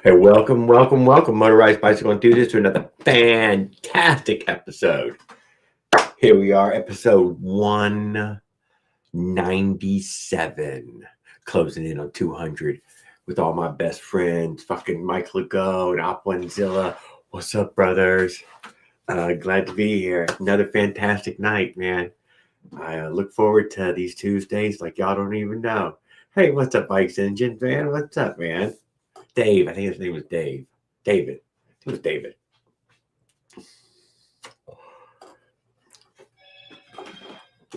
Hey, welcome, Motorized Bicycle Enthusiast, to another fantastic episode. Here we are, episode 197, closing in on 200 with all my best friends, fucking Mike Legault and Opwanzilla. What's up, brothers? Glad to be here. Another fantastic night, man. I look forward to these Tuesdays like y'all don't even know. Hey, what's up, Mike's Engine, man? What's up, man? Dave, I think his name was Dave. David. It was David.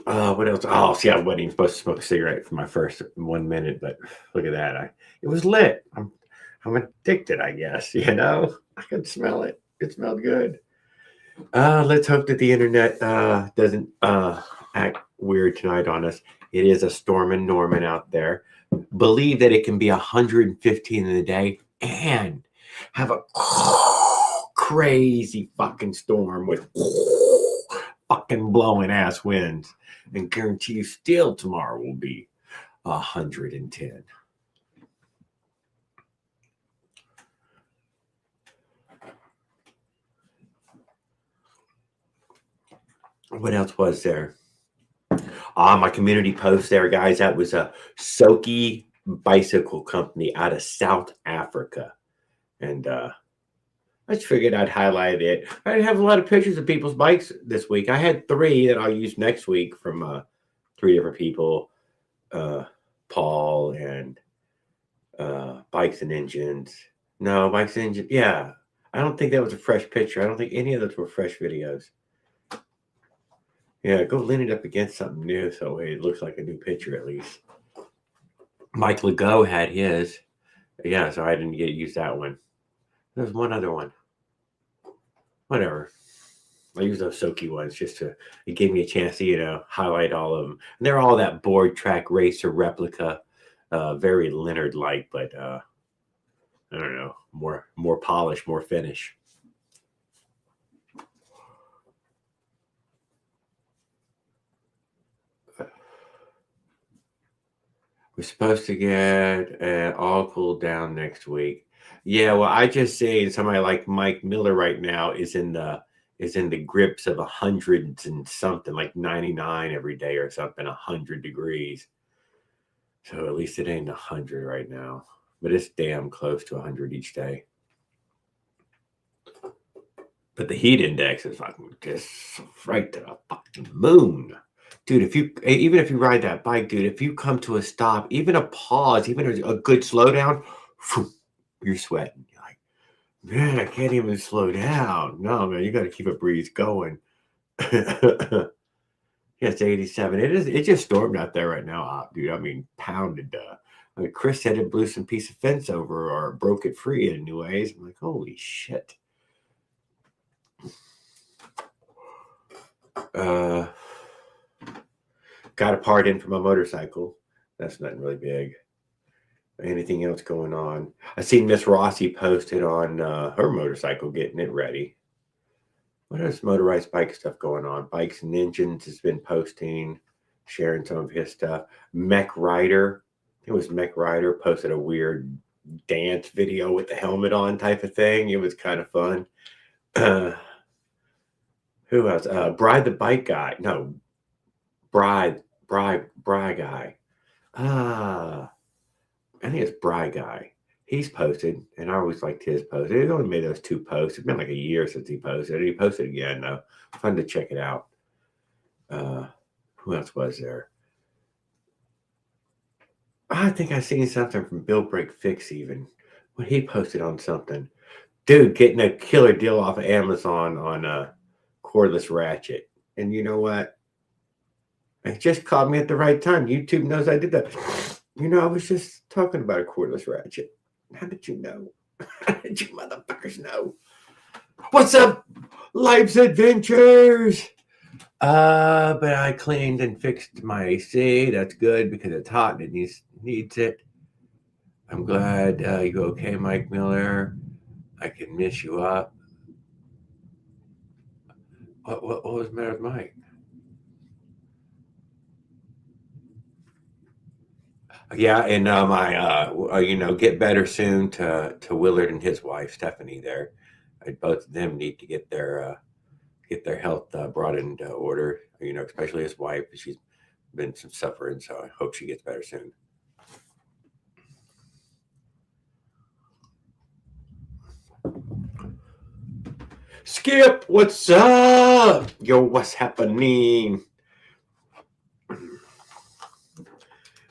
What else? Oh, see, I wasn't even supposed to smoke a cigarette for my first 1 minute, but look at that. It was lit. I'm addicted, I guess. I could smell it. It smelled good. Let's hope that the internet doesn't act weird tonight on us. It is a storming Norman out there. Believe that it can be 115 in a day and have a crazy fucking storm with fucking blowing ass winds, and guarantee you still tomorrow will be 110. What else was there? My community post there, guys. That was a Soki bicycle company out of South Africa. And I just figured I'd highlight it. I didn't have a lot of pictures of people's bikes this week. I had 3 that I'll use next week from 3 different people. Paul and Bikes and Engines. No, Bikes and Engines. Yeah. I don't think that was a fresh picture. I don't think any of those were fresh videos. Yeah, go lean it up against something new so it looks like a new picture at least. Mike Legault had his. Yeah, so I didn't get to use that one. There's one other one. Whatever. I use those Soki ones just to, it gave me a chance to, highlight all of them. And they're all that board track racer replica, very Leonard-like, but I don't know, more polish, more finish. We're supposed to get all cooled down next week. Yeah, well, I just seen somebody like Mike Miller right now is in the grips of 100s and something, like 99 every day or something, 100 degrees. So at least it ain't 100 right now, but it's damn close to 100 each day. But the heat index is fucking just right to the fucking moon. Dude, even if you ride that bike, dude, if you come to a stop, even a pause, even a good slowdown, you're sweating. You're like, man, I can't even slow down. No, man, you got to keep a breeze going. Yeah, it's 87. It just stormed out there right now, dude. I mean, pounded. Chris said it blew some piece of fence over or broke it free in new ways. I'm like, holy shit. Got a part in for my motorcycle. That's nothing really big. Anything else going on? I seen Miss Rossi posted on her motorcycle getting it ready. What else motorized bike stuff going on? Bikes and Engines has been posting, sharing some of his stuff. Mech Rider, it was Mech Rider, posted a weird dance video with the helmet on type of thing. It was kind of fun. Who else? Bride the Bike Guy. No, Bride Guy. I think it's Bry Guy. He's posted, and I always liked his post. He only made those 2 posts. It's been like a year since he posted. He posted again, though. Fun to check it out. Who else was there? I think I seen something from Bill Break Fix even. When he posted on something. Dude, getting a killer deal off of Amazon on a cordless ratchet. And you know what? It just caught me at the right time. YouTube knows I did that. I was just talking about a cordless ratchet. How did you know? How did you motherfuckers know? What's up, life's adventures? But I cleaned and fixed my AC. That's good because it's hot and it needs it. I'm glad you okay, Mike Miller. I can miss you up. What was the matter with Mike? Yeah, and get better soon to Willard and his wife Stephanie. There, both of them need to get their health brought into order. Especially his wife. She's been some suffering, so I hope she gets better soon. Skip, what's up? Yo, what's happening?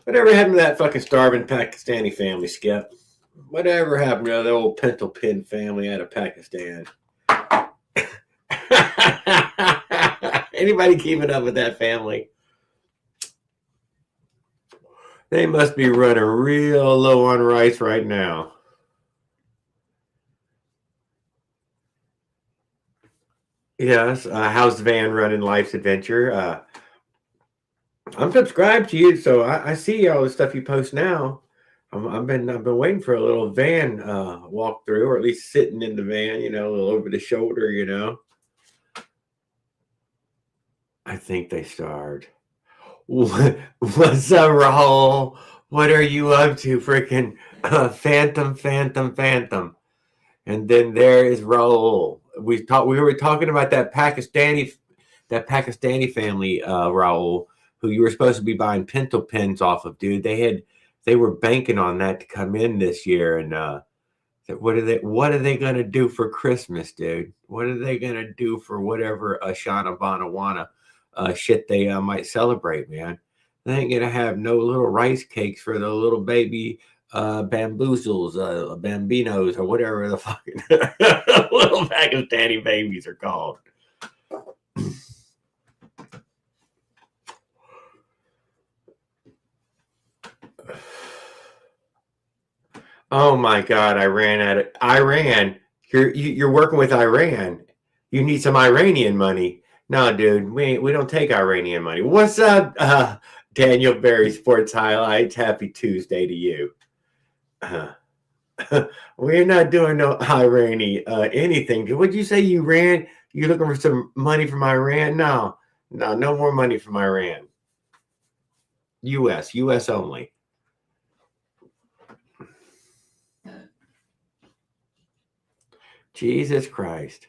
Whatever happened to that fucking starving Pakistani family, Skip? Whatever happened to the old pintle pin family out of Pakistan? Anybody keeping up with that family? They must be running real low on rice right now. Yes. How's Van running life's adventure? I'm subscribed to you, so I see all the stuff you post now. I've been waiting for a little van walkthrough, or at least sitting in the van, a little over the shoulder. I think they starved. What's up, Rahul? What are you up to, freaking Phantom? And then there is Rahul. We were talking about that Pakistani family, Rahul, who you were supposed to be buying pintle pins off of, dude. They were banking on that to come in this year, and what are they gonna do for Christmas, dude? What are they gonna do for whatever Ashana Banawana shit they might celebrate, man? They ain't gonna have no little rice cakes for the little baby bamboozles, bambinos, or whatever the fucking little Pakistani babies are called. Oh my God, I ran at it. Iran, you're working with Iran. You need some Iranian money. No, dude, we don't take Iranian money. What's up, Daniel Berry Sports Highlights? Happy Tuesday to you. We're not doing no Iranian anything. What'd you say you ran? You looking for some money from Iran? No, no more money from Iran. U.S. only. Jesus Christ.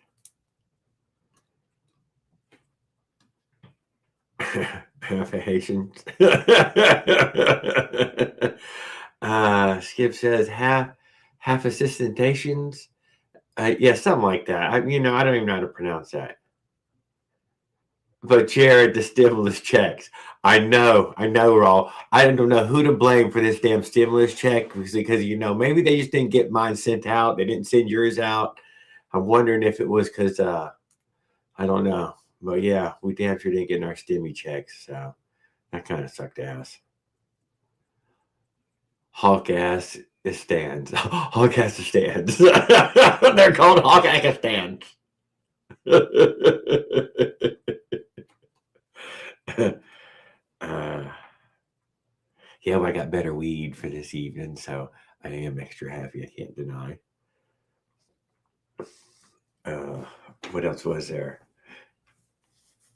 Haitians. Skip says half assistentations. Yeah, something like that. I don't even know how to pronounce that. But Jared, the stimulus checks. I know, Raw. I don't know who to blame for this damn stimulus check because maybe they just didn't get mine sent out. They didn't send yours out. I'm wondering if it was because I don't know. But yeah, we damn sure didn't get our stimmy checks, so that kind of sucked ass. Hawk ass stands. Hawk ass stands. They're called Hawk ass stands. Yeah, but I got better weed for this evening, so I am extra happy. I can't deny. What else was there?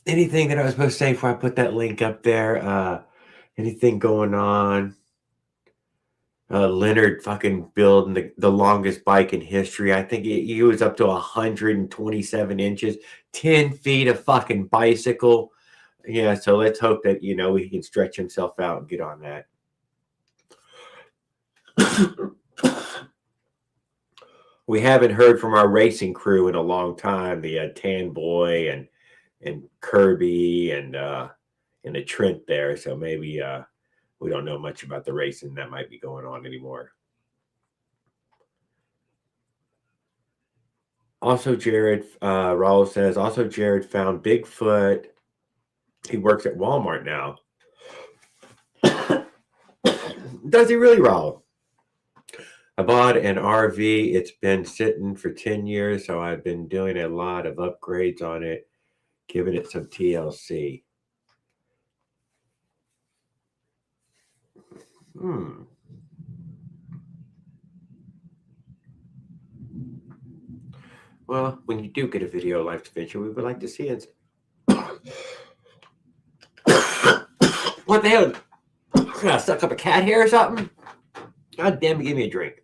Anything that I was supposed to say before I put that link up there? Anything going on? Leonard fucking building the longest bike in history. I think he was up to 127 inches, 10 feet of fucking bicycle. Yeah, so let's hope that, he can stretch himself out and get on that. We haven't heard from our racing crew in a long time. The Tan Boy and Kirby and the Trent there. So maybe we don't know much about the racing that might be going on anymore. Also, Jared Raul says, Jared found Bigfoot. He works at Walmart now. Does he really, Raul? I bought an RV. It's been sitting for 10 years, so I've been doing a lot of upgrades on it, giving it some TLC. Well, when you do get a video life adventure, we would like to see it. What the hell? Suck up a cat hair or something? God damn it, give me a drink.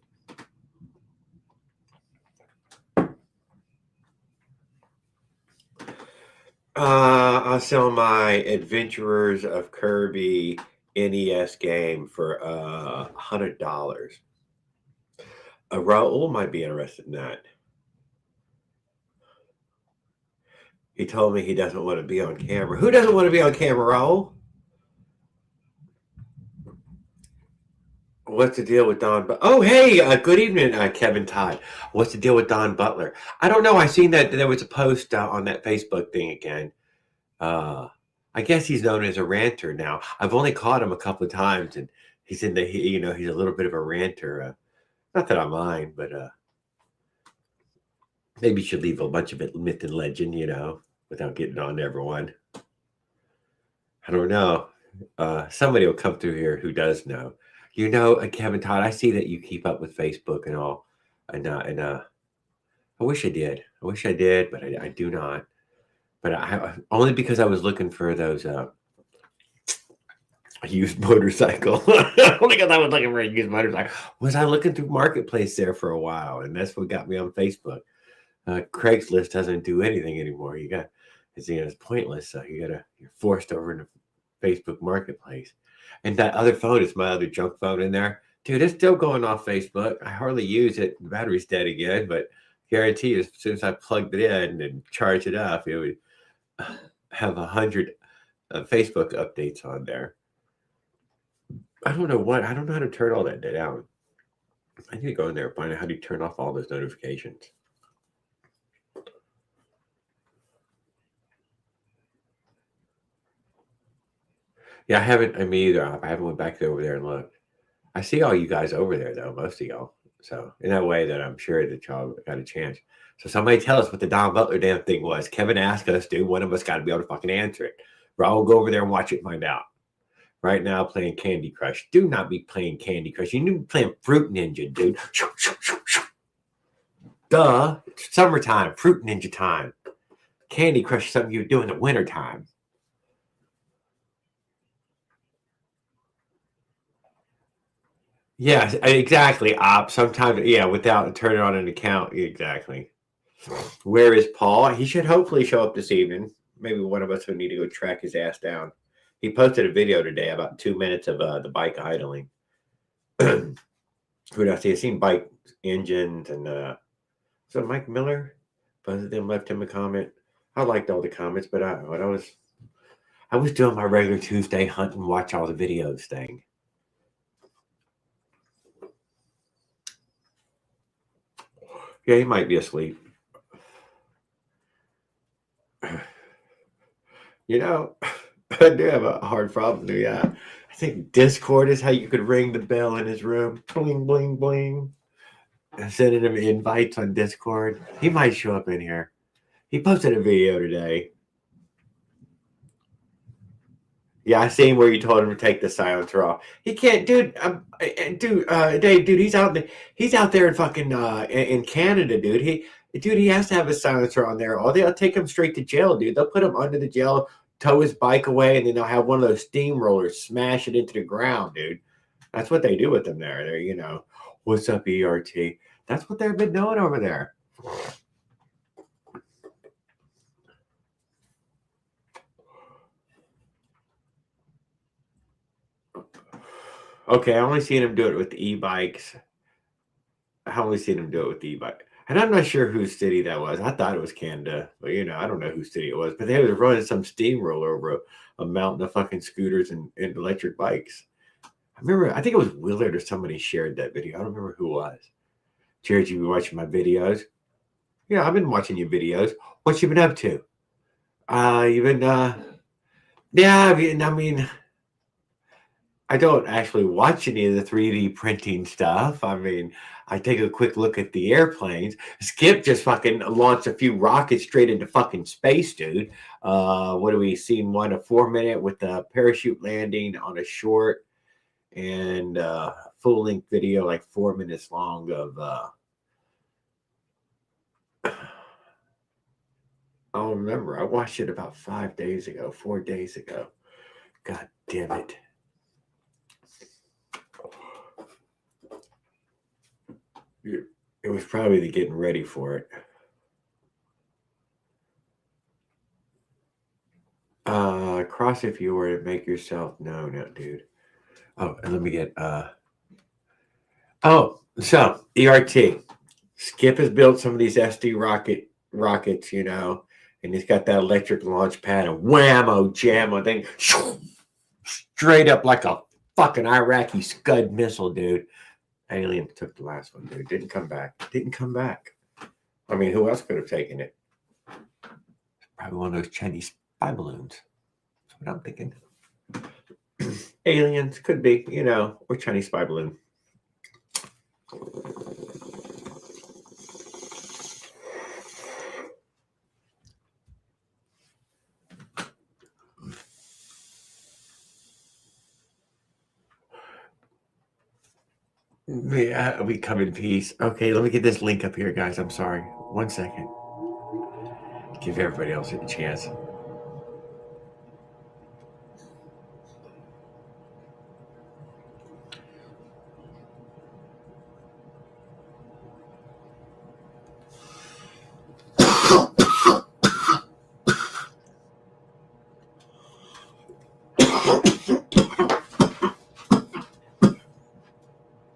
I'll sell my Adventurers of Kirby NES game for $100. Raul might be interested in that. He told me he doesn't want to be on camera. Who doesn't want to be on camera, Raul? What's the deal with Don? Oh, hey, good evening, Kevin Todd. What's the deal with Don Butler? I don't know. I seen that there was a post on that Facebook thing again. I guess he's known as a ranter now. I've only caught him a couple of times, and he's he's a little bit of a ranter. Not that I mind, but maybe you should leave a bunch of it myth and legend, without getting on to everyone. I don't know. Somebody will come through here who does know. Kevin Todd, I see that you keep up with Facebook and all, and I wish I did. But I do not. But I only because I was looking for those used motorcycle. Only because I was looking for a used motorcycle. Was I looking through Marketplace there for a while, and that's what got me on Facebook. Craigslist doesn't do anything anymore. It's pointless. So you're forced over into Facebook Marketplace. And that other phone is my other junk phone in there. Dude, it's still going off Facebook. I hardly use it. The battery's dead again, but guarantee you, as soon as I plugged it in and charged it up, it would have 100 Facebook updates on there. I don't know how to turn all that down. I need to go in there and find out how to turn off all those notifications. Yeah, I haven't. Me either. I haven't went back over there and looked. I see all you guys over there, though, most of y'all. So in that way, that I'm sure that y'all got a chance. So somebody tell us what the Don Butler damn thing was. Kevin asked us, dude. One of us got to be able to fucking answer it. Raul, go over there and watch it and find out. Right now, playing Candy Crush. Do not be playing Candy Crush. You need to be playing Fruit Ninja, dude. Duh. It's summertime. Fruit Ninja time. Candy Crush is something you do in the wintertime. Yeah, exactly. Sometimes, yeah, without turning on an account. Exactly. Where is Paul? He should hopefully show up this evening. Maybe one of us would need to go track his ass down. He posted a video today about 2 minutes of the bike idling. Who did I see? I seen bike engines and so Mike Miller. Both of them left him a comment. I liked all the comments, but I was doing my regular Tuesday hunt and watch all the videos thing. Yeah, he might be asleep. I do have a hard problem. Yeah, I think Discord is how you could ring the bell in his room. Bling, bling, bling. And sending him invites on Discord. He might show up in here. He posted a video today. Yeah, I seen where you told him to take the silencer off. He can't, dude. Dave, dude, he's out there. He's out there in fucking in Canada, dude. He has to have a silencer on there. Or they'll take him straight to jail, dude. They'll put him under the jail, tow his bike away, and then they'll have one of those steamrollers smash it into the ground, dude. That's what they do with them there. They're, what's up, ERT? That's what they've been doing over there. Okay, I only seen him do it with the e-bikes. I only seen him do it with the e-bike. And I'm not sure whose city that was. I thought it was Canada, but I don't know whose city it was. But they were running some steamroller over a mountain of fucking scooters and electric bikes. I think it was Willard or somebody shared that video. I don't remember who it was. Jared, you been watching my videos? Yeah, I've been watching your videos. What you been up to? You've been, yeah, I don't actually watch any of the 3D printing stuff. I take a quick look at the airplanes. Skip just fucking launched a few rockets straight into fucking space, dude. What do we seen? One a 4-minute with a parachute landing on a short and full length video, like 4 minutes long of. I don't remember. I watched it about 4 days ago. God damn it. It was probably the getting ready for it. Cross if you were to make yourself known, dude. Oh, and let me get Oh, so ERT. Skip has built some of these SD rockets, and he's got that electric launch pad and whammo jammo thing, straight up like a fucking Iraqi Scud missile, dude. Alien took the last one, dude. Didn't come back. I mean, who else could have taken it? Probably one of those Chinese spy balloons. That's what I'm thinking. Aliens could be, or Chinese spy balloon. Yeah, we come in peace. Okay, let me get this link up here, guys. I'm sorry. 1 second. Give everybody else a chance.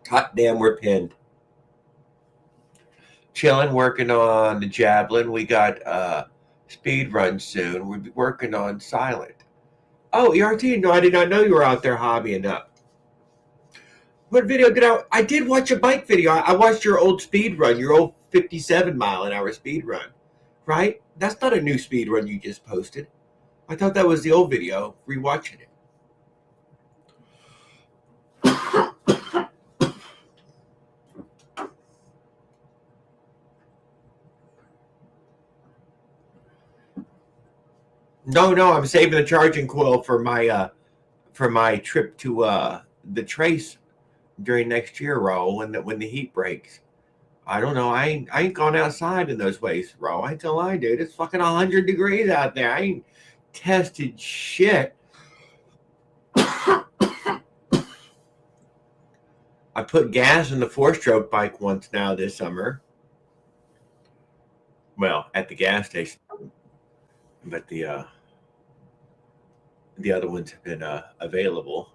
Hot damn, we're pinned. Chilling, working on the Javelin. We got speed run soon. We'll be working on Silent. Oh, ERT, no, I did not know you were out there hobbying up. What video did I did watch a bike video. I watched your old speed run, your old 57 mile an hour speed run, right? That's not a new speed run you just posted. I thought that was the old video, rewatching it. No, I'm saving the charging coil for my trip to the Trace during next year, Ro, when the heat breaks. I don't know. I ain't gone outside in those ways, Ro. I ain't gonna lie, dude. It's fucking 100 degrees out there. I ain't tested shit. I put gas in the 4-stroke bike once now this summer. Well, at the gas station, but the other ones have been available.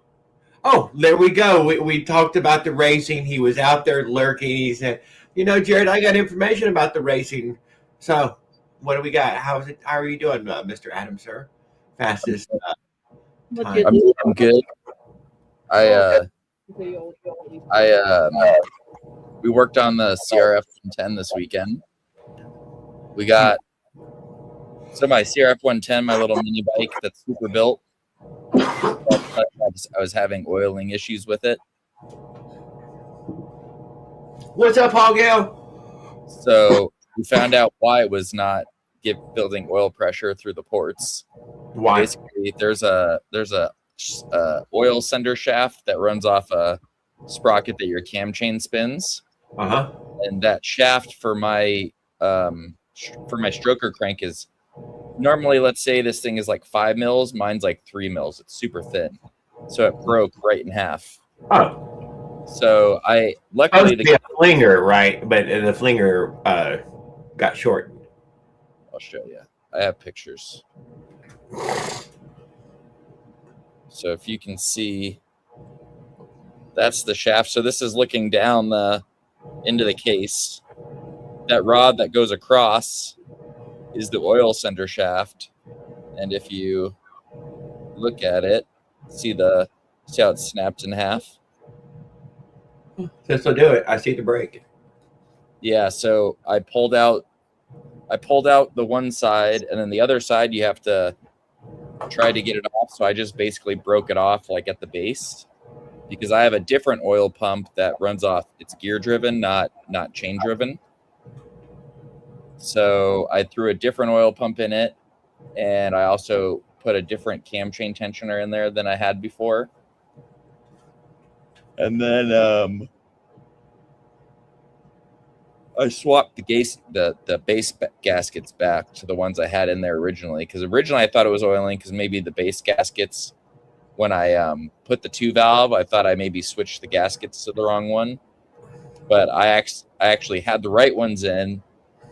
Oh, there we go. We talked about the racing. He was out there lurking. He said, Jared, I got information about the racing. So, what do we got? How are you doing, Mr. Adams, sir? Fastest time. I'm good. We worked on the CRF 110 this weekend. We got my CRF 110, my little mini bike that's super built. I was having oiling issues with it. What's up, Hogale? So we found out why it was not building oil pressure through the ports. Why? Basically, there's a oil sender shaft that runs off a sprocket that your cam chain spins. And that shaft for my stroker crank is normally, let's say this thing is like 5 mils. Mine's like 3 mils. It's super thin, so it broke right in half. Oh, so I luckily the flinger, right? But the flinger got shortened. I'll show you. I have pictures. So if you can see, that's the shaft. So this is looking down into the case. That rod that goes across is the oil sender shaft. And if you look at it, see how it snapped in half? This will do it. I see the break. Yeah, so I pulled out the one side, and then the other side you have to try to get it off. So I just basically broke it off like at the base, because I have a different oil pump that runs off. It's gear driven, not chain driven. So I threw a different oil pump in it, and I also put a different cam chain tensioner in there than I had before. And then I swapped the base gaskets back to the ones I had in there originally, because originally I thought it was oiling because maybe the base gaskets, when I put the 2 valve, I thought I maybe switched the gaskets to the wrong one. but I actually had the right ones in,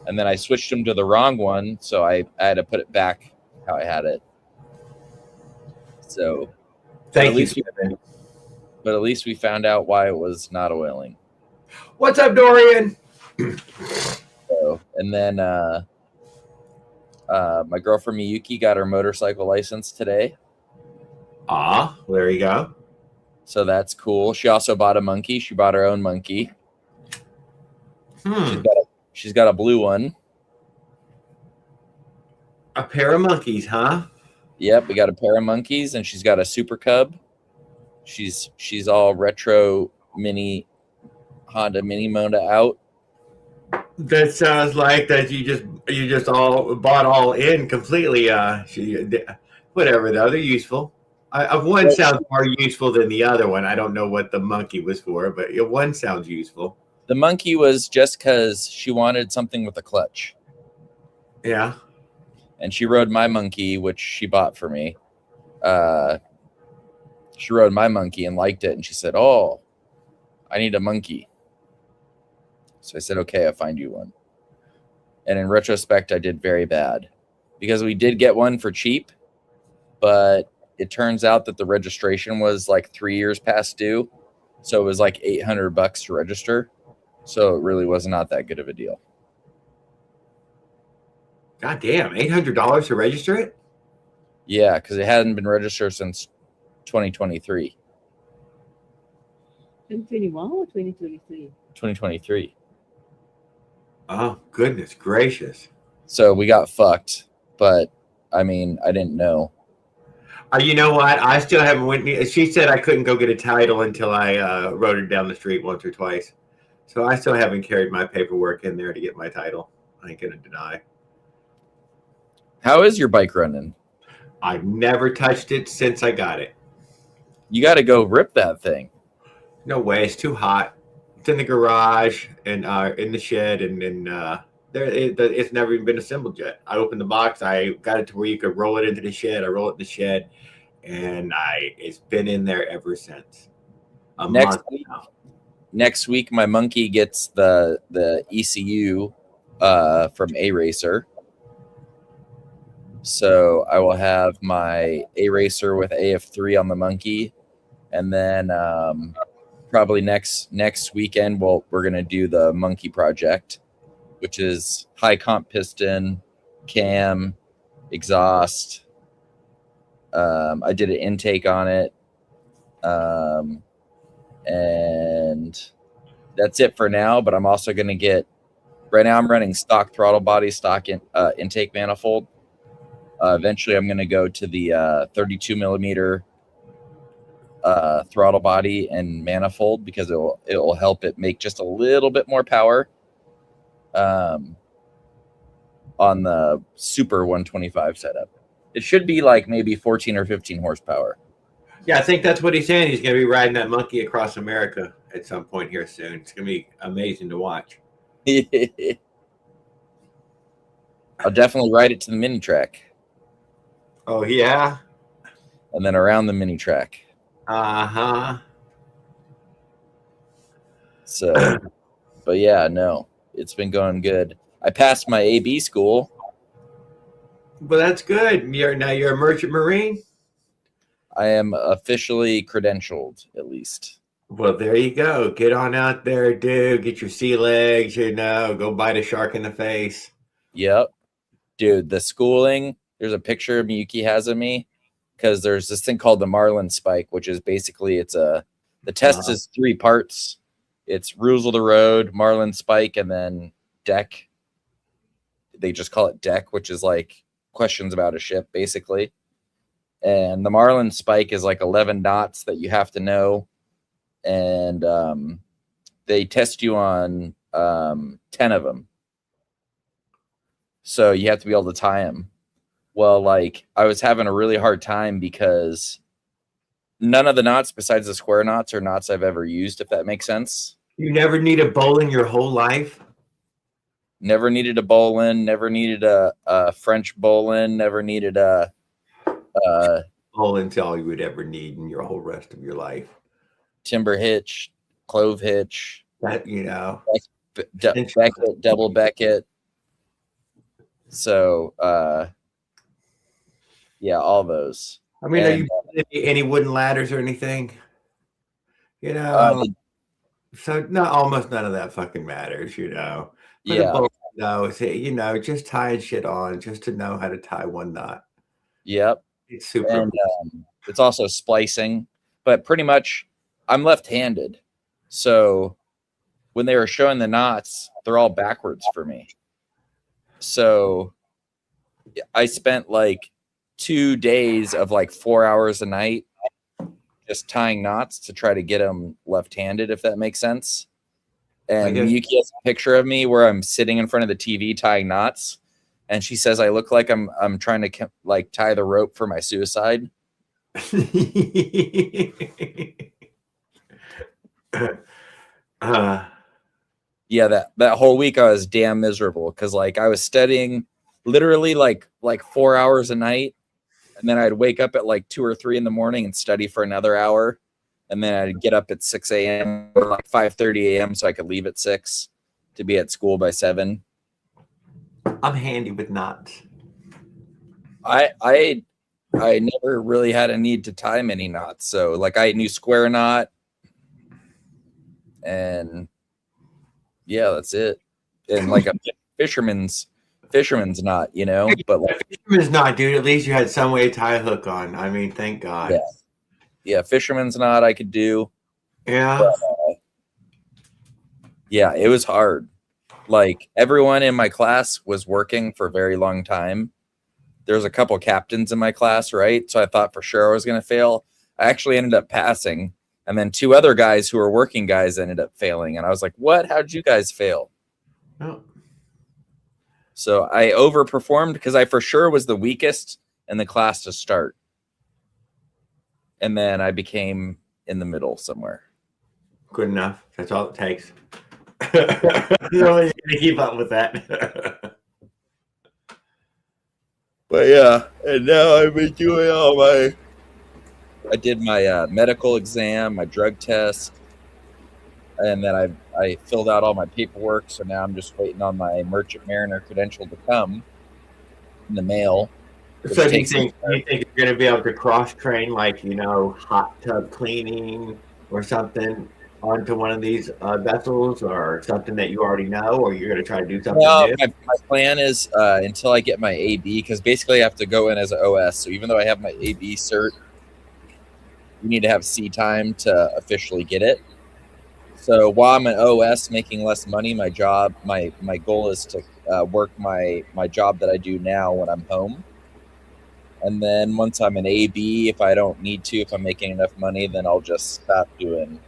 and then I switched them to the wrong one, so I had to put it back how I had it. So, but at Thank you, least Kevin. we found out why it was not oiling. What's up, Dorian? So, and then my girlfriend Miyuki got her motorcycle license today. There you go. So that's cool. She also bought a monkey. She bought her own monkey. She's got a blue one. A pair of monkeys, huh? Yep, we got a pair of monkeys, and she's got a super cub. She's all retro mini Honda Mini Mona out. That sounds like that you just all bought all in completely. Whatever though, they're useful. One sounds more useful than the other one. I don't know what the monkey was for, but one sounds useful. The monkey was just because she wanted something with a clutch. Yeah. And she rode my monkey, which she bought for me. She rode my monkey and liked it, and she said, "Oh, I need a monkey." So I said, "Okay, I'll find you one." And in retrospect, I did very bad because we did get one for cheap, but it turns out that the registration was like 3 years past due. So it was like $800 to register. So it really was not that good of a deal. God damn, $800 to register it? Yeah, because it hadn't been registered since 2023. 2021 or 2023? 2023. Oh, goodness gracious. So we got fucked, but I mean, I didn't know. You know what? I still haven't went. She said I couldn't go get a title until I rode her down the street once or twice. So I still haven't carried my paperwork in there to get my title. I ain't going to deny. How is your bike running? I've never touched it since I got it. You got to go rip that thing. No way. It's too hot. It's in the garage and in the shed, and it's never even been assembled yet. I opened the box. I got it to where you could roll it into the shed. I roll it in the shed, and it's been in there ever since. Next week, my monkey gets the ECU from A Racer. So I will have my A Racer with AF3 on the monkey, and then probably next weekend we're gonna do the monkey project, which is high comp piston, cam, exhaust. I did an intake on it, and that's it for now. But I'm also gonna get. Right now, I'm running stock throttle body, stock intake manifold. Eventually, I'm going to go to the 32 millimeter throttle body and manifold because it will help it make just a little bit more power on the Super 125 setup. It should be like maybe 14 or 15 horsepower. Yeah, I think that's what he's saying. He's going to be riding that monkey across America at some point here soon. It's going to be amazing to watch. I'll definitely ride it to the mini track. Oh, yeah? And then around the mini track. Uh-huh. So, but yeah, no, it's been going good. I passed my AB school. Well, that's good. You're a merchant marine? I am officially credentialed, at least. Well, there you go. Get on out there, dude. Get your sea legs, go bite a shark in the face. Yep. Dude, the schooling, there's a picture Miyuki has of me because there's this thing called the Marlin Spike, which is basically the test is 3 parts. It's rules of the road, Marlin Spike, and then deck. They just call it deck, which is like questions about a ship, basically. And the Marlin Spike is like 11 knots that you have to know. And they test you on 10 of them. So you have to be able to tie them. Well, like I was having a really hard time because none of the knots besides the square knots are knots I've ever used, if that makes sense. You never need a bowline your whole life? Never needed a bowline, never needed a French bowline, never needed a bowline's all you would ever need in your whole rest of your life. Timber hitch, clove hitch. That, you know, Beckett, double Beckett. So, yeah, all those. I mean, are you any wooden ladders or anything? You know, so almost none of that fucking matters. You know, for the bulk, no, you know, just tying shit on just to know how to tie one knot. Yep, it's super. And it's also splicing, but pretty much I'm left-handed, so when they were showing the knots, they're all backwards for me. So I spent like 2 days of like 4 hours a night just tying knots to try to get them left-handed, if that makes sense. And Miyuki has a picture of me where I'm sitting in front of the TV tying knots, and she says I look like I'm trying to like tie the rope for my suicide. Yeah, that whole week I was damn miserable because like I was studying literally like 4 hours a night, and then I'd wake up at like 2 or 3 in the morning and study for another hour, and then I'd get up at 6 a.m. or like 5:30 a.m. so I could leave at 6 to be at school by 7. I'm handy with knots. I never really had a need to tie many knots, so like I knew square knot, and yeah, that's it. And like a fisherman's knot, you know. But like fisherman's knot, dude. At least you had some way to tie a hook on. I mean, thank God. Yeah, fisherman's knot I could do. Yeah. But, yeah, it was hard. Like everyone in my class was working for a very long time. There's a couple captains in my class, right? So I thought for sure I was going to fail. I actually ended up passing. And then 2 other guys who were working guys ended up failing. And I was like, what? How'd you guys fail? Oh. So I overperformed because I for sure was the weakest in the class to start. And then I became in the middle somewhere. Good enough. That's all it takes. Nobody's gonna keep up with that. But yeah, and now I've been doing I did my medical exam, my drug test, and then I filled out all my paperwork. So now I'm just waiting on my Merchant Mariner credential to come in the mail. So do you think you're going to be able to cross train, like, you know, hot tub cleaning or something onto one of these vessels, or something that you already know, or you're going to try to do something new? My plan is until I get my AB, because basically I have to go in as an OS. So even though I have my AB cert, you need to have C time to officially get it. So while I'm an OS making less money, my goal is to work my job that I do now when I'm home. And then once I'm an AB, if I don't need to, if I'm making enough money, then I'll just stop doing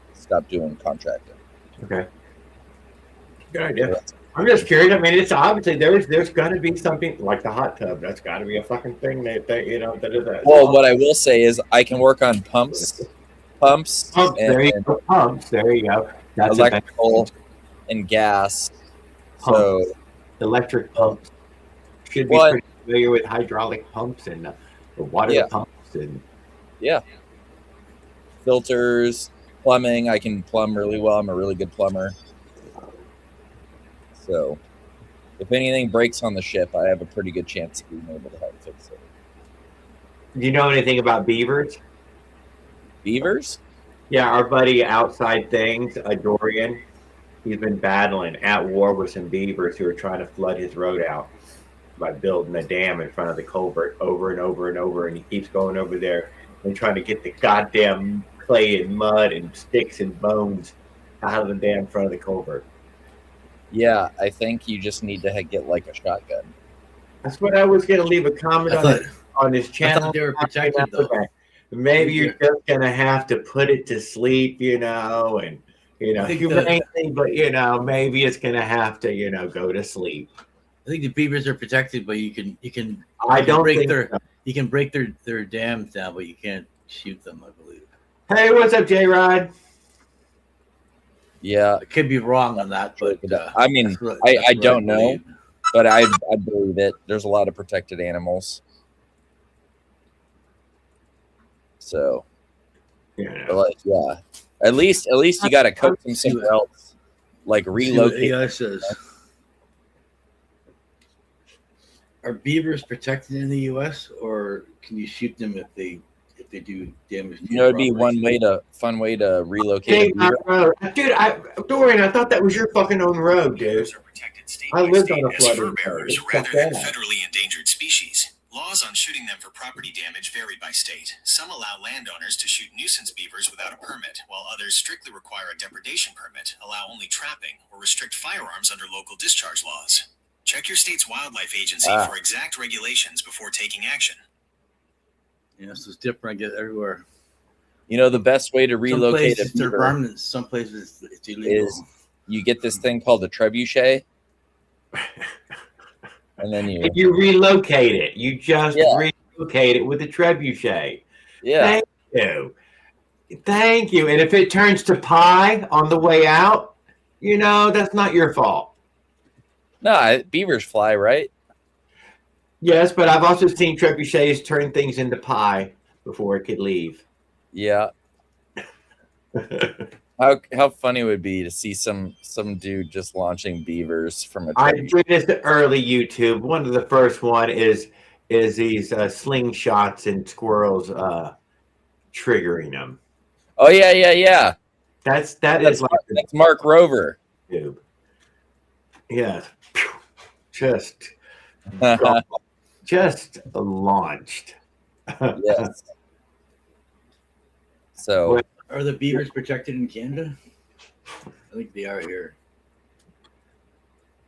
contracting. Okay. Good idea. I'm just curious. I mean, it's obviously there's got to be something like the hot tub. That's got to be a fucking thing that you know that is that. Well, what I will say is I can work on pumps. There you go. Pumps. There you go. That's electrical and gas. Pumps. So electric pumps. Should be pretty familiar with hydraulic pumps and the water pumps and filters, plumbing. I can plumb really well. I'm a really good plumber. So if anything breaks on the ship, I have a pretty good chance of being able to help fix it. Do you know anything about beavers? Beavers? Yeah, our buddy Outside Things, Dorian, he's been battling at war with some beavers who are trying to flood his road out by building a dam in front of the culvert over and over and over, and he keeps going over there and trying to get the goddamn clay and mud and sticks and bones out of the damn front of the culvert. Yeah, I think you just need to get like a shotgun. That's what I was going to leave a comment on this channel. I thought they were protected, though. Maybe you're just going to have to put it to sleep, you know, and, you know, humanely, but, you know, maybe it's going to have to, you know, go to sleep. I think the beavers are protected, but you can you can break their dams down, but you can't shoot them, I believe. Hey, what's up, J-Rod? Yeah, I could be wrong on that, but I mean, I don't know, but I believe it. There's a lot of protected animals, so at least you got to cook them somewhere else. like Let's see what relocate. AI says. Are beavers protected in the U.S. or can you shoot them if they do damage to You know, your it'd be property? fun way to relocate a beaver. Road. Dude, Dorian, I thought that was your fucking own road, dude. Beavers are protected state I by lived state on a as fur flooded road. bearers It's rather fucked than up. federally endangered species. Laws on shooting them for property damage vary by state. Some allow landowners to shoot nuisance beavers without a permit, while others strictly require a depredation permit, allow only trapping, or restrict firearms under local discharge laws. Check your state's wildlife agency for exact regulations before taking action. Yes, it's different. I get everywhere. You know, the best way to relocate some places a beaver they're permanent. Some places it's illegal. is you get this thing called a trebuchet, and then you relocate it. You just relocate it with a trebuchet. Yeah. Thank you. And if it turns to pie on the way out, that's not your fault. No, beavers fly, right? Yes, but I've also seen trebuchets turn things into pie before it could leave. Yeah. How funny it would be to see some dude just launching beavers from a trebuchet. I witnessed the early YouTube. One of the first one is these slingshots and squirrels triggering them. Oh yeah. That's Mark Rover. YouTube. Yes. Just launched. Yes. So are the beavers protected in Canada? I think they are here.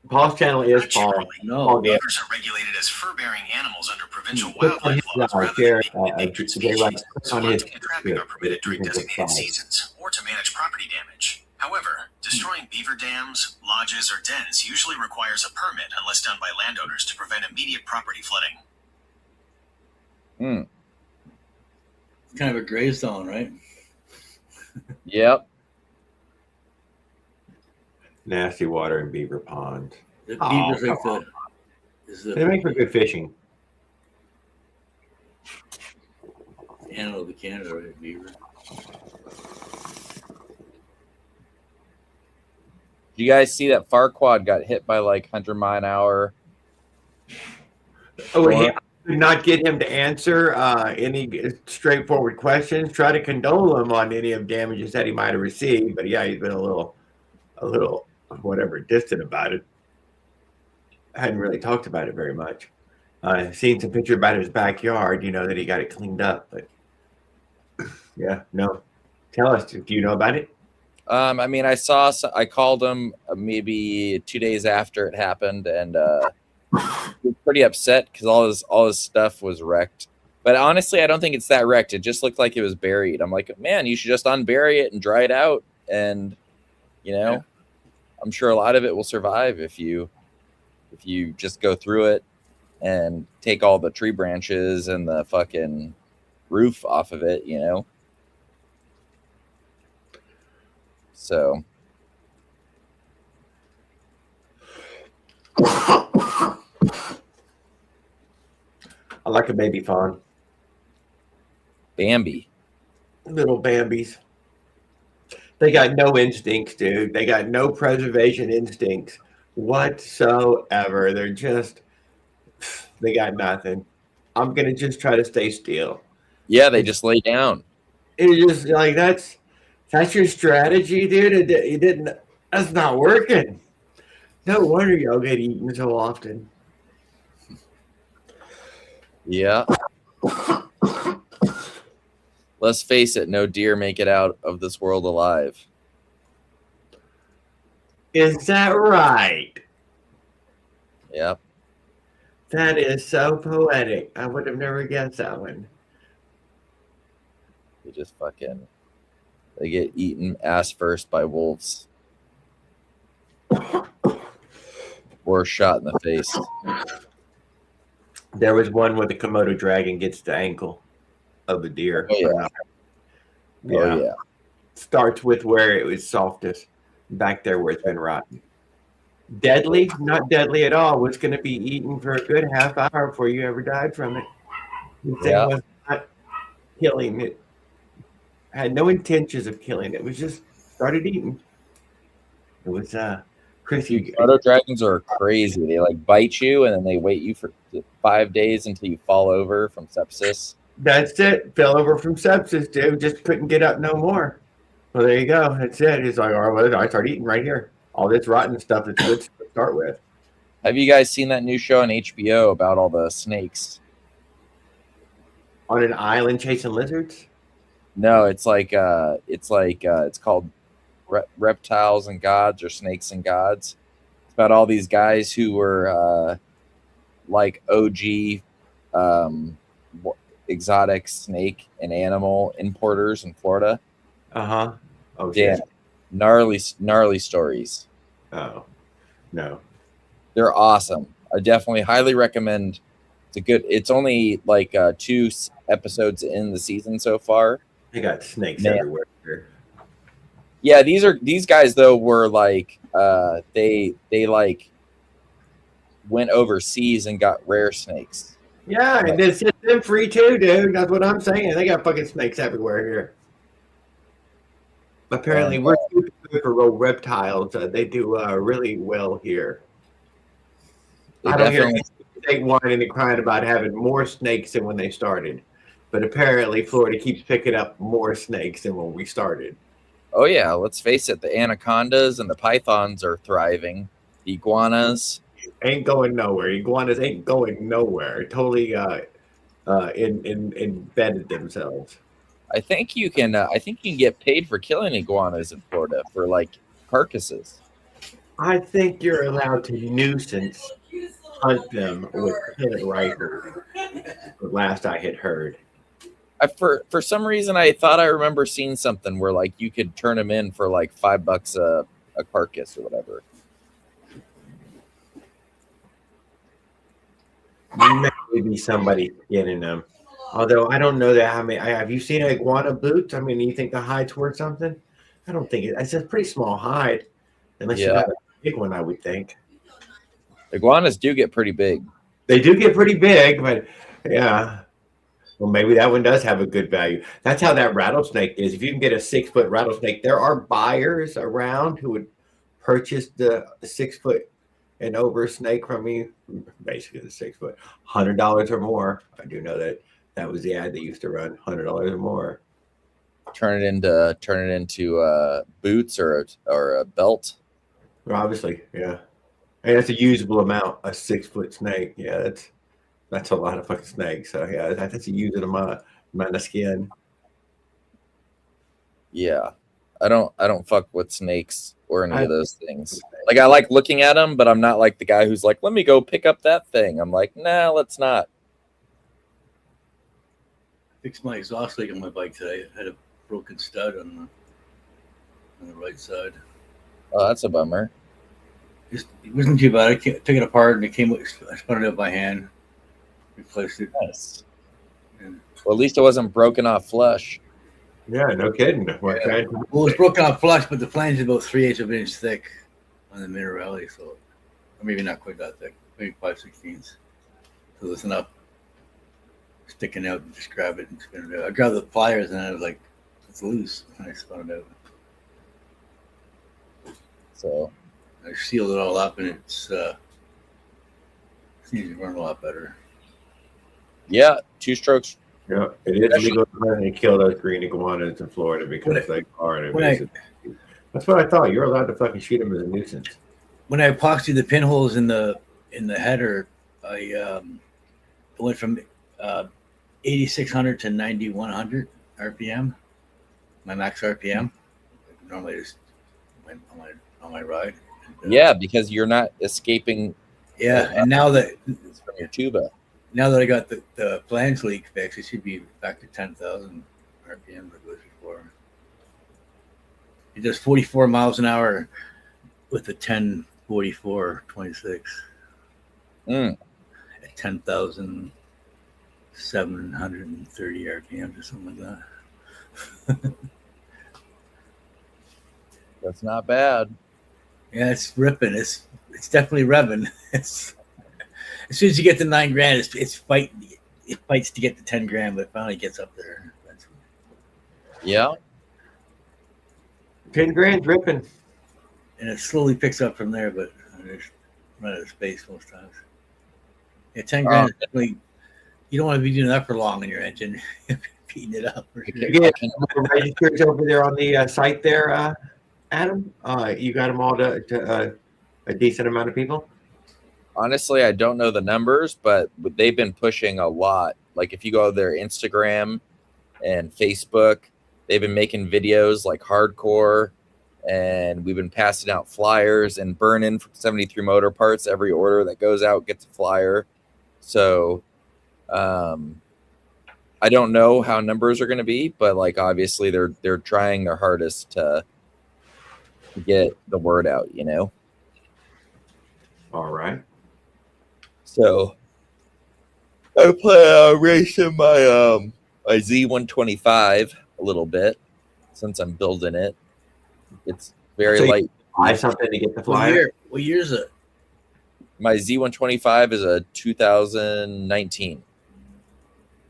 Paul's channel is Paul. No, beavers are regulated as fur-bearing animals under provincial wildlife laws rather than being endangered species. So hunting and trapping are permitted during designated seasons or to manage property damage. However, destroying beaver dams, lodges, or dens usually requires a permit unless done by landowners to prevent immediate property flooding. It's kind of a gray zone, right? Yep. Nasty water in beaver ponds. The beavers they make for good fishing. Animal of Canada, right? Beaver. You guys see that Farquaad got hit by like 100-mile-an-hour? Oh, he did not get him to answer any straightforward questions. Try to condole him on any of damages that he might have received, but yeah, he's been a little whatever distant about it. I hadn't really talked about it very much. I've seen some picture about his backyard, that he got it cleaned up, but yeah, no. Tell us, do you know about it? I mean, I called him maybe 2 days after it happened, and he was pretty upset because all his stuff was wrecked. But honestly, I don't think it's that wrecked. It just looked like it was buried. I'm like, man, you should just unbury it and dry it out, and I'm sure a lot of it will survive if you just go through it and take all the tree branches and the fucking roof off of it, So I like a baby fawn. Bambi. Little Bambis. They got no instincts, dude. They got no preservation instincts whatsoever. They got nothing. I'm going to just try to stay still. Yeah, they just lay down. It's just like, that's your strategy, dude. You didn't. That's not working. No wonder y'all get eaten so often. Yeah. Let's face it, no deer make it out of this world alive. Is that right? Yep. That is so poetic. I would have never guessed that one. They get eaten ass first by wolves. Or shot in the face. There was one where the Komodo dragon gets the ankle of a deer. Oh, yeah. Oh, yeah. Starts with where it was softest, back there where it's been rotten. Deadly? Not deadly at all. Was going to be eaten for a good half hour before you ever died from it. The thing was not killing it. Had no intentions of killing it. It was just started eating. It was Dude, Chrissy. Komodo dragons are crazy. They like bite you and then they wait you for 5 days until you fall over from sepsis. That's it. Fell over from sepsis, dude. Just couldn't get up no more. Well, there you go. That's it. He's like, all right, well, I start eating right here. All this rotten stuff that's good to start with. Have you guys seen that new show on HBO about all the snakes? On an island chasing lizards? No, it's called Reptiles and Gods or Snakes and Gods. It's about all these guys who were like OG exotic snake and animal importers in Florida. Uh-huh. Oh, damn, shit. gnarly stories. Oh, no. They're awesome. I definitely highly recommend. It's only like 2 episodes in the season so far. They got snakes everywhere here. Yeah, these guys though were like they like went overseas and got rare snakes. Yeah, and they set them free too, dude. That's what I'm saying. They got fucking snakes everywhere here. Apparently, we're super good for roll reptiles. They do really well here. I don't hear state whining and crying about having more snakes than when they started. But apparently, Florida keeps picking up more snakes than when we started. Oh, yeah. Let's face it. The anacondas and the pythons are thriving. The iguanas ain't going nowhere. Iguanas ain't going nowhere. Totally embedded themselves. I think you can get paid for killing iguanas in Florida for like carcasses. I think you're allowed to nuisance hunt them with pellet rifles. Last I had heard. For some reason, I thought I remember seeing something where like you could turn them in for like $5 a carcass or whatever. Maybe somebody getting them. Although I don't know that how many. Have you seen an iguana boots? I mean, do you think the hide's worth something? I don't think it's a pretty small hide, unless you got a big one. I would think. Iguanas do get pretty big. They do get pretty big, but yeah. Well, maybe that one does have a good value. That's how that rattlesnake is. If you can get a 6-foot rattlesnake, there are buyers around who would purchase the 6-foot and over snake from you. Basically, the 6 foot, $100 or more. I do know that was the ad they used to run, $100 or more. Turn it into boots or a belt. Well, obviously, yeah. And that's a usable amount. A 6-foot snake, yeah, that's a lot of fucking snakes. So yeah, that's a usable amount of skin. Yeah, I don't fuck with snakes or any of those things. Like I like looking at them, but I'm not like the guy who's like, let me go pick up that thing. I'm like, nah, let's not. Fixed my exhaust leak on my bike today. I had a broken stud on the right side. Oh, that's a bummer. It wasn't too bad. I took it apart and I spun it up by hand, replaced it. Nice. Well, at least it wasn't broken off flush. Yeah, no kidding. Well, it was broken off flush, but the flange is about 3/8 of an inch thick on the Motorized, so or maybe not quite that thick, maybe 5/16. So there's enough sticking out and just grab it and spin it out. I grabbed the pliers and I was like, it's loose, and I spun it out. So I sealed it all up, and it seems to run a lot better. Yeah, 2 strokes. Yeah, it is legal to kill those green iguanas in Florida because they are an invasive. That's what I thought. You're allowed to fucking shoot them as a nuisance. When I epoxied the pinholes in the header, I went from 8,600 to 9,100 RPM. My max RPM. Normally, just went on my ride. And, yeah, because you're not escaping. Yeah, and now that from your tuba. Now that I got the flange leak fixed, it should be back to 10,000 RPM like it was before. It does 44 miles an hour with a 1044/26 at 10,730 RPM or something like that. That's not bad. Yeah, it's ripping. It's definitely revving. It's as soon as you get to $9,000, it's fighting. It fights to get to 10 grand, but it finally gets up there. Yeah. 10 grand ripping. and it slowly picks up from there. But I just run out of space most times. Yeah, 10 grand is definitely. You don't want to be doing that for long in your engine, beating it up. For sure. You get registers over there on the site there, Adam. You got them all to a decent amount of people. Honestly, I don't know the numbers, but they've been pushing a lot. Like if you go to their Instagram and Facebook, they've been making videos like hardcore, and we've been passing out flyers and burning from 73 Motor Parts. Every order that goes out gets a flyer. So I don't know how numbers are going to be, but like obviously they're trying their hardest to get the word out, you know. All right. So I plan on racing my my Z125 a little bit since I'm building it. It's very light. Buy something to get the flyer. What year is it? My Z125 is a 2019.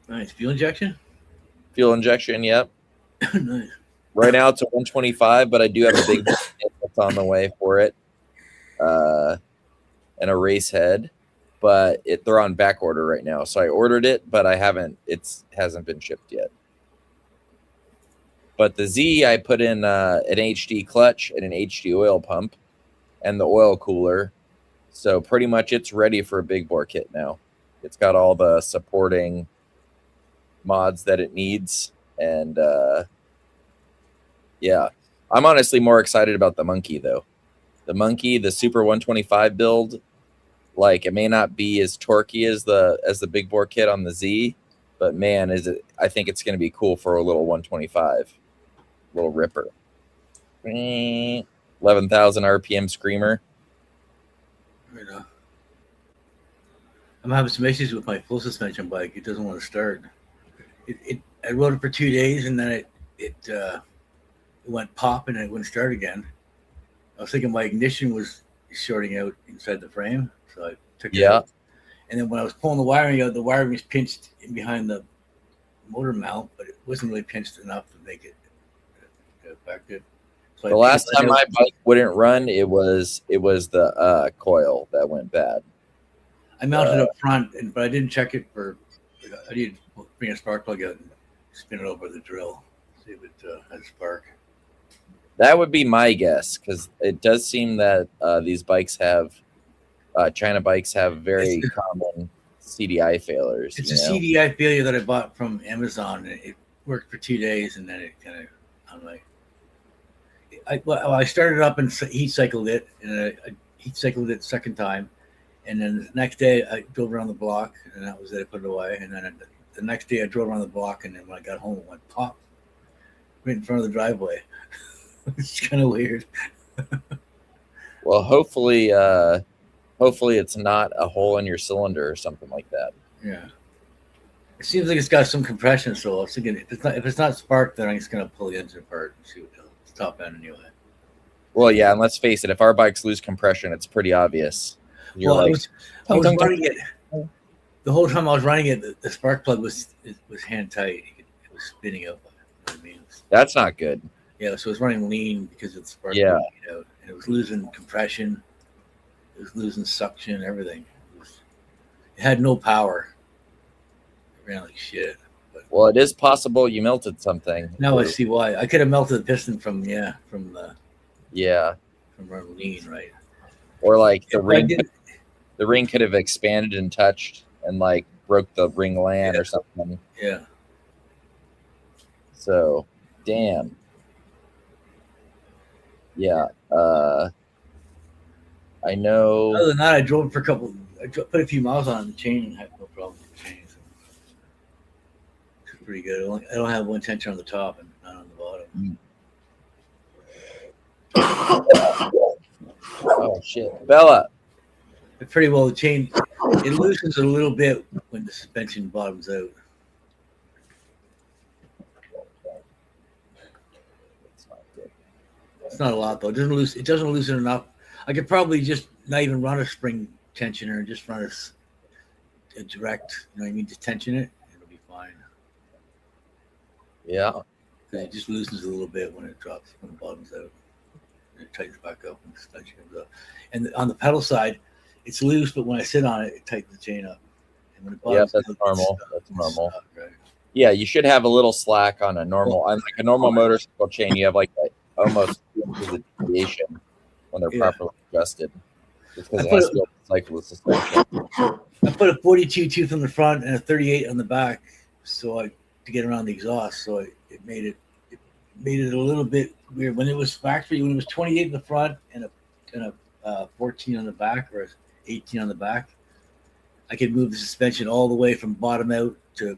Nice. Fuel injection? Fuel injection, yep. Nice. Right now it's a 125, but I do have a big that's on the way for it. And a race head. But they're on back order right now. So I ordered it, but it hasn't been shipped yet. But the Z, I put in an HD clutch and an HD oil pump and the oil cooler. So pretty much it's ready for a big bore kit now. It's got all the supporting mods that it needs. And yeah, I'm honestly more excited about the Monkey though. The Monkey, the Super 125 build, like it may not be as torquey as the big bore kit on the Z, but man, I think it's going to be cool for a little 125, little ripper. 11,000 RPM screamer. Right on. I'm having some issues with my full suspension bike. It doesn't want to start. I rode it for 2 days and then it went pop and it wouldn't start again. I was thinking my ignition was shorting out inside the frame, so I took it out. And then when I was pulling the wiring out, the wiring was pinched in behind the motor mount, but it wasn't really pinched enough to make it effective. So the last time my bike wouldn't run, it was the coil that went bad. I mounted up front, but I didn't check it for. I needed to bring a spark plug out and spin it over the drill, see if it has spark. That would be my guess, because it does seem that these bikes have, China bikes have very common CDI failures. It's a CDI failure that I bought from Amazon. It worked for 2 days, and then it kind of, I'm like, I started up and heat cycled it, and I heat cycled it the second time, and then the next day I drove around the block, and that was it. I put it away, and then the next day I drove around the block, and then when I got home, it went pop right in front of the driveway. It's kind of weird. Well, hopefully it's not a hole in your cylinder or something like that. Yeah. It seems like it's got some compression, so I was thinking if it's not sparked, then I'm just gonna pull the engine apart and see what the top end anyway. Well, yeah, and let's face it, if our bikes lose compression, it's pretty obvious. I was running it. The whole time I was running it, the spark plug was hand tight. It was spinning up. You know what I mean? That's not good. Yeah, so it was running lean because of the spark plug out, and it was losing compression. It was losing suction, everything. It had no power. It ran like shit. Well, it is possible you melted something. Now I see why. I could have melted the piston from running lean, right? Or like the ring could have expanded and touched and like broke the ring land or something. Yeah. So, damn. Yeah. I know. Other than that, I drove for put a few miles on the chain and had no problem with the chain. So it's pretty good. I don't have one tension on the top and none on the bottom. Oh shit, Bella. Pretty well, the chain it loosens a little bit when the suspension bottoms out. It's not a lot though. It doesn't loosen enough. I could probably just not even run a spring tensioner and just run a direct. You know what I mean? Just tension it. It'll be fine. Yeah. It just loosens a little bit when it drops, when it bottoms out. it tightens back up and the suspension comes up. And on the pedal side, it's loose, but when I sit on it, it tightens the chain up. And when it bottoms that's out, normal. it's That's normal. stuck, right? Yeah, you should have a little slack on a normal, on like a normal motorcycle chain. You have like almost 2 inches of deviation when they're properly adjusted. Just because it has to go cycle the suspension. I put a 42 tooth on the front and a 38 on the back, to get around the exhaust. So it made it a little bit weird when it was factory. When it was 28 in the front and a 14 on the back or 18 on the back, I could move the suspension all the way from bottom out to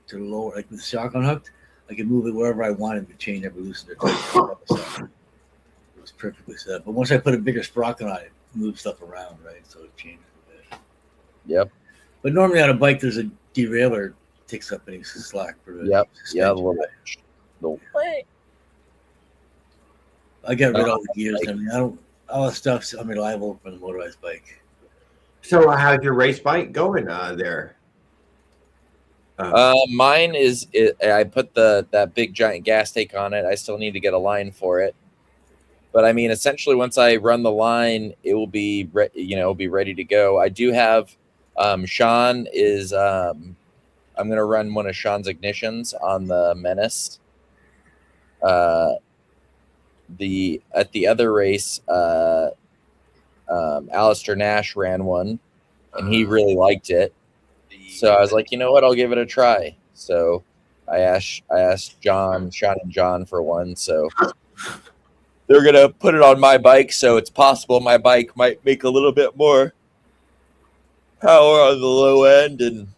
the lower, like with the shotgun hooked. I could move it wherever I wanted. The chain never loosened or tightened. It was perfectly set up. But once I put a bigger sprocket on it, moved stuff around, right? So it changed a bit. Yep. But normally on a bike, there's a derailleur takes up any slack for the suspension. Yeah, a little bit. I got rid of all the gears. I mean, all the stuff's unreliable for the motorized bike. So how's your race bike going there? Mine is. I put that big giant gas tank on it. I still need to get a line for it. But I mean, essentially, once I run the line, it will be be ready to go. I do have Sean is. I'm going to run one of Sean's ignitions on the Menace. At the other race, Alistair Nash ran one, and he really liked it. So I was like, you know what, I'll give it a try. So I asked Sean and John for one. So they're going to put it on my bike. So it's possible my bike might make a little bit more power on the low end and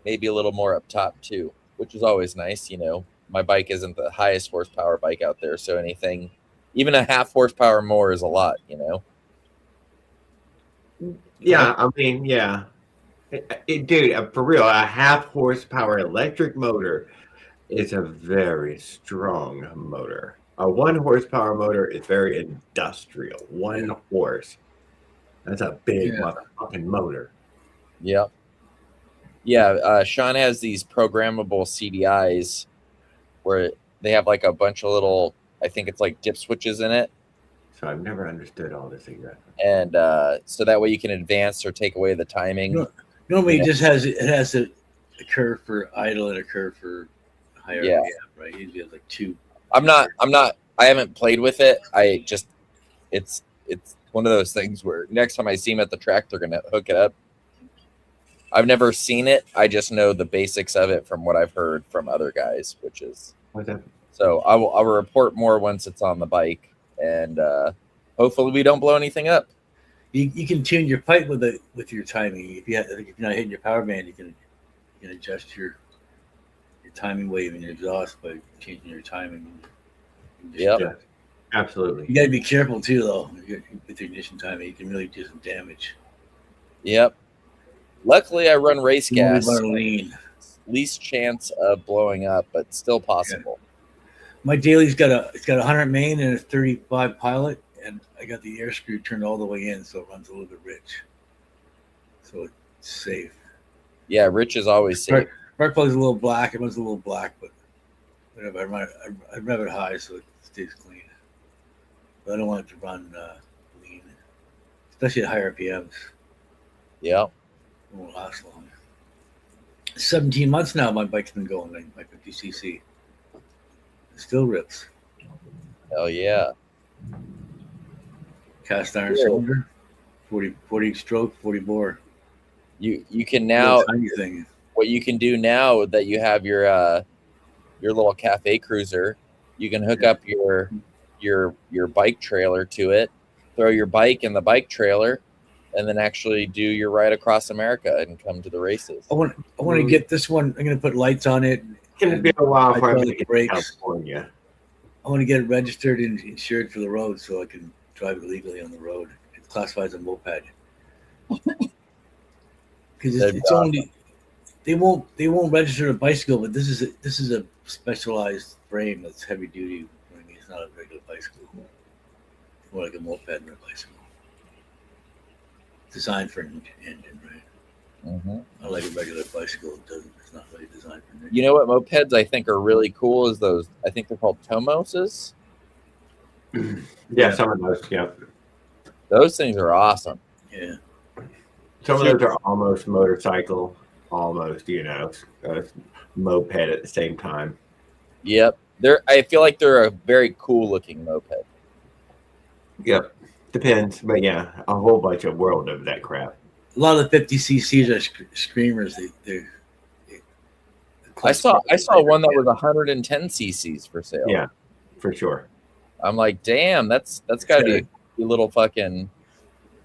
maybe a little more up top too, which is always nice. My bike isn't the highest horsepower bike out there. So anything, even a half horsepower more is a lot, Yeah, I mean, yeah. Dude, for real, a half horsepower electric motor is a very strong motor. A 1 horsepower motor is very industrial. 1 horse. That's a big motherfucking motor. Yep. Yeah, Sean has these programmable CDIs where they have like a bunch of little, I think it's like dip switches in it. So I've never understood all this exactly. And so that way you can advance or take away the timing. Normally it has a curve for idle and a curve for higher RPM, right? Usually has like 2. I haven't played with it. It's one of those things where next time I see him at the track, they're going to hook it up. I've never seen it. I just know the basics of it from what I've heard from other guys, which is so I'll report more once it's on the bike, and hopefully we don't blow anything up. You can tune your pipe with your timing. If you're not hitting your power band, you can adjust your timing wave and your exhaust by changing your timing. Yeah, absolutely. You got to be careful too, though. With your ignition timing, you can really do some damage. Yep. Luckily, I run race gas. Least chance of blowing up, but still possible. Yeah. My Daily's got a 100 main and a 35 pilot, and I got the air screw turned all the way in, so it runs a little bit rich. So it's safe. Yeah, rich is always safe. Spark plug's a little black. It runs a little black, but whatever. I rev it high so it stays clean. But I don't want it to run lean, especially at higher RPMs. Yeah. It won't last long. 17 months now my bike's been going, my 50cc. It still rips. Hell yeah. Cast iron cylinder, 40 stroke, 40 bore. You can now, thing. What you can do now that you have your little cafe cruiser, you can hook up your bike trailer to it, throw your bike in the bike trailer, and then actually do your ride across America and come to the races. I want to get this one. I'm going to put lights on it. It's going to be a while before I get to California. I want to get it registered and insured for the road so I can drive it legally on the road. It's classified as a moped. Because it's only they won't register a bicycle, but this is a specialized frame that's heavy duty. I mean, it's not a regular bicycle. It's more like a moped than a bicycle. Designed for an engine, right? Mm-hmm. Not like a regular bicycle. It's not really designed for an engine. You know what mopeds I think are really cool is those. I think they're called Tomoses. Yeah, some of those. Yeah, Those things are awesome. Yeah. some of those are almost motorcycle, almost moped at the same time. Yep. I feel like they're a very cool looking moped. Yep, depends, but yeah, a whole bunch of world of that crap. A lot of the 50cc's are screamers. I saw one that was 110 cc's for sale. Yeah, for sure. I'm like, damn, that's got to be a little fucking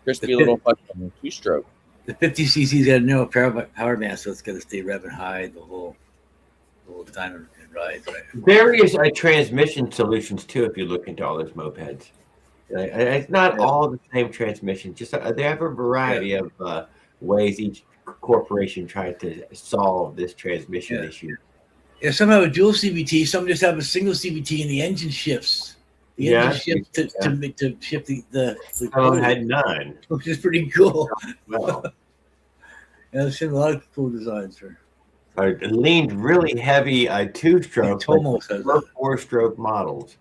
crispy little fucking two-stroke. The 50cc's got a narrow power band, so it's got to stay revving high the whole time it rides. Right? Various transmission solutions too. If you look into all those mopeds, it's not all the same transmission. Just they have a variety of ways each corporation tried to solve this transmission issue. Yeah, some have a dual CVT, some just have a single CVT, and the engine shifts. The engine shifts to shift the Some had none, which is pretty cool. Well, I've seen a lot of cool designs for. Leaned really heavy two-stroke, four-stroke models.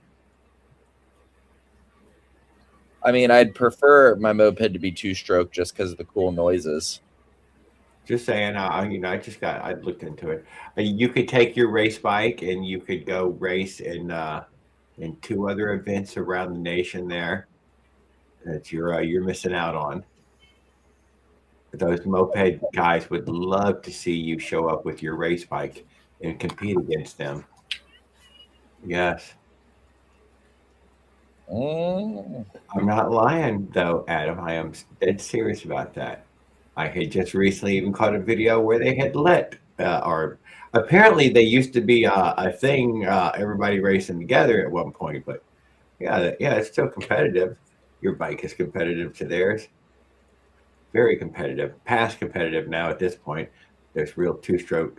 I mean, I'd prefer my moped to be two-stroke just because of the cool noises. Just saying, I looked into it. You could take your race bike and you could go race in 2 other events around the nation there that you're missing out on. Those moped guys would love to see you show up with your race bike and compete against them. Yes. I'm not lying, though, Adam. I am dead serious about that. I had just recently even caught a video where they had or apparently they used to be a thing, everybody racing together at one point. But yeah, it's still competitive. Your bike is competitive to theirs. Very competitive, past competitive now at this point. There's real two-stroke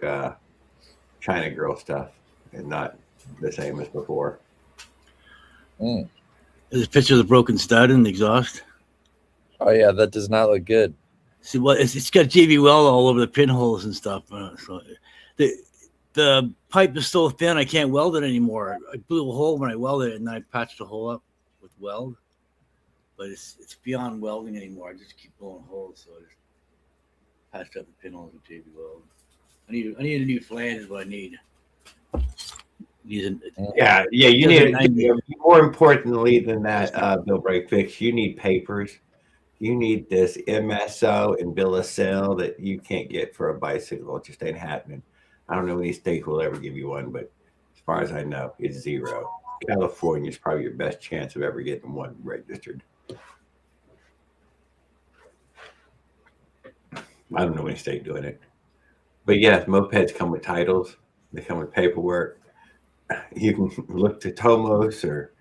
China girl stuff and not the same as before. There's a picture of the broken stud in the exhaust. Oh yeah, that does not look good. See what it's got JB Weld all over the pinholes and stuff. So the pipe is so thin I can't weld it anymore. I blew a hole when I welded it and I patched the hole up with weld. But it's beyond welding anymore. I just keep blowing holes, so I just patched up the pinholes with JB Weld. I need a new flange is what I need. You need more importantly than that, Bill Break Fix, you need papers. You need this MSO and bill of sale that you can't get for a bicycle. It just ain't happening. I don't know any state will ever give you one, but as far as I know, it's zero. California is probably your best chance of ever getting one registered. I don't know any state doing it. But yes, mopeds come with titles. They come with paperwork. You can look to Tomos or...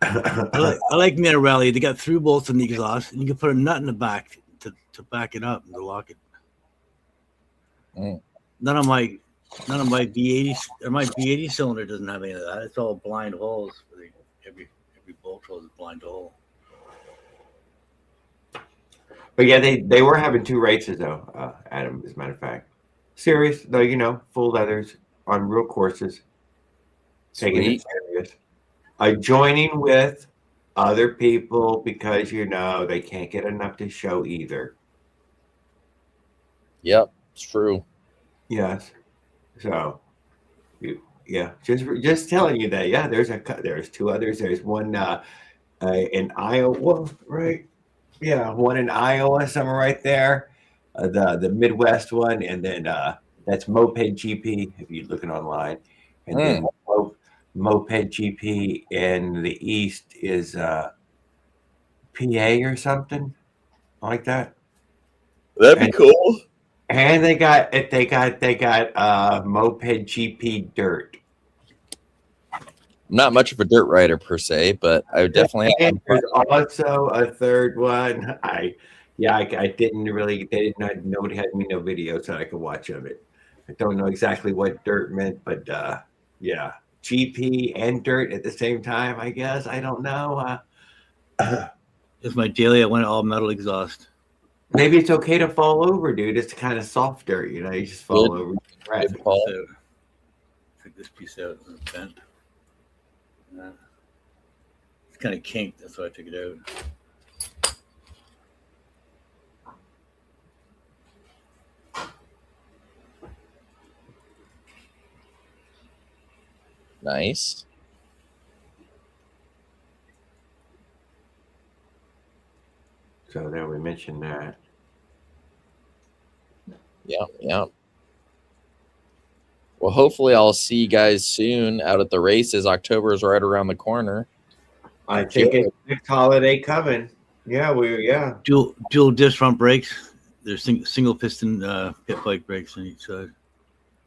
I like Motorized. They got through bolts in the exhaust, and you can put a nut in the back to back it up and to lock it. None of my V80 or my V80 cylinder doesn't have any of that. It's all blind holes. Every bolt hole is a blind hole. But yeah, they were having 2 races though, Adam, as a matter of fact. Serious though, full leathers on real courses. Taking it serious. Joining with other people because they can't get enough to show either. Yep, it's true. Yes. So, just telling you that. Yeah, there's 2 others. There's one in Iowa, right? Yeah, one in Iowa, somewhere right there. The Midwest one, and then that's Moped GP if you're looking online, and then Moped GP in the East is PA or something like that. That'd be cool. And they got Moped GP Dirt. Not much of a dirt rider per se, but I would definitely have. There's also a third one. I didn't really. Nobody had me no video so I could watch of it. I don't know exactly what dirt meant, but yeah, GP and dirt at the same time. I guess I don't know. It's my daily. I went all metal exhaust. Maybe it's okay to fall over, dude. It's kind of soft dirt, you just fall over. Right. Take this piece out and bent. kind of kinked. That's why I took it out. Nice. So there we mentioned that. Yeah, yeah. Well, hopefully I'll see you guys soon out at the races. October is right around the corner. I think it's next holiday coming. Yeah, Dual disc front brakes. There's single piston pit bike brakes on each side.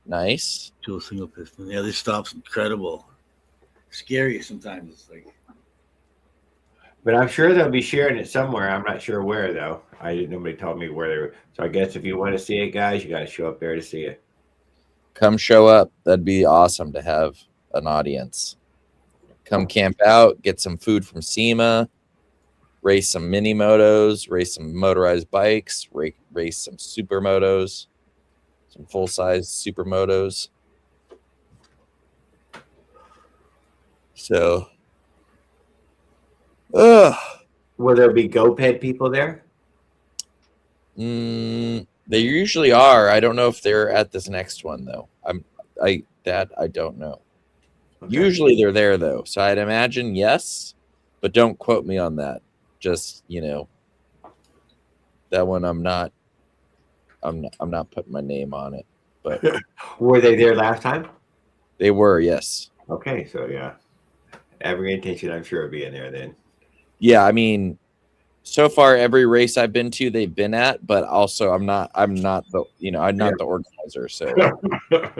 Nice. Dual single piston. Yeah, this stop's incredible. Scary sometimes. It's like. But I'm sure they'll be sharing it somewhere. I'm not sure where though. Nobody told me where they were. So I guess if you want to see it, guys, you got to show up there to see it. Come show up. That'd be awesome to have an audience. Come camp out, get some food from SEMA, race some mini motos, race some motorized bikes, race some supermotos, some full-size supermotos. So, will there be GoPed people there? They usually are. I don't know if they're at this next one though. I don't know. Okay. Usually they're there though, so I'd imagine yes, but don't quote me on that. Just that one I'm not putting my name on it. But were they there last time? They were, yes. Okay, so yeah, every intention I'm sure of being there then. Yeah, I mean, so far every race I've been to, they've been at, but also I'm not the the organizer, so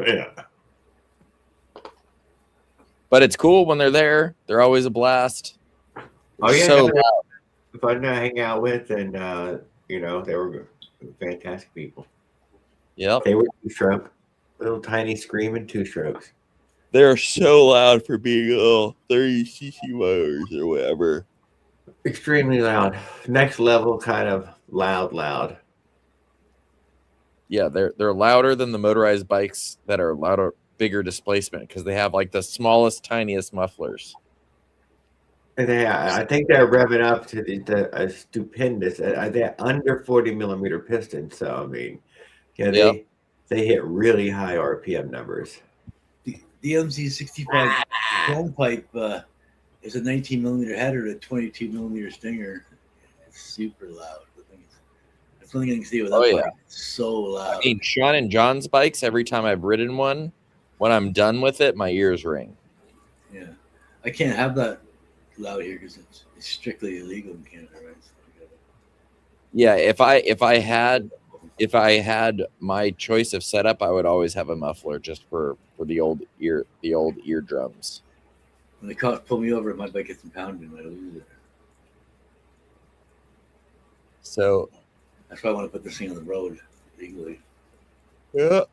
yeah. But it's cool when they're there. They're always a blast. Oh yeah, so fun to hang out with, and they were fantastic people. Yep. They were two-stroke, little tiny screaming two-strokes. They're so loud for being little 30cc motors or whatever. Extremely loud. Next level kind of loud. Yeah, they're louder than the motorized bikes that are louder, bigger displacement because they have like the smallest, tiniest mufflers. And I think they're revving up to the stupendous. They're under 40 millimeter pistons. So I mean, they hit really high RPM numbers. The MC65 chrome pipe is a 19 millimeter header to 22 millimeter stinger. It's super loud. That's the only thing I can see with that bike. It's so loud. I mean, Sean and John's bikes, every time I've ridden one, when I'm done with it, my ears ring. Yeah. I can't have that loud here because it's strictly illegal in Canada, right? So yeah, if I had my choice of setup, I would always have a muffler just for the old eardrums. When the cops pull me over, my bike gets impounded and I lose it. So that's why I want to put this thing on the road legally. Yeah.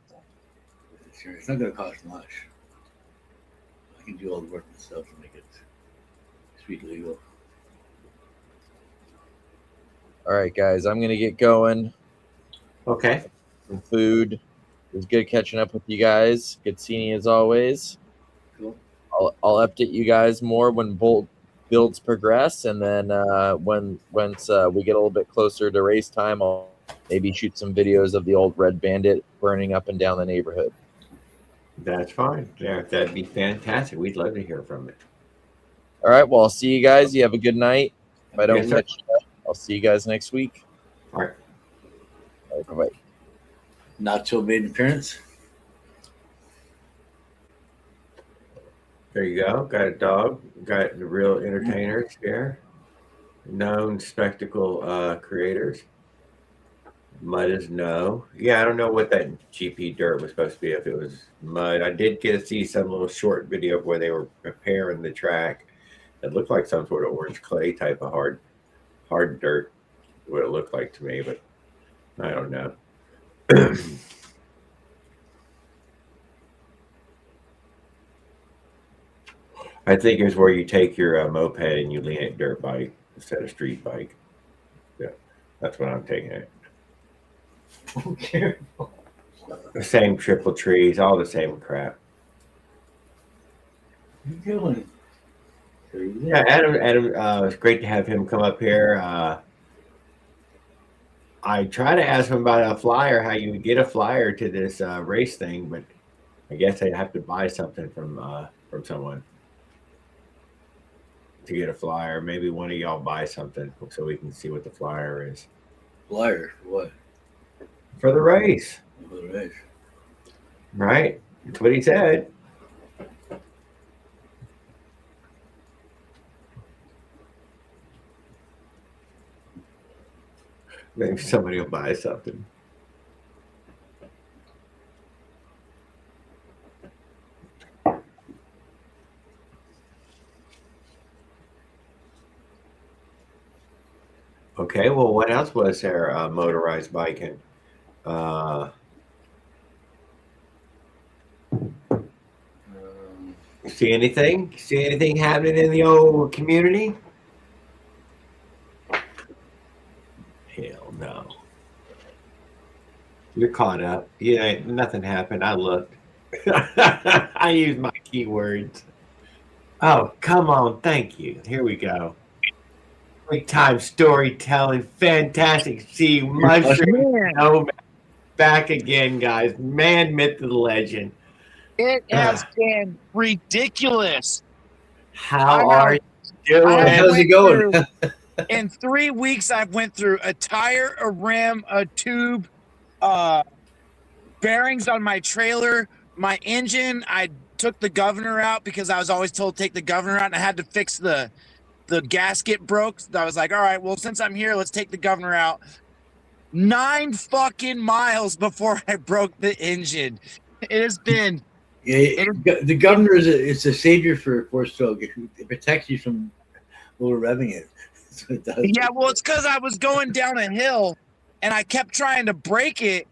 It's not going to cost much. I can do all the work myself to make it street legal. All right, guys, I'm going to get going. Okay. Some food. It was good catching up with you guys. Good seeing you as always. Cool. I'll update you guys more when builds progress, and then once we get a little bit closer to race time, I'll maybe shoot some videos of the old Red Bandit burning up and down the neighborhood. That's fine. Yeah, that'd be fantastic. We'd love to hear from it. All right. Well, I'll see you guys. You have a good night. If I don't catch you, I'll see you guys next week. All right. All right. Bye-bye. Nacho made an appearance. There you go. Got a dog. Got the real entertainers here. Known spectacle creators. Mud is no. Yeah, I don't know what that GP dirt was supposed to be, if it was mud. I did get to see some little short video of where they were preparing the track. It looked like some sort of orange clay type of hard dirt, what it looked like to me, but I don't know. I think it's where you take your moped and you lean it dirt bike instead of street bike. Yeah, that's what I'm taking it. The same triple trees, all the same crap. What are you doing? Yeah, Adam, it's great to have him come up here. I try to ask him about a flyer, how you would get a flyer to this race thing, but I guess I'd have to buy something from someone to get a flyer. Maybe one of y'all buy something so we can see what the flyer is Flyer for what? for the race. For the race. Right, that's what he said. Maybe somebody will buy something. Okay, well, what else was there motorized biking? See anything? See anything happening in the old community? Hell no. You're caught up. Yeah, nothing happened. I looked. I used my keywords. Oh, come on. Thank you. Here we go. Big time storytelling. Fantastic. See, mushroom. No, back again, guys. Man, myth, and legend. It has been ridiculous. How are you doing? How's it going? In 3 weeks, I've went through a tire, a rim, a tube, bearings on my trailer, my engine. I took the governor out because I was always told to take the governor out, and I had to fix the gasket broke. I was like, all right, well, since I'm here, let's take the governor out. 9 fucking miles before I broke the engine. It has been. Yeah, the governor it's a savior for four-stroke. It protects you from over revving it. That's what it does. Yeah, well, it's because I was going down a hill and I kept trying to brake it,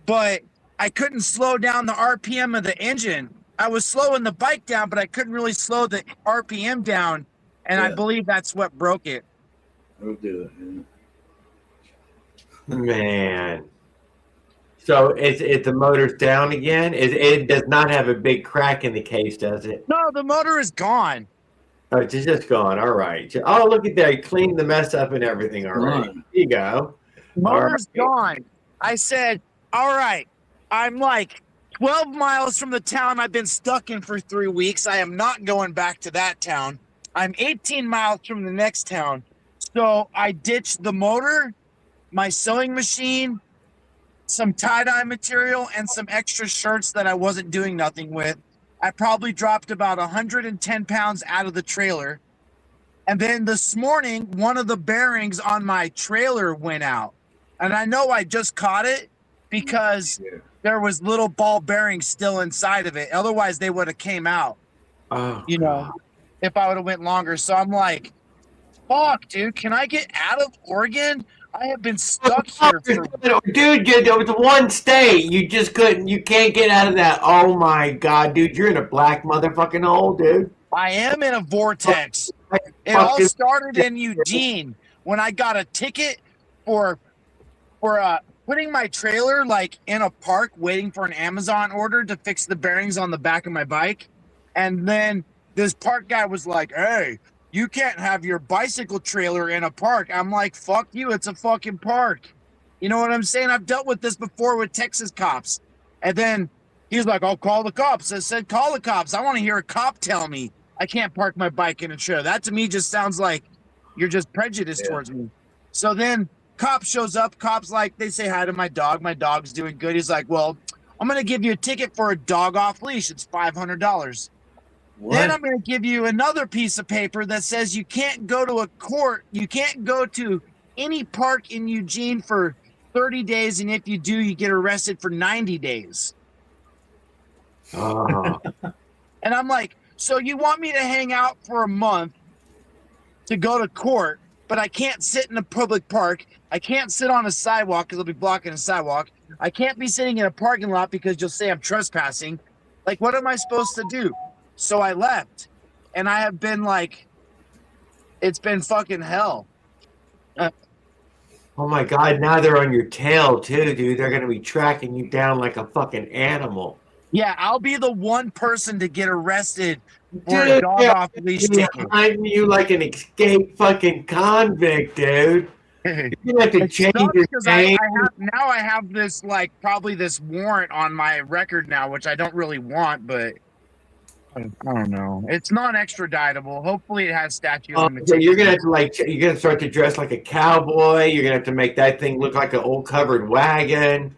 but I couldn't slow down the RPM of the engine. I was slowing the bike down, but I couldn't really slow the RPM down, and I believe that's what broke it. That'll do it. Yeah. Man. So it's the motor's down again? It does not have a big crack in the case, does it? No, the motor is gone. Oh, it's just gone. All right. Oh, look at that. You cleaned the mess up and everything already. There you go. Motor's gone. I said, all right, I'm like 12 miles from the town I've been stuck in for 3 weeks. I am not going back to that town. I'm 18 miles from the next town. So I ditched the motor, my sewing machine, some tie-dye material, and some extra shirts that I wasn't doing nothing with. I probably dropped about 110 pounds out of the trailer. And then this morning, one of the bearings on my trailer went out. And I know I just caught it because there was little ball bearings still inside of it. Otherwise, they would have came out, if I would have went longer. So I'm like, fuck, dude, can I get out of Oregon? I have been stuck here for... Dude, there was one state. You just couldn't. You can't get out of that. Oh, my God, dude. You're in a black motherfucking hole, dude. I am in a vortex. It all started in Eugene when I got a ticket for putting my trailer like in a park waiting for an Amazon order to fix the bearings on the back of my bike. And then this park guy was like, hey, you can't have your bicycle trailer in a park. I'm like, fuck you. It's a fucking park. You know what I'm saying? I've dealt with this before with Texas cops. And then he was like, I'll call the cops. I said, call the cops. I want to hear a cop tell me I can't park my bike in a trailer. That to me just sounds like you're just prejudiced towards me. So then cop shows up. Cops like, they say hi to my dog. My dog's doing good. He's like, well, I'm going to give you a ticket for a dog off leash. It's $500. What? Then I'm going to give you another piece of paper that says you can't go to a court. You can't go to any park in Eugene for 30 days. And if you do, you get arrested for 90 days. Oh. And I'm like, so you want me to hang out for a month to go to court, but I can't sit in a public park. I can't sit on a sidewalk because I'll be blocking a sidewalk. I can't be sitting in a parking lot because you'll say I'm trespassing. Like, what am I supposed to do? So I left, and I have been like, it's been fucking hell. Oh my God, now they're on your tail too, dude. They're going to be tracking you down like a fucking animal. Yeah, I'll be the one person to get arrested for a Dude, dog yeah, off leash ticket. behind you like an escaped fucking convict, dude. It You're gonna have to change sucks your because name. I have this like probably this warrant on my record now, which I don't really want, but I don't know. It's non-extraditable. Hopefully, it has statute of So you're gonna limitations. have to you're gonna start to dress like a cowboy. You're gonna have to make that thing look like an old covered wagon.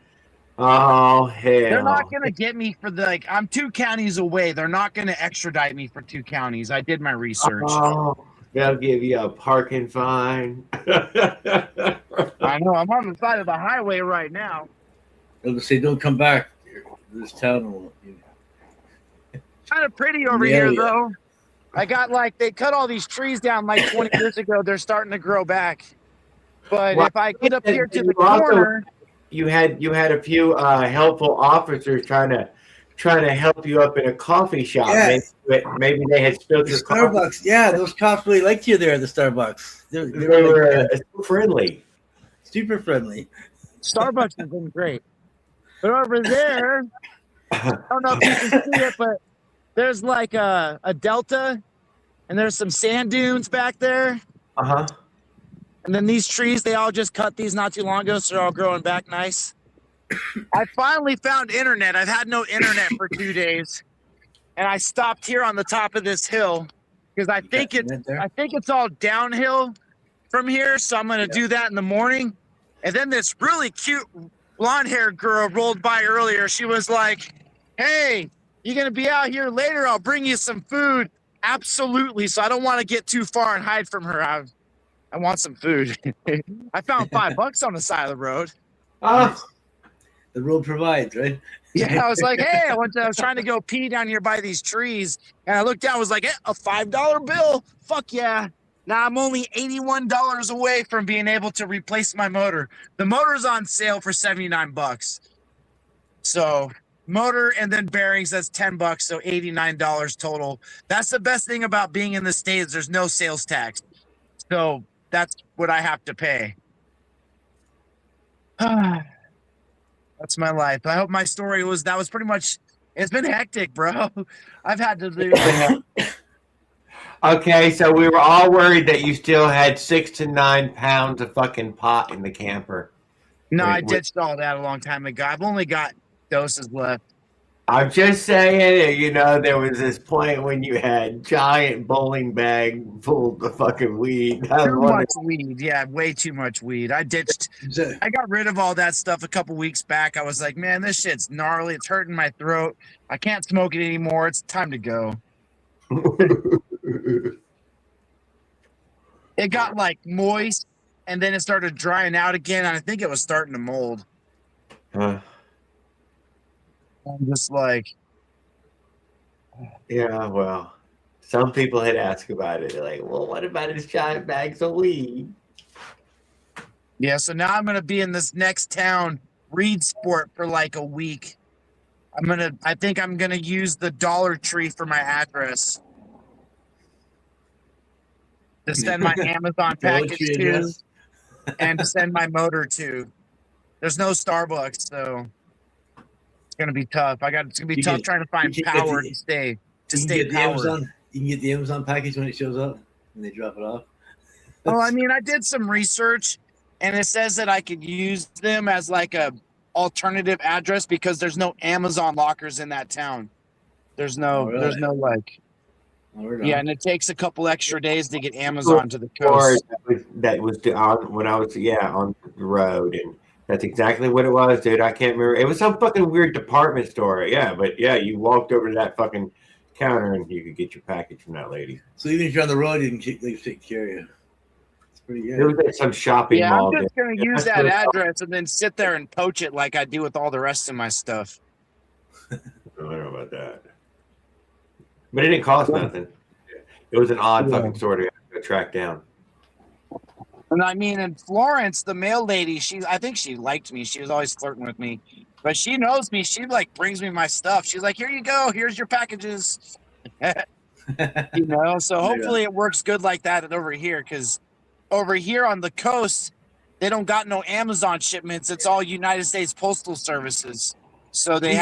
Oh They're not hell! gonna get me for the like. I'm 2 counties away. They're not gonna extradite me for 2 counties. I did my research. Oh, they'll give you a parking fine. I know. I'm on the side of the highway right now. They'll just say, "Don't come back to this town." Kind of pretty over Yeah, here yeah. though. I got like they cut all these trees down like 20 years ago. They're starting to grow back. But Well, if I get up here to you the also corner, you had a few helpful officers trying to help you up in a coffee shop. Yeah. Maybe they had spilled The your coffee. Starbucks. Yeah, those cops really liked you there at the Starbucks. They They were were like, so friendly. super friendly. Starbucks has been great. But over there, I don't know if you can see it, but there's like a delta and there's some sand dunes back there. Uh-huh. And then these trees, they all just cut these not too long ago, so they're all growing back nice. I finally found internet. I've had no internet for 2 days. And I stopped here on the top of this hill because I think it's all downhill from here. So I'm gonna do that in the morning. And then this really cute blonde-haired girl rolled by earlier. She was like, "Hey, you gonna be out here later? I'll bring you some food." Absolutely. So I don't want to get too far and hide from her. I want some food. I found $5 on the side of the road. Oh, The road provides, right? Yeah, I was like, hey, I was trying to go pee down here by these trees. And I looked down, I was like, a $5 bill. Fuck yeah. Now I'm only $81 away from being able to replace my motor. The motor's on sale for $79. So motor and then bearings, that's $10. So $89 total. That's the best thing about being in the States. There's no sales tax. So that's what I have to pay. That's my life. I hope my story was pretty much, it's been hectic, bro. I've had to do okay, so we were all worried that you still had 6 to 9 pounds of fucking pot in the camper. No, I ditched all that a long time ago. I've only got doses left. I'm just saying, there was this point when you had giant bowling bag full of fucking weed. Too much weed. Yeah, way too much weed. I got rid of all that stuff a couple weeks back. I was like, man, this shit's gnarly. It's hurting my throat. I can't smoke it anymore. It's time to go. It got like moist and then it started drying out again. And I think it was starting to mold. I'm just like, yeah, well, some people had asked about it. They're like, well, what about his giant bags of weed? Yeah, so now I'm gonna be in this next town, Reedsport, for like a week. I think I'm gonna use the Dollar Tree for my address to send my Amazon package to, and to send my motor to. There's no Starbucks, so it's gonna be tough. It's gonna be tough trying to find power to stay powered. You can get the Amazon package when it shows up and they drop it off. Well, I mean, I did some research, and it says that I could use them as like a alternative address because there's no Amazon lockers in that town. There's no like. Yeah, and it takes a couple extra days to get Amazon to the coast. That was on when I was on the road, and that's exactly what it was, dude. I can't remember. It was some fucking weird department store. Yeah, but yeah, you walked over to that fucking counter and you could get your package from that lady. So even if you're on the road, they take care of you. It's pretty good. It was at some shopping mall. I'm just gonna use that address and then sit there and poach it like I do with all the rest of my stuff. I don't know about that. But it didn't cost nothing. It was an odd fucking store to track down. And I mean, in Florence, the mail lady, I think she liked me. She was always flirting with me. But she knows me. She like brings me my stuff. She's like, here you go. Here's your packages. So hopefully it works good like that over here. Because over here on the coast, they don't got no Amazon shipments. It's all United States Postal Services. So it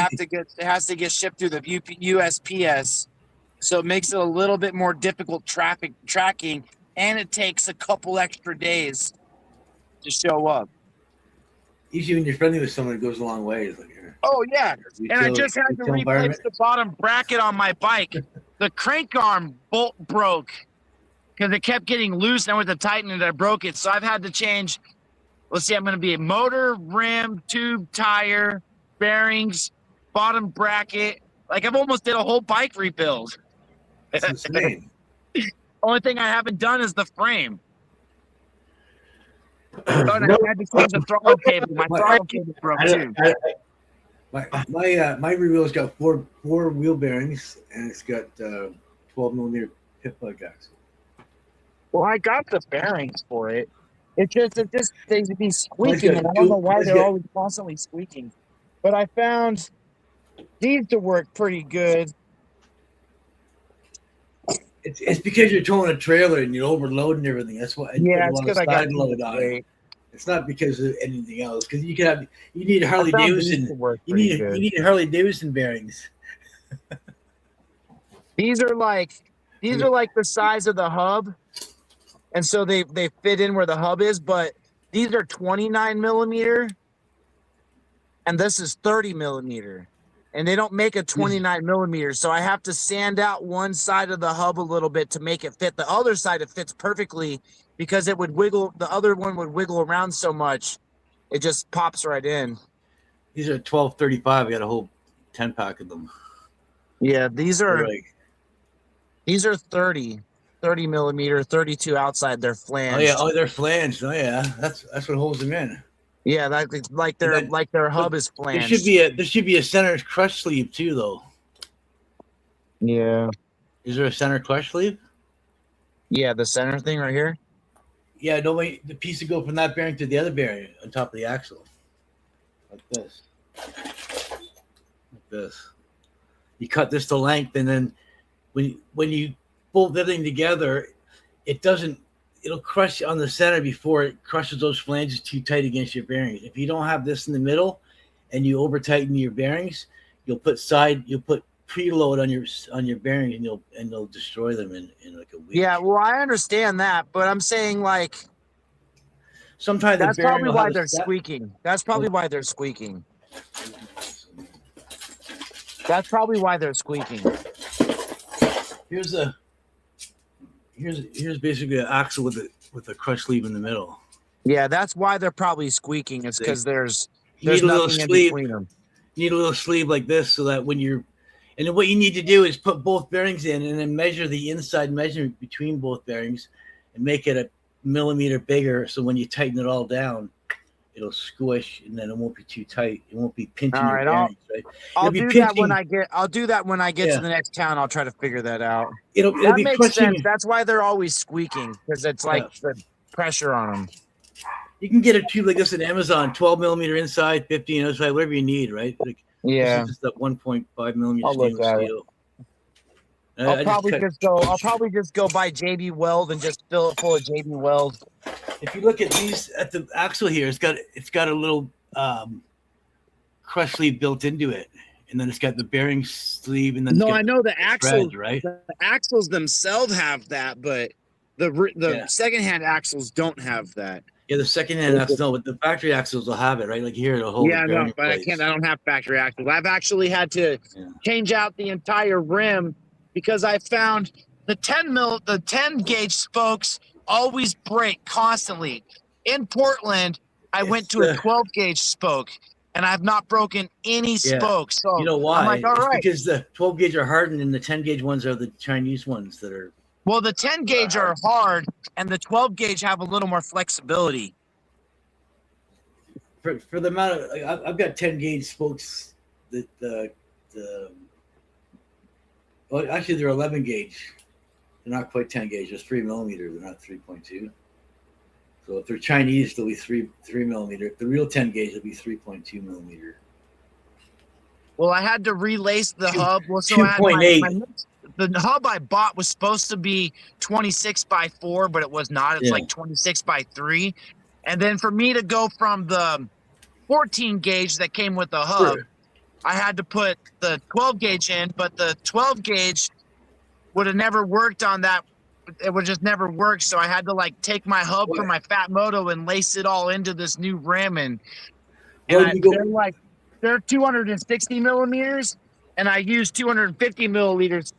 has to get shipped through the USPS. So it makes it a little bit more difficult tracking, and it takes a couple extra days to show up. Usually when you're friendly with someone, it goes a long way. It's like, oh yeah, and I just had to replace the bottom bracket on my bike. The crank arm bolt broke because it kept getting loose, and I went to tighten it, I broke it. So I've had to change. Let's see, I'm going to be a motor, rim, tube, tire, bearings, bottom bracket. Like I've almost did a whole bike rebuild. That's insane. Only thing I haven't done is the frame. I had to change the throttle cable. My throttle cable broke too. My rear wheel's got four wheel bearings, and it's got 12 millimeter pit plug axle. Well, I got the bearings for it. It just they be squeaking, and I don't know why they're always constantly squeaking. But I found these to work pretty good. It's because you're towing a trailer and you're overloading everything. That's why. Yeah, it's because I got load on it. It's not because of anything else. Because you need Harley Davidson. You need Harley Davidson bearings. These are like the size of the hub, and so they fit in where the hub is. But these are 29 millimeter, and this is 30 millimeter. And they don't make a 29 millimeter, so I have to sand out one side of the hub a little bit to make it fit. The other side, it fits perfectly because it would wiggle. The other one would wiggle around so much, it just pops right in. These are 1235. I got a whole 10 pack of them. Yeah, these are 30 millimeter, 32 outside. They're flanged. Oh yeah, they're flanged. Oh yeah, that's what holds them in. Yeah, like their hub is flanged. There should be a center crush sleeve too, though. Yeah. Is there a center crush sleeve? Yeah, the center thing right here. Yeah, no way. The piece to go from that bearing to the other bearing on top of the axle, like this. Like this. You cut this to length, and then when you bolt everything together, it'll crush on the center before it crushes those flanges too tight against your bearings. If you don't have this in the middle and you over tighten your bearings, you'll put preload on your bearing and they'll destroy them in like a week. Yeah, well, I understand that, but I'm saying like sometimes that's probably why they're squeaking. That's probably why they're squeaking. That's probably why they're squeaking. Here's basically an axle with a crush sleeve in the middle. Yeah, that's why they're probably squeaking. It's because there's nothing in between them. You need a little sleeve like this so that and then what you need to do is put both bearings in and then measure the inside measurement between both bearings and make it a millimeter bigger. So when you tighten it all down, it'll squish and then it won't be too tight. It won't be pinching your bearings, right? I'll do that when I get to the next town. I'll try to figure that out. That makes sense. That's why they're always squeaking, because it's like the pressure on them. You can get a tube like this at Amazon, 12 millimeter inside, 15 outside, whatever you need, right? Like, yeah. This is just that 1.5 millimeter stainless steel. I'll probably just go buy JB Weld and just fill it full of JB Weld. If you look at the axle here, it's got a little crush sleeve built into it, and then it's got the bearing sleeve, and then I know the axles, right? The axles themselves have that, but the secondhand axles don't have that. Yeah, the secondhand axles, no, but the factory axles will have it, right? Like here, it'll hold. Yeah, no, but I don't have factory axles. I've actually had to change out the entire rim because I found the 10 gauge spokes always break constantly. In Portland, I went to a 12 gauge spoke, and I've not broken any spokes. So you know why? I'm like, all right, because the 12 gauge are hardened, and the 10 gauge ones are the Chinese ones that are. Well, the 10 gauge are hard, and the 12 gauge have a little more flexibility. For the amount of, I've got 10 gauge spokes that well, actually they're 11 gauge. They're not quite 10 gauge. They're 3 millimeter. They're not 3.2. So if they're Chinese, they'll be 3 millimeter. If the real 10 gauge, they'll be 3.2 millimeter. Well, I had to relace the hub. Well, so 2.8. The hub I bought was supposed to be 26 by 4, but it was not. It's like 26 by 3. And then for me to go from the 14 gauge that came with the hub I had to put the 12 gauge in, but the 12 gauge would have never worked on that. It would just never work. So I had to like take my hub from my Fat Moto and lace it all into this new rim. And they're 260 millimeters, and I use 250 millimeters.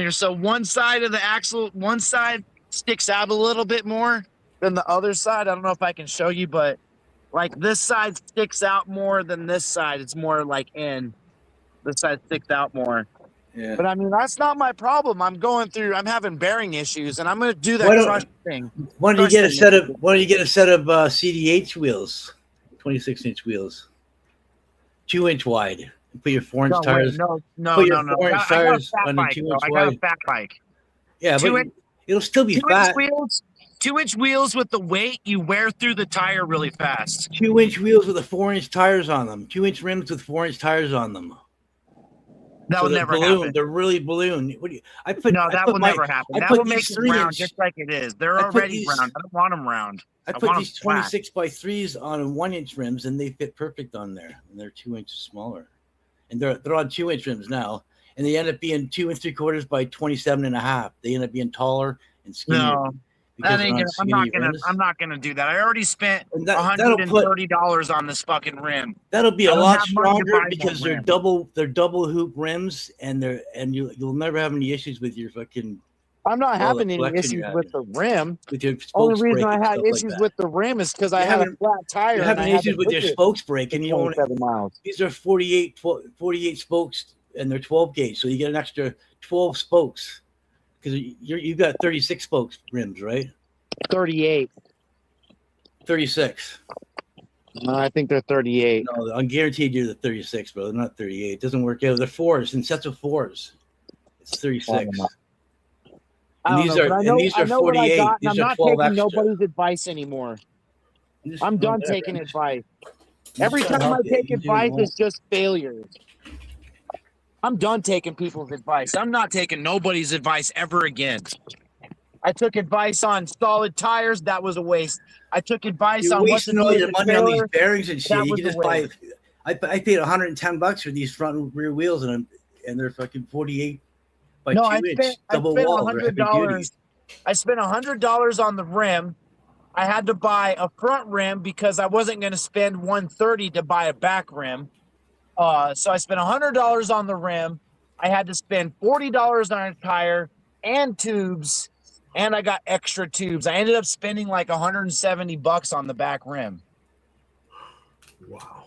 So one side of the axle, one side sticks out a little bit more than the other side. I don't know if I can show you, but like this side sticks out more than this side. It's more like in. This side sticks out more. Yeah. But I mean, that's not my problem. I'm having bearing issues, and I'm going to do that crush thing. Why don't you get a set of CDH wheels, 26-inch wheels, 2-inch wide. Put your 4-inch tires. No. Put your 4-inch tires on the 2-inch wide. I got a fat bike. Yeah, but it'll still be fat. 2-inch wheels with the weight, you wear through the tire really fast. 2-inch wheels with the 4-inch tires on them. 2-inch rims with 4-inch tires on them. That would never happen. They're really balloon. What do you? That will never happen. That will make it round just like it is. They're already round. I don't want them round. I put these 26x3s on 1-inch rims, and they fit perfect on there. And they're 2 inches smaller, and they're on 2-inch rims now. And they end up being 2 3/4 by 27.5. They end up being taller and skinnier. No. I'm not gonna do that. I already spent $130 on this fucking rim. That'll be a lot stronger because they're double hoop rims, and you'll never have any issues with your fucking. I'm not having any issues with the rim. With your only reason I had issues with the rim is because I had a flat tire. You're having issues with your spokes breaking. You know, 7 miles. These are 48 spokes, and they're 12 gauge, so you get an extra 12 spokes. Because you got 36 spokes rims, right? 38. 36. No, I think they're 38. No, I'm guaranteed you're the 36, bro. They're not 38. It doesn't work out. They're 4s in sets of 4s. It's 36. And these are 48. I'm not taking nobody's advice anymore. I'm done taking advice. Every time I take advice, it's just failures. I'm done taking people's advice. I'm not taking nobody's advice ever again. I took advice on solid tires. That was a waste. I took advice on what to do with your money on these bearings and shit. That You was can just a buy. waste. I paid $110 for these front and rear wheels, and they're fucking 48 by 2-inch double wall. $100. I spent $100 on the rim. I had to buy a front rim because I wasn't going to spend $130 to buy a back rim. So I spent $100 on the rim. I had to spend $40 on a tire and tubes, and I got extra tubes. I ended up spending like $170 on the back rim. Wow.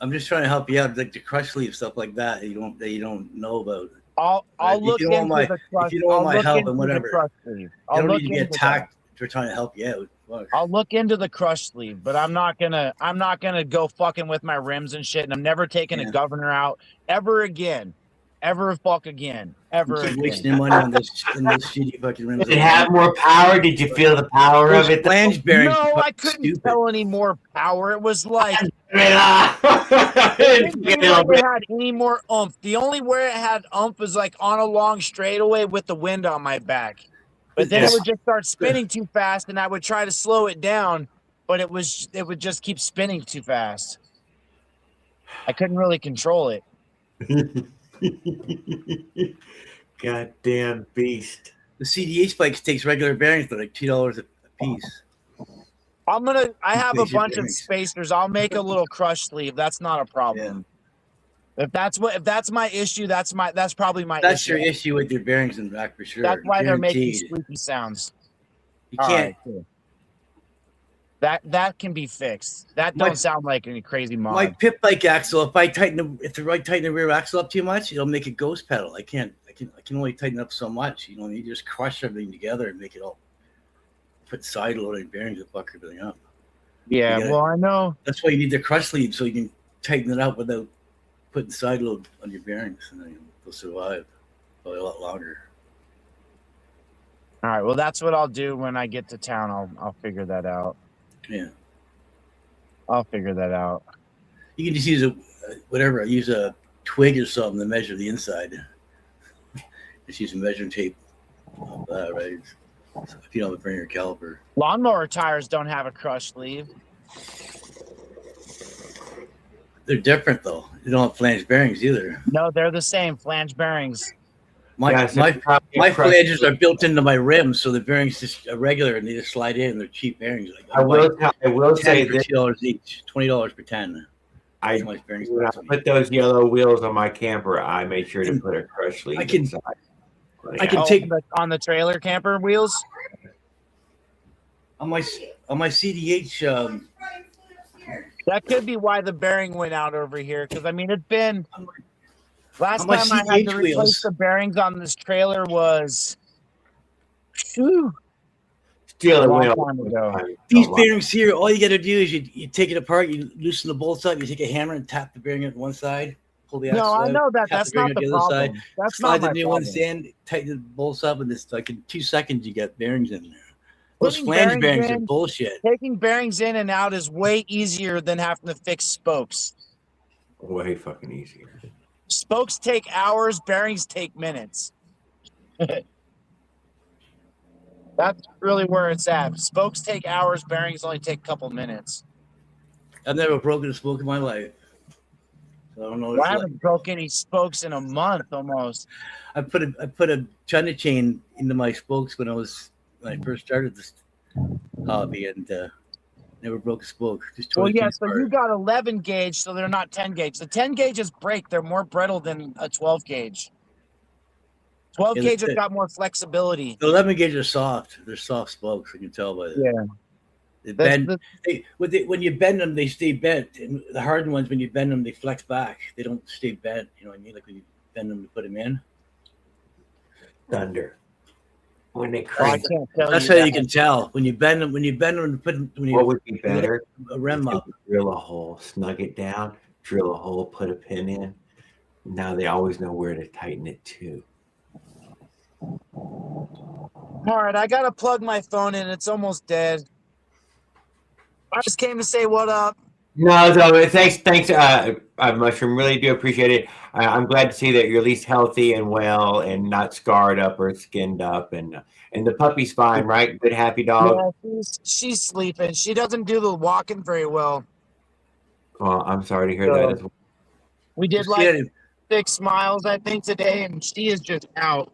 I'm just trying to help you out, like the crush sleeve stuff like that. You don't know about. I'll look into the crush. If you don't want my help and whatever, you don't need to be attacked. We're trying to help you out. Fuck. I'll look into the crush sleeve, but I'm not gonna go fucking with my rims and shit. And I'm never taking a governor out ever again. Ever fuck again. Ever again. Wasting your money on this shitty fucking rims. Did it have more power? Did you feel the power of it? Flange bearings. No, I couldn't tell any more power. It was like it had any more oomph. The only where it had oomph was like on a long straightaway with the wind on my back. But then it would just start spinning too fast, and I would try to slow it down, but it would just keep spinning too fast. I couldn't really control it. Goddamn beast. The CDH bikes takes regular bearings for like $2 a piece. I have a bunch of spacers. I'll make a little crush sleeve. That's not a problem. Yeah. If that's my issue, that's probably my issue. That's your issue with your bearings in the back for sure. That's why they're making squeaky sounds. You can't. Right, that can be fixed. That don't sound like any crazy mod. My pit bike axle, if I tighten the rear axle up too much, it'll make it ghost pedal. I can only tighten up so much. You know, you just crush everything together and make it all put side loading bearings to fuck everything up. Yeah, well, I know. That's why you need the crush sleeve so you can tighten it up without putting side load on your bearings, and then they'll survive probably a lot longer. All right, well, that's what I'll do when I get to town. I'll figure that out. Yeah, I'll figure that out. You can just use use a twig or something to measure the inside. Just use a measuring tape, right? So if you don't bring your caliper. Lawnmower tires don't have a crush sleeve. They're different though. They don't have flange bearings either. No, they're the same flange bearings. My flanges are built into my rims, so the bearings just are regular and they just slide in. They're cheap bearings. Like I will say this $2 each, $20 per 10. When I put those yellow wheels on my camper, I made sure to put a crush sleeve inside. I can take on the trailer camper wheels. On my CDH. That could be why the bearing went out over here. Because I mean, it's been last time I had to replace the bearings on this trailer was still a long time ago. These bearings here, all you got to do is you take it apart, you loosen the bolts up, you take a hammer and tap the bearing at one side, pull the axle out. I know that. That's not the problem. That's not the new ones in, tighten the bolts up, and it's like in 2 seconds you got bearings in there. Those flange bearings are bullshit. Taking bearings in and out is way easier than having to fix spokes. Way fucking easier. Spokes take hours, bearings take minutes. That's really where it's at. Spokes take hours, bearings only take a couple minutes. I've never broken a spoke in my life. So I don't know. I haven't broke any spokes in a month almost. I put a China chain into my spokes when I first started this hobby and never broke a spoke. Just so you got 11 gauge, so they're not 10 gauge. The 10 gauges break. They're more brittle than a 12 gauge. 12 gauge has got more flexibility. The 11 gauge are soft. They're soft spokes. You can tell by that. Yeah. They bend. When you bend them, they stay bent. And the hardened ones, when you bend them, they flex back. They don't stay bent. You know what I mean? Like when you bend them to put them in. Thunder. When they crack. That's how you can tell. When you bend them, to put what would be better? A rim up. Drill a hole, snug it down, drill a hole, put a pin in. Now they always know where to tighten it to. All right, I gotta plug my phone in. It's almost dead. I just came to say what up. No, thanks, Mushroom. Really do appreciate it. I'm glad to see that you're at least healthy and well, and not scarred up or skinned up, and the puppy's fine, right? Good, happy dog. Yeah, she's sleeping. She doesn't do the walking very well. Well, I'm sorry to hear that as well. We did 6 miles, I think, today, and she is just out.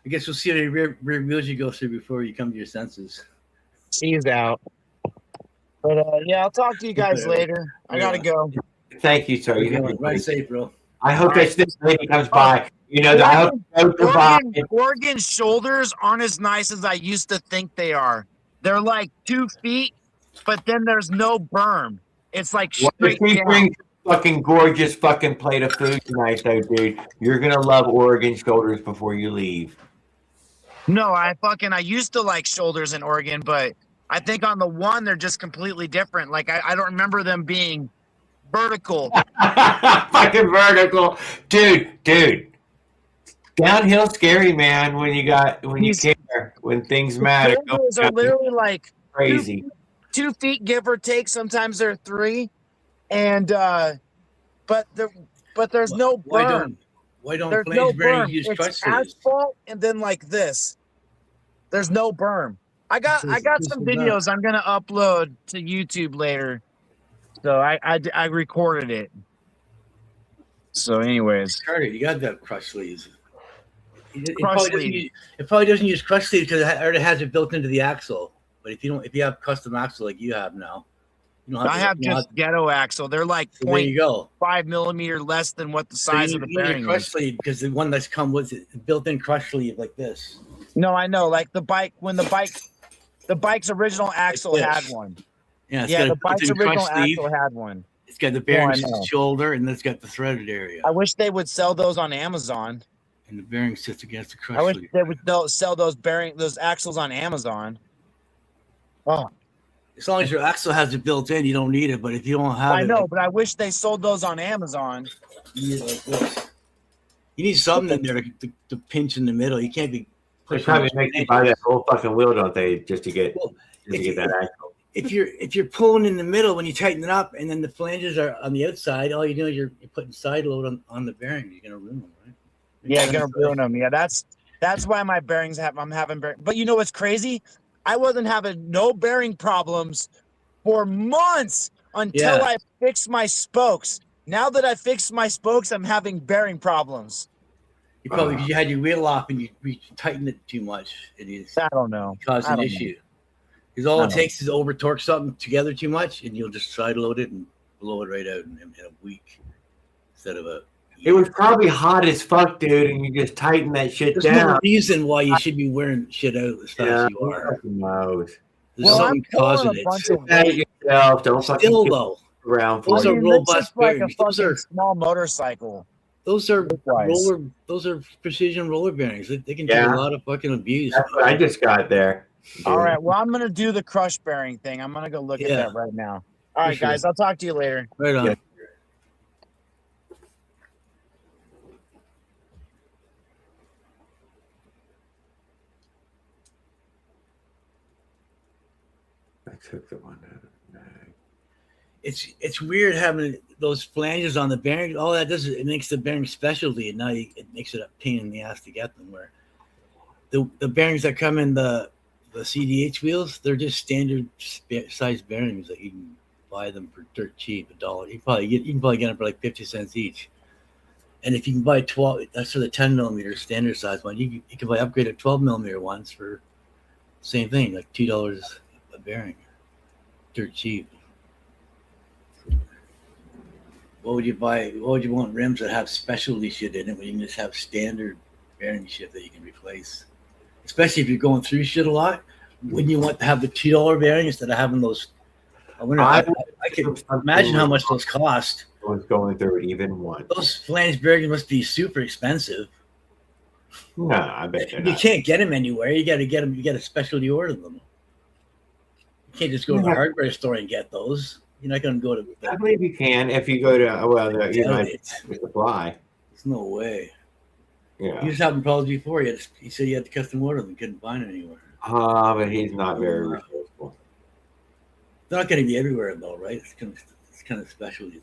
I guess we'll see how many rear wheels you go through before you come to your senses. She's out. But yeah, I'll talk to you guys later. I gotta go. Thank you, sir. Ride safe, bro. I hope that this lady comes by. I hope Oregon's shoulders aren't as nice as I used to think they are. They're like 2 feet, but then there's no berm. It's like straight down. Fucking gorgeous fucking plate of food tonight, though, dude. You're gonna love Oregon shoulders before you leave. No, I used to like shoulders in Oregon, but I think on the one they're just completely different. Like I don't remember them being vertical. Fucking vertical, dude. Downhill scary, man. When you care, when things matter. Shoulders are literally like crazy. 2 feet, give or take. Sometimes they're 3. And but there's no berm. Why don't flange bearings use it's asphalt and then like this. There's no berm. I got some videos I'm gonna upload to YouTube later. So I recorded it. So anyways. Carter, you got that crush sleeves. It probably doesn't use crush sleeves because it already has it built into the axle. But if you have custom axle like you have now. I have just ghetto axle. They're like 0.5 millimeter less than what the size of the bearing crush sleeve because the one that's come with it built-in crush sleeve like this. No, I know. Like the bike's original axle had one. Yeah, the bike's original axle had one. It's got the bearing shoulder and it's got the threaded area. I wish they would sell those on Amazon. And the bearing sits against the crush sleeve. I wish they would sell those axles on Amazon. Oh. As long as your axle has it built in, you don't need it. But if you don't have it, I know. But I wish they sold those on Amazon. You need something in there to pinch in the middle. You can't be. They probably make you buy that whole fucking wheel, don't they? Just to get that axle. If you're pulling in the middle when you tighten it up, and then the flanges are on the outside, all you do is you're putting side load on the bearing. You're gonna ruin them, right? Yeah, you're gonna ruin them. Yeah, that's why my bearings I'm having bearing. But you know what's crazy? I wasn't having no bearing problems for months until I fixed my spokes. Now that I fixed my spokes, I'm having bearing problems. You probably because you had your wheel off and you tightened it too much, and you I don't know. caused I an don't issue. Because all it takes is over torque something together too much, and you'll just side load it and blow it right out in a week instead of a. It was probably hot as fuck, dude, and you just tighten that shit There's down. no reason why you should be wearing shit out as fast as you are. Knows. There's something causing it. Yourself. Don't Still though, around those are robust like bearings. a fucking small motorcycle. Those are Those are precision roller bearings. They can take a lot of fucking abuse. That's what I just got there. All right. Well, I'm gonna do the crush bearing thing. I'm gonna go look at that right now. All right, guys. I'll talk to you later. Right on. Yeah. I took the one out of the bag. It's weird having those flanges on the bearing. All that does is it makes the bearing specialty, and now it makes it a pain in the ass to get them. Where the bearings that come in the CDH wheels, they're just standard size bearings that you can buy them for dirt cheap, $1. You can probably get them for like 50 cents each. And if you can buy 12, that's for the 10 millimeter standard size one. You can buy upgraded 12 millimeter ones for same thing, like $2 a bearing, dirt cheap. What would you buy? What would you want rims that have specialty shit in it when you can just have standard bearing shit that you can replace? Especially if you're going through shit a lot, wouldn't you want to have the $2 bearing instead of having those? I can imagine how much those cost. I was going through it even once. Those flange bearings must be super expensive. No, I bet you can't get them anywhere. You got to get them. You got to specialty order them. You can't just go to the hardware store and get those. You're not going to go to. I believe you can if you go to the United Supply. There's no way. Yeah. You just having problems before. He said you had to custom order them. Couldn't find them anywhere. But he's not very resourceful. They're not going to be everywhere though, right? It's kind of specialty thing.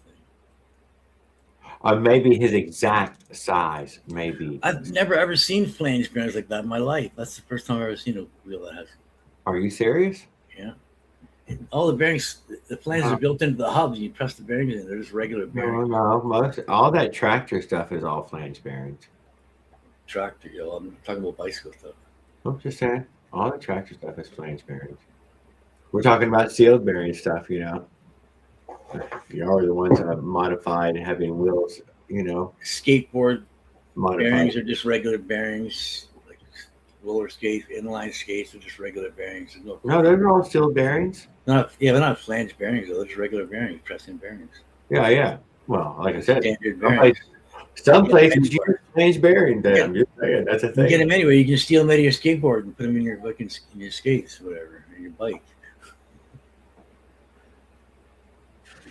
Maybe his exact size. Maybe. I've never ever seen flange bearings like that in my life. That's the first time I've ever seen a wheel that has. Are you serious? Yeah. All the bearings, the flanges are built into the hubs. You press the bearings in; they're just regular bearings. No, all that tractor stuff is all flange bearings. Tractor, I'm talking about bicycle stuff. I'm just saying, all the tractor stuff is flange bearings. We're talking about sealed bearing stuff, you know. You are the ones that have modified having wheels, you know. Skateboard modified bearings are just regular bearings. Like roller skates, inline skates are just regular bearings. No, those are all sealed bearings. They're not flange bearings. They're just regular bearings, pressing bearings. Yeah. Well, like I said, standard bearings. Some places use flange bearing. I'm just saying, that's a thing. You get them anywhere. You can steal them out of your skateboard and put them in your fucking skates, whatever, or your bike.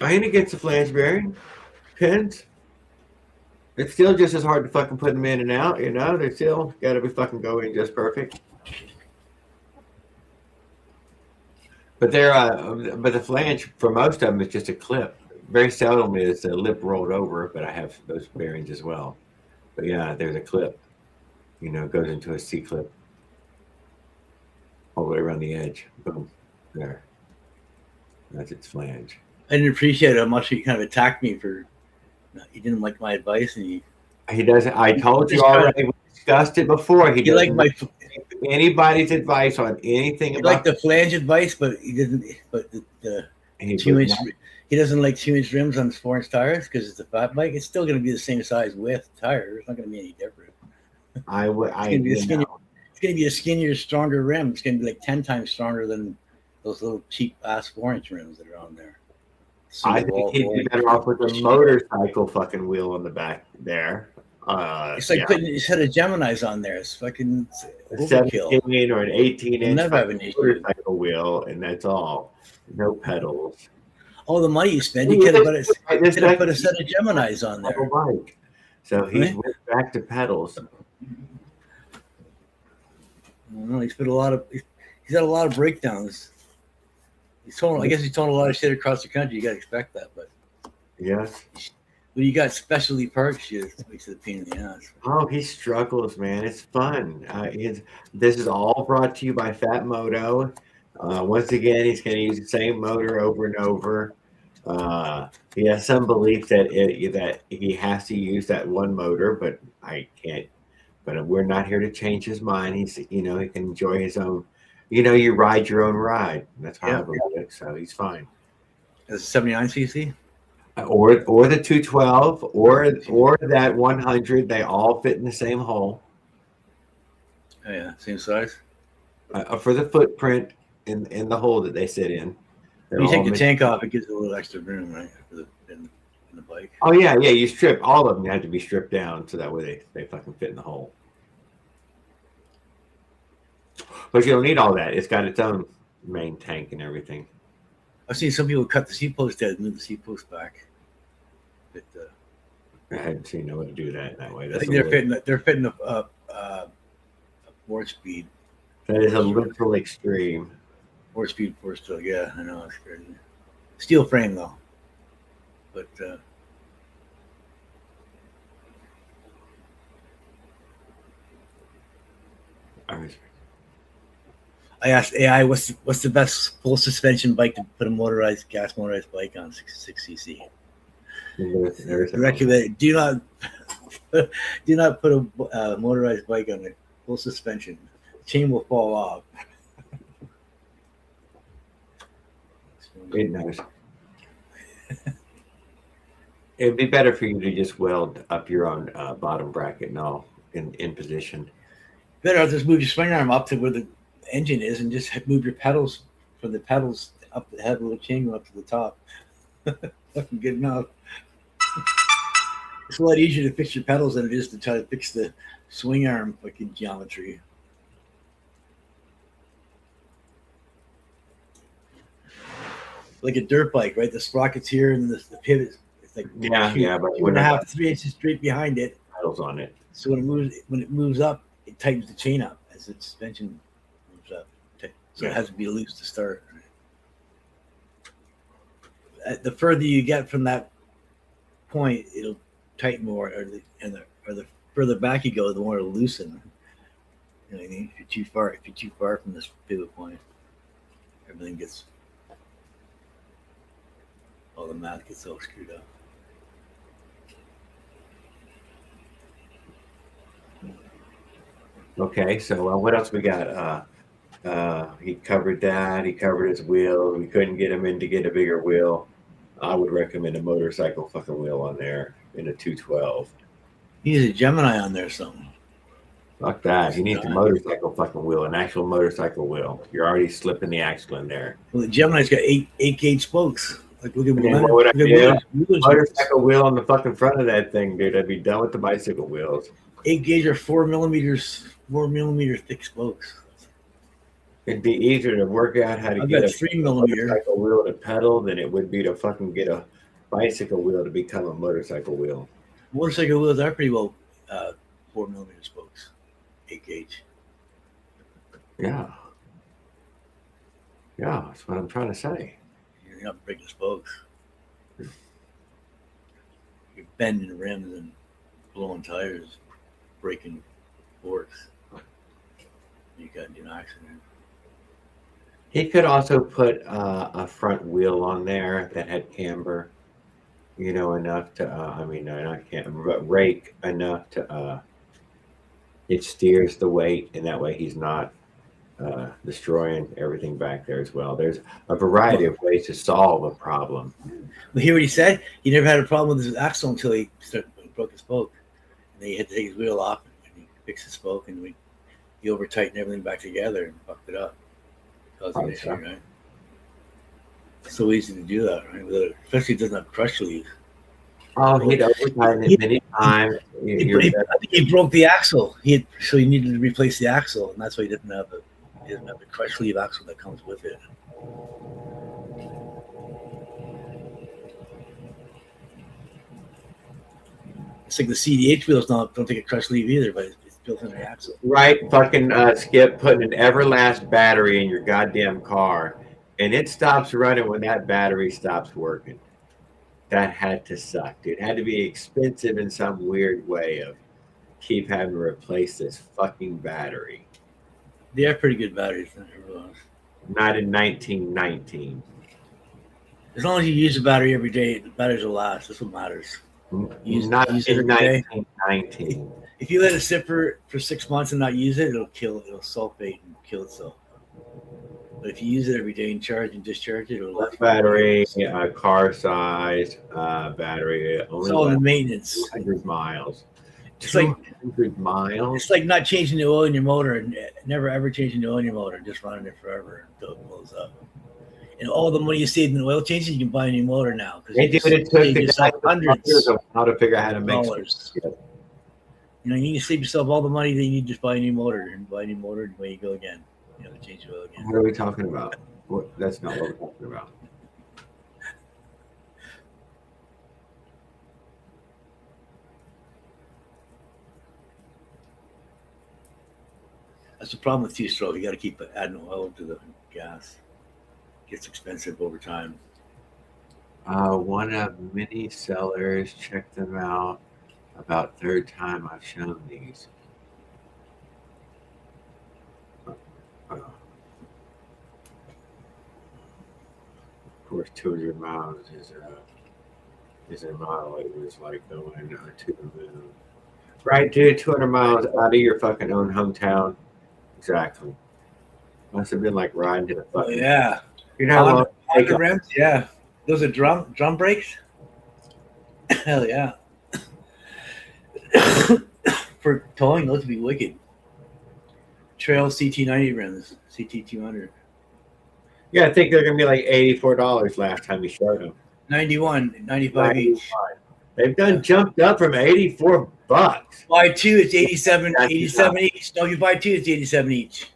I ain't against the flange bearing pins. It's still just as hard to fucking put them in and out, you know. They still got to be fucking going just perfect. But but the flange for most of them is just a clip. Very seldom is the lip rolled over, but I have those bearings as well. But yeah, there's a clip. You know, it goes into a C clip all the way around the edge. Boom, there. That's its flange. I didn't appreciate how much he kind of attacked me for. He didn't like my advice, and he doesn't. I told you already. We discussed it before. He liked my anybody's advice on anything. He liked the flange advice, but he didn't. But the 2-inch. He doesn't like 2-inch rims on 4-inch tires because it's a fat bike. It's still going to be the same size width tire. It's not going to be any different. It's going to be a skinnier, stronger rim. It's going to be like 10 times stronger than those little cheap ass 4-inch rims that are on there. I think he'd be better off with a motorcycle fucking wheel on the back there. It's like putting a set of Geminis on there. It's fucking a 17 or an 18-inch motorcycle wheel, and that's all. No pedals. All the money you spend, you could have put a set of Geminis on there. Bike. So he's went back to pedals. No, he's got a lot of breakdowns. I guess he's towing a lot of shit across the country. You got to expect that, but yes. When you got specialty park shit, it makes it a pain in the ass. Oh, he struggles, man. It's fun. This is all brought to you by Fat Moto. Once again, he's going to use the same motor over and over. He has some belief that that he has to use that one motor, but I can't. But we're not here to change his mind. He's, he can enjoy his own. You ride your own ride. That's how I believe it. So he's fine. Is it 79cc? Or the 212 or that 100. They all fit in the same hole. Oh, yeah, same size. For the footprint in the hole that they sit in. When you take the tank off, it gives a little extra room, right, in the bike. Oh yeah. You strip all of them. Have to be stripped down so that way they fucking fit in the hole. But you don't need all that. It's got its own main tank and everything. I've seen some people cut the seat post out and move the seat post back. But, I hadn't seen no way to do that way. I think they're fitting a 4-speed. That is a little extreme. 4-speed 4-stroke. Yeah, I know, it's crazy. Steel frame though. But I asked AI, what's the best full suspension bike to put a gas motorized bike on 6cc? Recommend do not put a motorized bike on a full suspension. The chain will fall off. It knows. It'd be better for you to just weld up your own bottom bracket and all in position. Better just move your swing arm up to where the engine is and just move your pedals from the pedals up the head of the chain up to the top. Fucking good enough. It's a lot easier to fix your pedals than it is to try to fix the swing arm fucking geometry. Like a dirt bike, right? The sprocket's here and the pivot, it's like but 2.5 to 3 inches straight behind it. Pedals on it. So when it moves up, it tightens the chain up as the suspension moves up. So it has to be loose to start. The further you get from that point, it'll tighten more, or the further back you go, the more it'll loosen. You know what I mean? If you're too far from this pivot point, everything gets, all the math gets all screwed up. Okay, so what else we got? He covered that. He covered his wheel. We couldn't get him in to get a bigger wheel. I would recommend a motorcycle fucking wheel on there in a 212. He needs a Gemini on there or something. Fuck that. He needs a motorcycle fucking wheel, an actual motorcycle wheel. You're already slipping the axle in there. Well, the Gemini's got eight gauge spokes. Like, look at what would I do? Motorcycle wheel on the fucking front of that thing, dude. I'd be done with the bicycle wheels. 8 gauge or 4 millimeter thick spokes. It'd be easier to work out how to get a 3 millimeter motorcycle wheel to pedal than it would be to fucking get a bicycle wheel to become a motorcycle wheel. Motorcycle wheels are pretty well 4 millimeter spokes, 8 gauge. Yeah, that's what I'm trying to say. You're not breaking spokes. You're bending rims and blowing tires, breaking forks. You got into an accident. He could also put a front wheel on there that had camber, enough to, not camber, but rake enough to, it steers the weight, and that way he's not destroying everything back there as well. There's a variety of ways to solve a problem. Well, hear what he said? He never had a problem with his axle until he broke his spoke. And then he had to take his wheel off and he fixed the spoke, and he over tightened everything back together and fucked it up. Caused an issue, right? It's so easy to do that, right? Especially if it doesn't have crush sleeve. Oh, he'd over tighten it many times. I think he broke the axle. So he needed to replace the axle, and that's why he didn't have the crush sleeve axle that comes with it. It's like the CDH wheels don't take a crush sleeve either, but it's built in the axle. Right, fucking Skip, putting an Everlast battery in your goddamn car, and it stops running when that battery stops working. That had to suck, dude. It had to be expensive in some weird way of keep having to replace this fucking battery. They are pretty good batteries. Not in 1919. As long as you use the battery every day, the batteries will last. That's what matters. Use it in every day. 1919. If you let it sit for 6 months and not use it, it'll sulfate and kill itself. But if you use it every day and charge and discharge it, it'll last. Battery, car size, battery, It's all in maintenance. 200 miles. It's like 200 miles. It's like not changing the oil in your motor and never ever changing the oil in your motor, just running it forever until it blows up. And all the money you saved in oil changes, you can buy a new motor now. It took the hundreds of how to figure out how to make dollars. You know, you can save yourself all the money, then you just buy a new motor and away you go again. You know, change the oil again. What are we talking about? That's not what we're talking about. That's the problem with two-stroke. You got to keep adding oil to the gas. It gets expensive over time. One of many sellers. Check them out. About third time I've shown these. Of course, 200 miles is a mile. It was like going to the moon. Right, dude? 200 miles out of your fucking own hometown. Exactly. Must have been like riding to the fucking. Yeah. You know, Honda rims. Yeah. Those are drum brakes. Hell yeah. For towing, those would be wicked. Trail CT90 rims, CT200. Yeah, I think they're gonna be like $84 last time we showed them. 95 each. They've done jumped up from $84. Buy two, it's 87 each. No, you buy two, it's 87 each.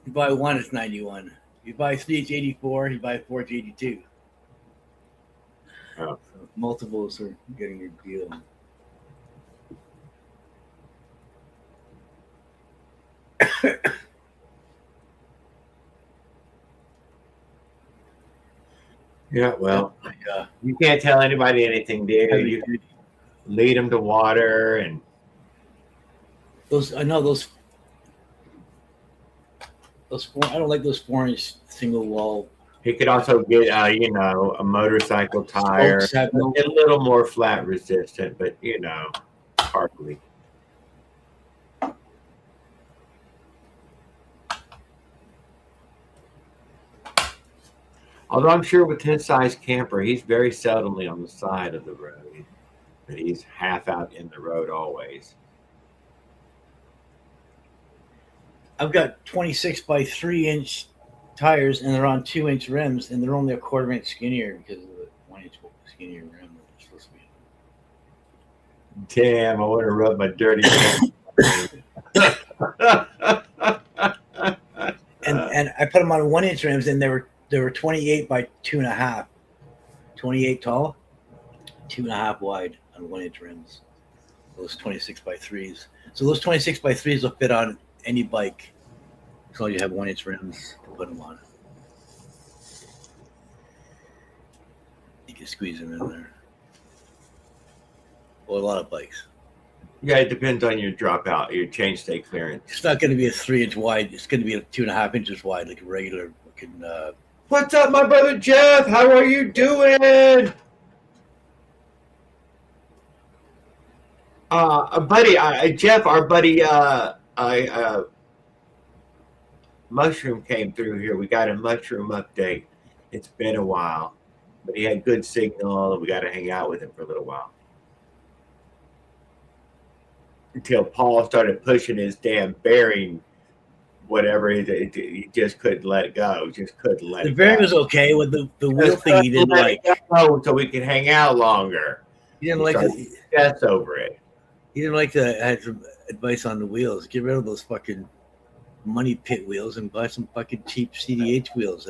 You buy one, it's 91. You buy three, it's 84. You buy four, it's 82. Oh. So multiples are getting your deal. Yeah, well, you can't tell anybody anything, dude. You lead them to water and those. I know those. I don't like those 4-inch single wall. he could also get, a motorcycle tire, a little more flat resistant, but hardly. Although I'm sure with his size camper, he's very seldomly on the side of the road, but he's half out in the road always. I've got 26 by 3-inch tires, and they're on 2-inch rims, and they're only a 1/4 inch skinnier because of the 1-inch skinnier rim that they're supposed to be. Damn, I want to rub my dirty hands. And I put them on 1-inch rims, and they were 28 by 2.5, 28 tall, 2.5 wide on 1-inch rims. Those 26 by 3s. So those 26 by 3s will fit on any bike as long as you have 1-inch rims to put them on. You can squeeze them in there. Well, a lot of bikes. Yeah, it depends on your dropout, your chainstay clearance. It's not going to be a 3-inch wide. It's going to be a 2.5 inches wide, like a regular fucking. What's up, my brother Jeff? How are you doing? Buddy, Jeff, our buddy, Mushroom came through here. We got a Mushroom update. It's been a while, but he had good signal, and we got to hang out with him for a little while. Until Paul started pushing his damn bearing, whatever, he just couldn't let it go. Just couldn't let it go. The bearing was okay with the wheel thing. He didn't like. So we could hang out longer. He didn't like the stress over it. He didn't like to. I had some advice on the wheels. Get rid of those fucking money pit wheels and buy some fucking cheap CDH wheels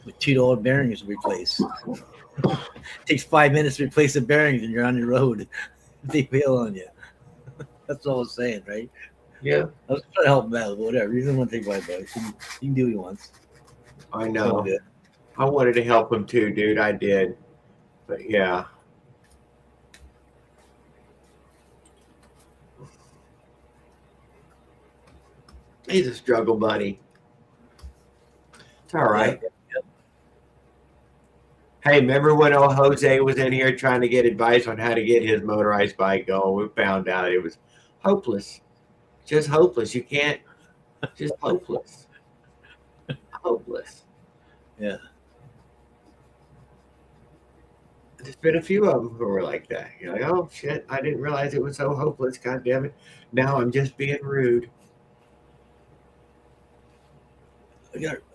with $2 bearings to replace. It takes 5 minutes to replace the bearings, and you're on the road. They fail on you. That's all I was saying, right? Yeah. I was trying to help him out, whatever. He doesn't want to take my advice. He can do what he wants. I know. I wanted to help him too, dude. I did. But yeah. He's a struggle buddy. It's all right. Hey, remember when old Jose was in here trying to get advice on how to get his motorized bike going? We found out it was hopeless. Just hopeless. You can't. Just hopeless. Hopeless. Yeah. There's been a few of them who were like that. You're like, oh shit, I didn't realize it was so hopeless. God damn it. Now I'm just being rude.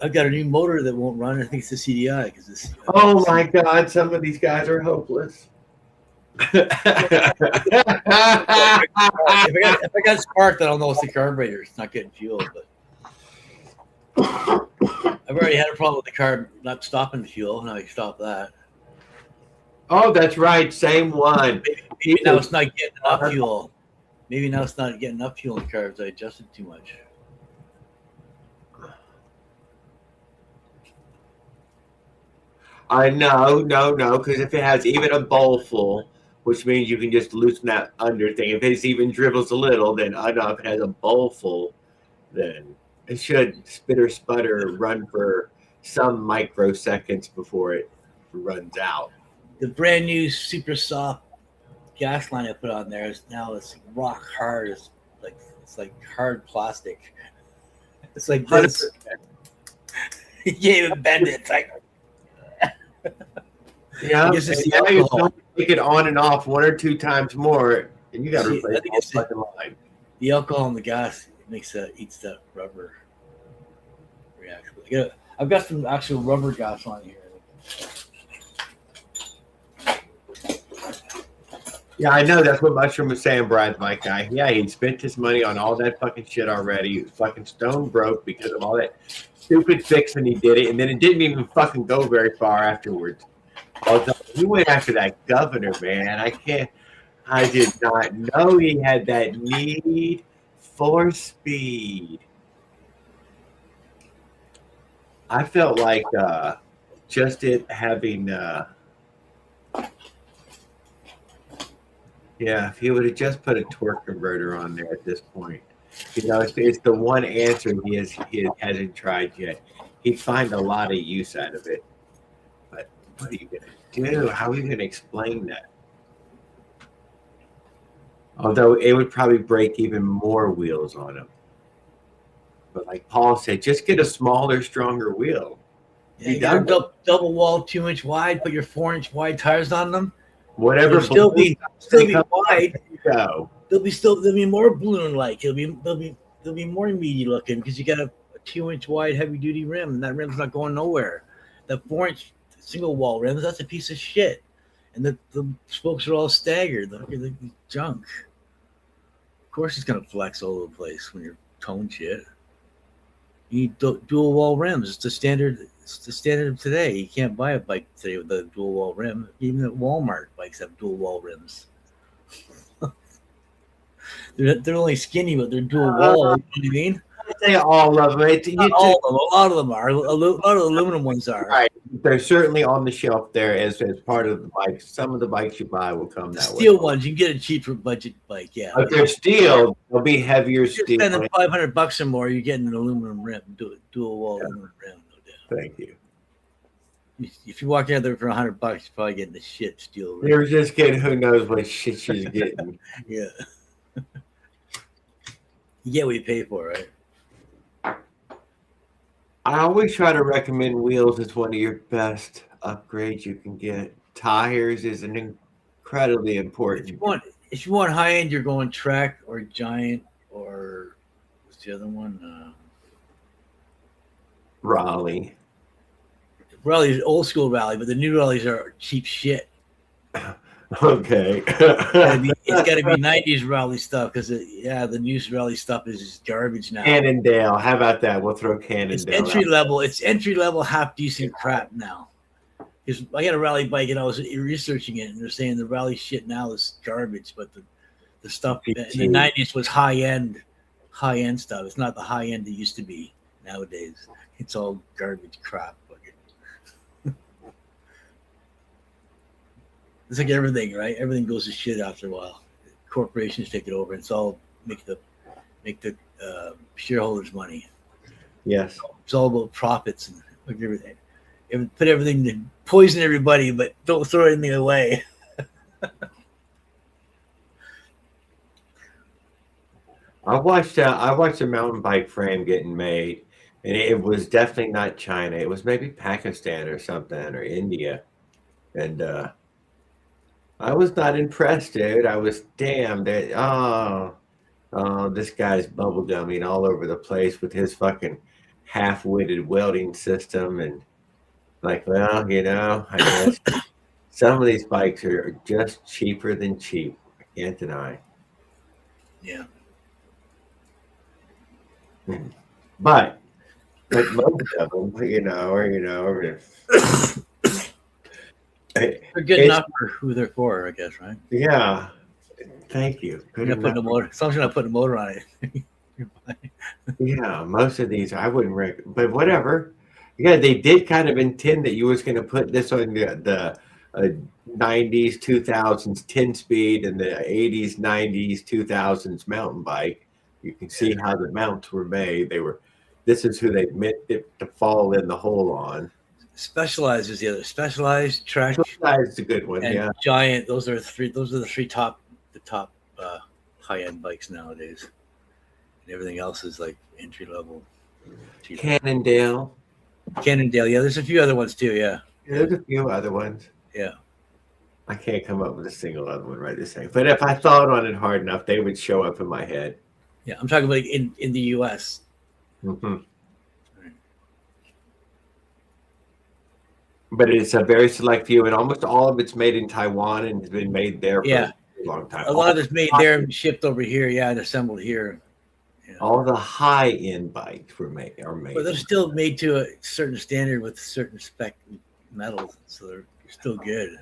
I've got a new motor that won't run. I think it's the CDI because this. Oh my God, some of these guys are hopeless. If I got sparked, I don't know it's the carburetor. It's not getting fuel, but I've already had a problem with the car not stopping the fuel. Now I stop that. Oh, that's right. Same one. Maybe now it's not getting enough fuel. Maybe now it's not getting enough fuel in the car because I adjusted too much. I know, no, because if it has even a bowl full, which means you can just loosen that under thing. If it even dribbles a little, then I know if it has a bowl full, then it should spitter sputter run for some microseconds before it runs out. The brand new super soft gas line I put on there is now it's rock hard. It's like hard plastic. It's like this. You can't even bend it. It's like yeah, you take it on and off one or two times more, and you got to replace the whole fucking line. The alcohol and the gas makes that eats that rubber reaction. I've got some actual rubber gas on here. Yeah, I know. That's what Mushroom was saying, Brian, my guy. Yeah, he spent his money on all that fucking shit already. He was fucking stone broke because of all that stupid fixing he did it, and then it didn't even fucking go very far afterwards. Although he went after that governor, man. I did not know he had that need for speed. I felt like just it having yeah, if he would have just put a torque converter on there at this point. You know, it's the one answer he hasn't tried yet. He'd find a lot of use out of it. But what are you going to do? How are you going to explain that? Although it would probably break even more wheels on him. But like Paul said, just get a smaller, stronger wheel. Yeah, double wall, 2-inch wide, put your 4-inch wide tires on them. Whatever. Still be wide. Go. They'll be more balloon-like. They'll be more meaty looking because you got a 2-inch wide heavy duty rim, and that rim's not going nowhere. The 4-inch single wall rims, that's a piece of shit. And the spokes are all staggered. They're junk. Of course, it's gonna flex all over the place when you're towing shit. You need dual wall rims. It's the standard. It's the standard of today. You can't buy a bike today with a dual wall rim. Even at Walmart, bikes have dual wall rims. They're only skinny, but they're dual wall. You know what I mean? I say all of them. Not all of them. A lot of them are. A lot of the aluminum ones are. Right. They're certainly on the shelf there as part of the bikes. Some of the bikes you buy will come that way. Steel ones, you can get a cheaper budget bike. Yeah. If they're steel, they'll be heavier steel. You're spending $500 or more, you're getting an aluminum rim, dual wall aluminum rim. No doubt. Thank you. If you walk out there for $100, you're probably getting the shit steel rim. You're just getting who knows what shit she's getting. Yeah. You get what you pay for, right? I always try to recommend wheels as one of your best upgrades you can get. Tires is an incredibly important. If you want high end, you're going Trek or Giant or what's the other one? Raleigh. Raleigh's old school Raleigh, but the new Raleighs are cheap shit. Okay. It's got to be 90s Raleigh stuff because the new Raleigh stuff is just garbage now. Cannondale. How about that? We'll throw Cannondale. It's entry level, half decent crap now. Because I got a Raleigh bike and I was researching it, and they're saying the Raleigh shit now is garbage, but the stuff in the 90s was high end stuff. It's not the high end it used to be nowadays. It's all garbage crap. It's like everything, right? Everything goes to shit after a while. Corporations take it over, and it's all make the shareholders money. Yes, it's all about profits and everything. put everything, poison everybody, but don't throw anything away. I watched a mountain bike frame getting made, and it was definitely not China. It was maybe Pakistan or something or India, and I was not impressed, dude. I was damn that. Oh, this guy's bubblegumming all over the place with his fucking half-witted welding system, and like, well, I guess some of these bikes are just cheaper than cheap. I can't deny. Yeah. But most of them, They're good enough for who they're for, I guess, right? Yeah. Thank you. Good enough. Putting a motor. As long as you're not putting a motor on it. Yeah, most of these I wouldn't recommend, but whatever. Yeah, they did kind of intend that you was going to put this on the 90s, 2000s 10-speed and the 80s, 90s, 2000s mountain bike. You can see how the mounts were made. This is who they meant it to fall in the hole on. Specialized is the other. Specialized, Trek. Specialized is a good one, and yeah. Giant. Those are the three top high-end bikes nowadays. And everything else is like entry level. Cannondale. Yeah. There's a few other ones too. Yeah. There's a few other ones. Yeah. I can't come up with a single other one right this second. But if I thought on it hard enough, they would show up in my head. Yeah, I'm talking about in the U.S. Mm-hmm. But it's a very select few, and almost all of it's made in Taiwan and has been made there for a long time. A lot of it's made there and shipped over here, and assembled here. Yeah. All the high-end bikes are made. But they're still made to a certain standard with certain spec metals, so they're still good.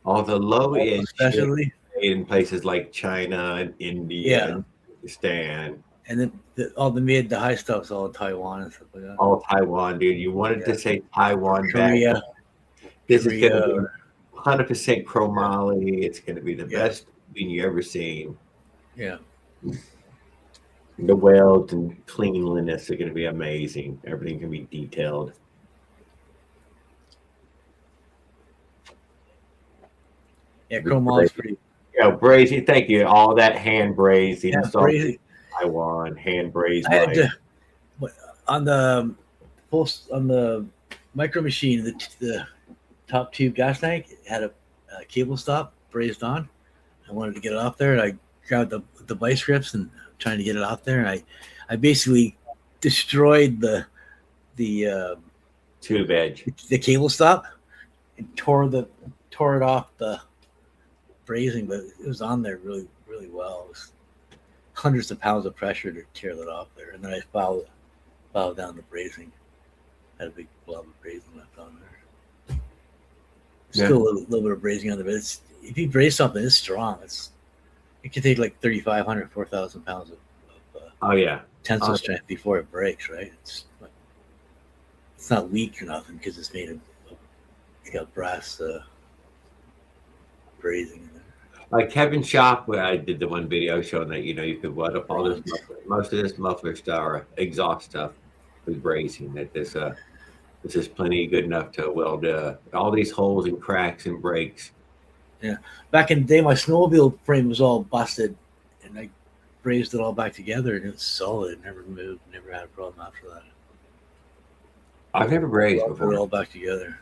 All the low-end, especially made in places like China and India and Pakistan. And then all the mid to high stuff's all Taiwan and stuff like that. All Taiwan, dude. You wanted to say Taiwan Korea. back. This is going to be 100% chromoly. It's going to be the best thing you ever seen. Yeah. The welds and cleanliness are going to be amazing. Everything can be detailed. Yeah, chromoly's pretty. Yeah, brazing. Thank you. All that hand brazing. Yeah, brazing. Taiwan hand brazing. On the micro machine, the top tube gas tank had a cable stop brazed on. I wanted to get it off there, and I grabbed the vice grips and trying to get it off there, and I basically destroyed the tube edge, the cable stop, and tore it off the brazing, but it was on there really, really well. It was hundreds of pounds of pressure to tear that off there, and then I filed down the brazing. Had a big blob of brazing left on there. Still a little bit of brazing on there, but if you braze something, it's strong. It can take like 3,500, 4,000 pounds of tensile strength before it breaks, right? It's not weak or nothing because it's made of, it's got brass brazing in there. Like Kevin Shop, where I did the one video showing that you could weld up all this muffler. Most of this muffler stuff or exhaust stuff with brazing. That this is plenty good enough to weld all these holes and cracks and breaks. Yeah, back in the day, my snowmobile frame was all busted, and I brazed it all back together, and it's solid. It never moved. Never had a problem after that. I've never brazed before. Put it all back together.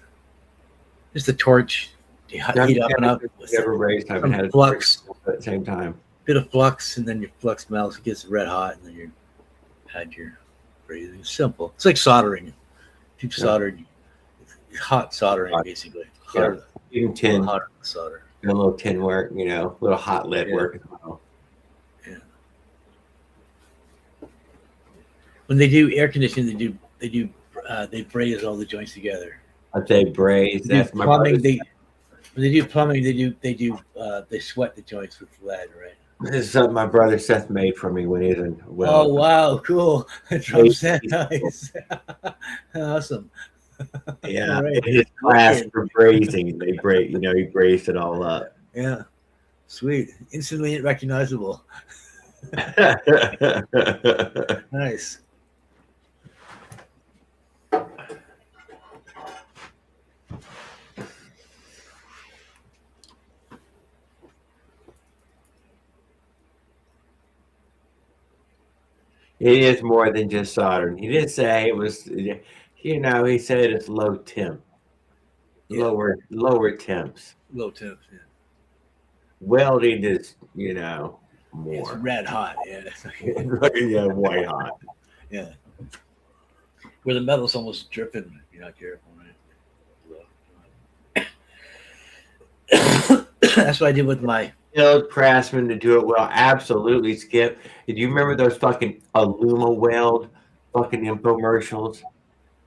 Just the torch. Heat up and up. Never brazed. I haven't had flux at the same time. Bit of flux, and then your flux melts. It gets red hot, and then you add your brazing. It's simple. It's like soldering. If you've soldered, hot soldering basically. Even tin. Hotter solder. And a little tin work, a little hot lead work as well. Yeah. When they do air conditioning, they braze all the joints together. I say braze. That's my plumbing. When they do plumbing, they sweat the joints with lead, right? This is something my brother Seth made for me when he was in. Oh wow, cool! Drum set, nice, awesome. Yeah, right. His class for brazing, he brazed it all up. Yeah, sweet, instantly recognizable. Nice. It is more than just soldering. He did say it was, he said it's low temp, Yeah. lower temps. Low temps. Yeah. Welding is, It's more. red hot. Yeah. Yeah, white hot. Yeah. Where the metal's almost dripping. If you're not careful, right? That's what I did with my. Skilled craftsman to do it well. Absolutely, Skip. Did you remember those fucking Aluma Weld fucking infomercials?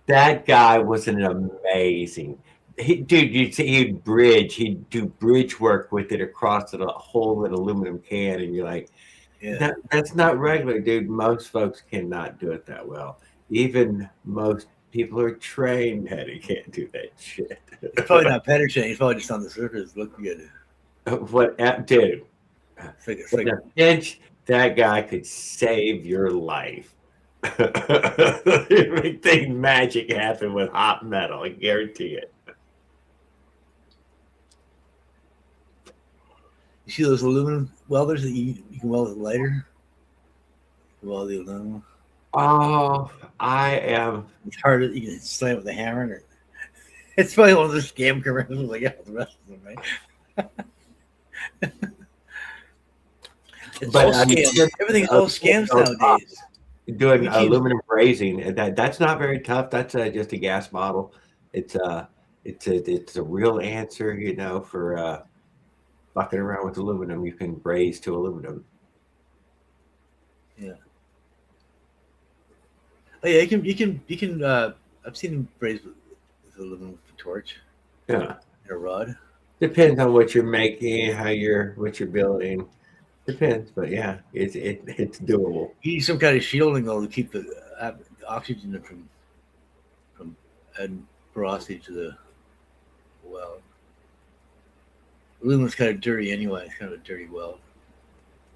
That guy was an amazing. Dude, you'd see he'd do bridge work with it across a hole in an aluminum can, and you're like, Yeah. that's not regular, dude. Most folks cannot do it that well. Even most people who are trained at it can't do that shit. It's probably not penetrating. It's probably just on the surface. Look good. What, dude? It's like In a pinch, that guy could save your life. Make things magic happen with hot metal. I guarantee it. you see those aluminum welders that you can weld with a lighter. Weld the aluminum. Oh, I am. It's harder. You can slam it with a hammer. It's probably one of those scam commercials like the rest of them, right? It's But all I mean, scams. Everything's all scams nowadays. Doing You keep- aluminum brazing, that's not very tough. That's just a gas model. It's a real answer, for fucking around with aluminum. You can braze to aluminum. Yeah. Oh yeah, you can. I've seen them braze with aluminum torch Yeah, and a rod. depends on what you're making, what you're building. Depends, but yeah, it's doable. You need some kind of shielding though to keep the oxygen from adding porosity to the weld. Aluminum's kind of dirty anyway. It's kind of a dirty weld.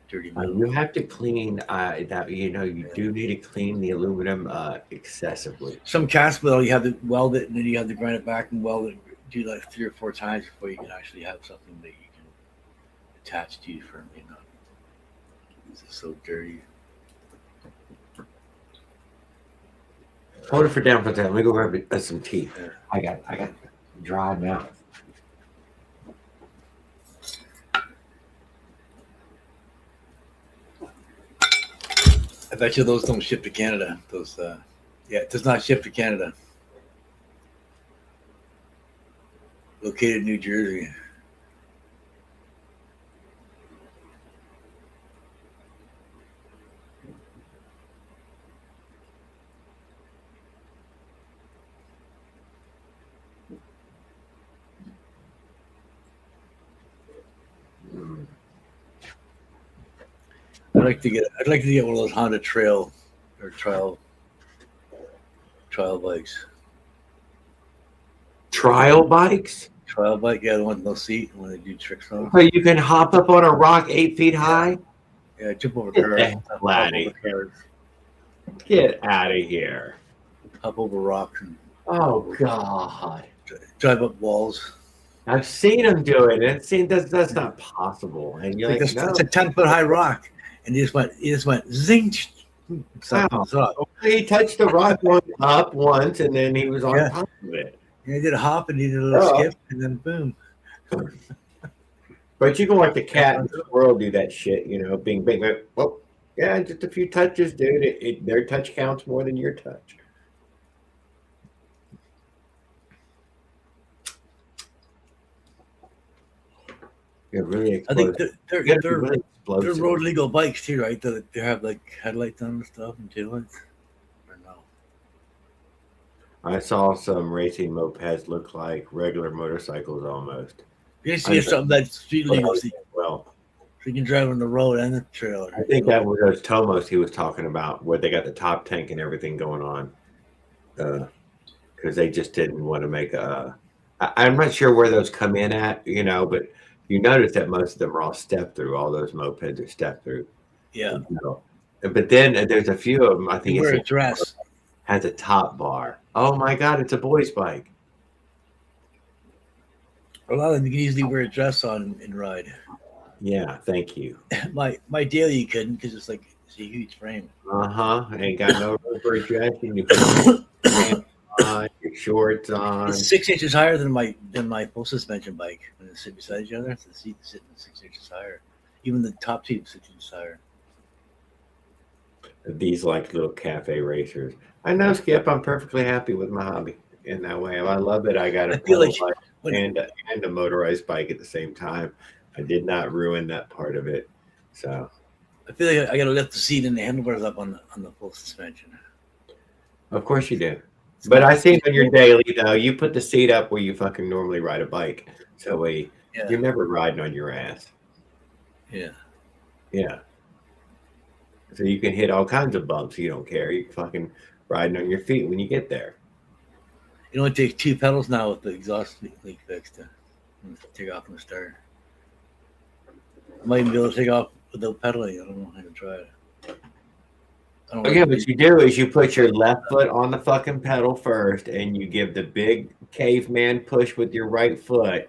Dirty metal. You have to clean that. You do need to clean the aluminum excessively. Some cast metal, you have to weld it and then you have to grind it back and weld it. Do like 3 or 4 times before you can actually have something that you can attach to you firmly enough. It's so dirty. Hold it for down for that. Let me go grab some tea. Yeah. I got dry mouth. I bet you those don't ship to Canada. It does not ship to Canada. Located in New Jersey. I'd like to get one of those Honda Trail or trial bikes. Trial bikes? Trial bike, yeah, the one with no seat when they do tricks on. So you can hop up on a rock 8 feet high? Yeah, jump over Get cars. the hell outta here. Get out of here. Hop over rocks and Oh, God. drive up walls. I've seen them do it, and that's not possible. And you're like, no. It's a 10-foot high rock, and he just went zing. Wow. He touched the rock up once, and then he was on top of it. And he did a hop, and he did a little skip, and then boom. But you can watch the cat and the squirrel do that shit, bing, bing, bing. Oh, yeah, just a few touches, dude. Their touch counts more than your touch. You're really explosive. I think they're road legal bikes too, right? They have like headlights on and stuff and taillights. Or no? I saw some racing mopeds look like regular motorcycles almost. You used to get something that's street legal, so Well, you can drive on the road and the trailer. I think that was those Tomos he was talking about, where they got the top tank and everything going on, because they just didn't want to make a. I'm not sure where those come in at, but you notice that most of them are all step through. All those mopeds are step through. Yeah. But then there's a few of them. I think wear a it's dress. Has a top bar. Oh my God, it's a boy's bike. A lot of them you can easily wear a dress on and ride. Yeah, thank you. My daily you couldn't because it's like It's a huge frame. Ain't got no room for adjusting. You put your pants on, your shorts on. It's 6 inches higher than my full suspension bike. When they sit beside each other, the seat is sitting 6 inches higher. Even the top seat is 6 inches higher. These like little cafe racers. I know, Skip. I'm perfectly happy with my hobby in that way. I love it. I got a feel like pedal bike and a motorized bike at the same time. I did not ruin that part of it. So I feel like I got to lift the seat and the handlebars up on the full suspension. of course you do. But I see on your daily though, you put the seat up where you fucking normally ride a bike. So you're never riding on your ass. Yeah. Yeah. So you can hit all kinds of bumps. You don't care. You fucking riding on your feet when you get there. It only takes 2 pedals now with the exhaust leak fixed to take off from the start. I might even be able to take off without pedaling. I don't know how to try it. Okay, what you do is you put your left foot on the fucking pedal first, and you give the big caveman push with your right foot,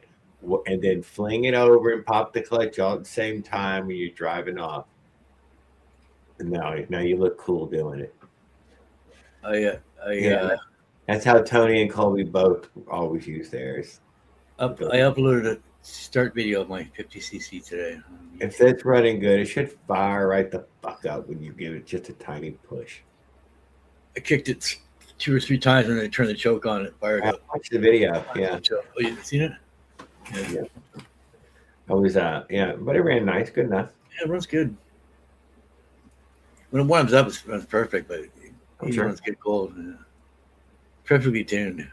and then fling it over and pop the clutch all at the same time when you're driving off. And now you look cool doing it. That's how Tony and Colby both always use theirs. I uploaded a start video of my 50cc today. If it's running good, it should fire right the fuck up when you give it just a tiny push. I kicked it 2 or 3 times and then I turned the choke on it, fired up. Watch the video, yeah. Oh, you seen it? Yeah. I was, but it ran nice, good enough. Yeah, it runs good. When it warms up, it runs perfect, but it runs get cold. Yeah. Perfectly tuned.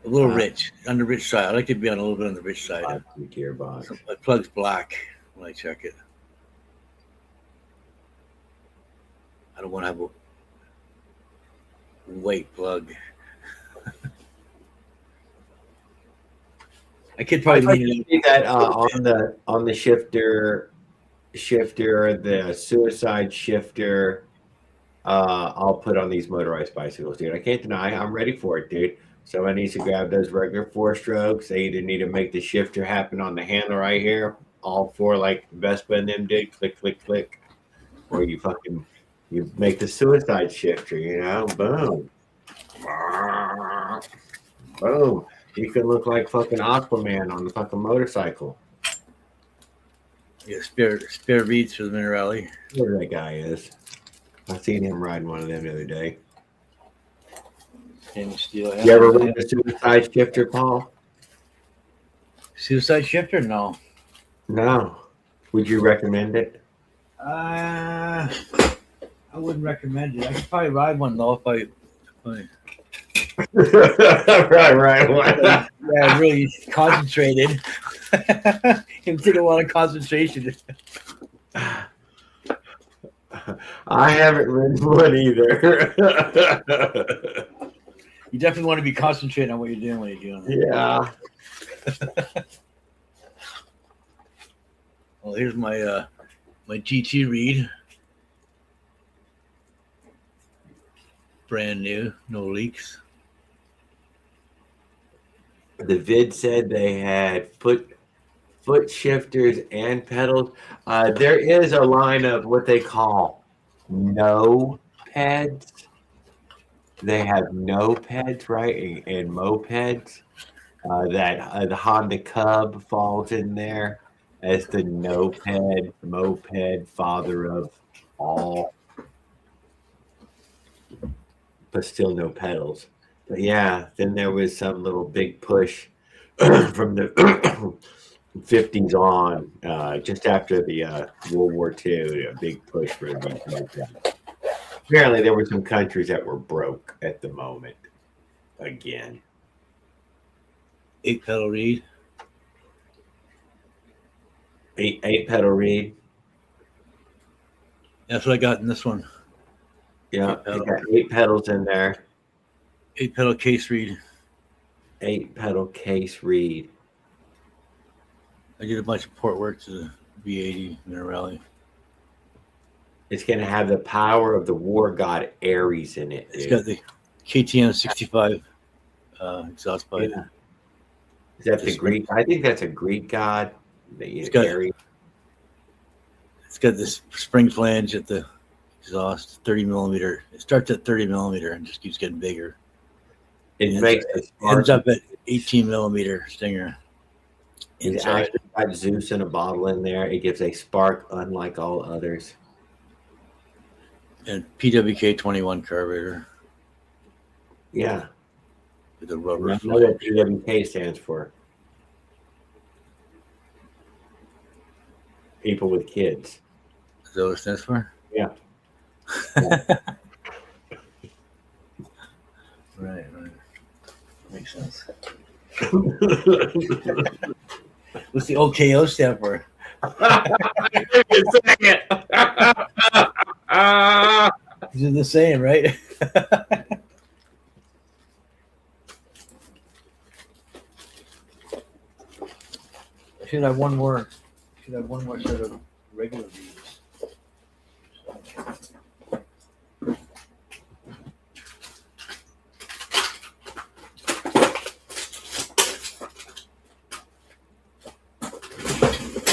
A little rich, on the rich side. I like to be on a little bit on the rich side. Gearbox. My plug's black when I check it. I don't want to have a white plug. I could probably see that on the shifter, the suicide shifter. I'll put on these motorized bicycles, dude. I can't deny I'm ready for it, dude. Someone needs to grab those regular 4-strokes. They either need to make the shifter happen on the handle right here, all 4 like Vespa and them did, click, click, click, or you make the suicide shifter, boom, boom. You can look like fucking Aquaman on the fucking motorcycle. Yeah, spare reeds for the Minerali. Where that guy is. I seen him riding one of them the other day. You ever run a suicide shifter, Paul? Suicide shifter? No. No. Would you recommend it? I wouldn't recommend it. I could probably ride one though if I right. Yeah, really concentrated. It take a lot of concentration. I haven't ridden one either. You definitely want to be concentrating on what you're doing when you're doing it. Yeah. Well, here's my my GT reed. Brand new, no leaks. The vid said they had foot shifters and pedals. There is a line of what they call no peds. They have no peds, right? And mopeds. That the Honda Cub falls in there as the moped father of all, but still no pedals. But yeah, then there was some little big push from the 50s on, just after the World War II, a big push for the apparently there were some countries that were broke at the moment again. 8-pedal reed. 8-pedal reed. That's what I got in this one. Yeah, I got 8 pedals in there. 8-pedal case reed. 8-pedal case reed. I did a bunch of port work to the V80 Minerali. It's going to have the power of the war god Ares in it. It's got the KTM 65 exhaust pipe. Yeah. Is that the Greek? I think that's a Greek god. It's got this spring flange at the exhaust, 30 millimeter. It starts at 30 millimeter and just keeps getting bigger. It ends up at 18 millimeter stinger. It's actually got Zeus in a bottle in there. It gives a spark unlike all others. And PWK 21 carburetor. Yeah. With the rubber. I know what PWK stands for. People with kids. Is that what it stands for? Yeah. Right. Makes sense. What's the OKO stand for? These are the same, right? I should have one more set of regular beads.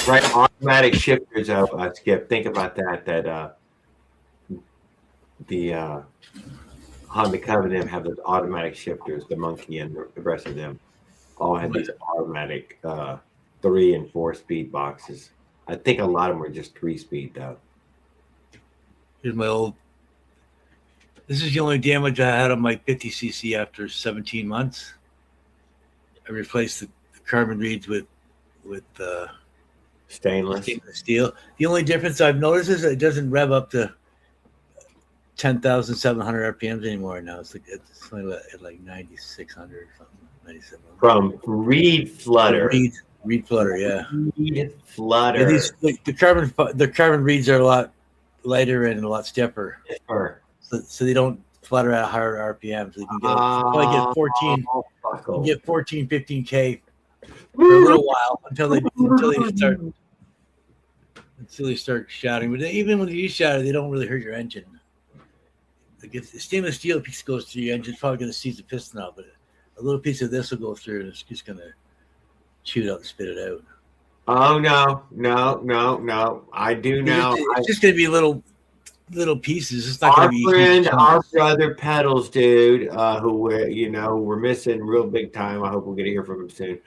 Right, automatic shifters. Skip. Think about that. The Honda Covenant have those automatic shifters. The Monkey and the rest of them all had these automatic 3 and 4 speed boxes. I think a lot of them were just 3 speed though. Here's my old. This is the only damage I had on my 50cc after 17 months. I replaced the carbon reeds with stainless steel. The only difference I've noticed is it doesn't rev up to 10,700 RPMs anymore. Now it's only at like 9,600 or something, 9,700. From reed flutter. Reed flutter, yeah. Reed flutter. Yeah, the carbon reeds are a lot lighter and a lot stiffer. So they don't flutter at higher RPMs. So you can get 14, 15K for a little while until they start shouting. But even when you shout, they don't really hurt your engine. Like if the stainless steel piece goes through your engine, it's probably going to seize the piston out. But a little piece of this will go through, and it's just going to chew it out and spit it out. Oh no! I do now. It's just going to be little pieces. It's not going to be our brother Pedals, dude, who we're missing real big time. I hope we'll get to hear from him soon.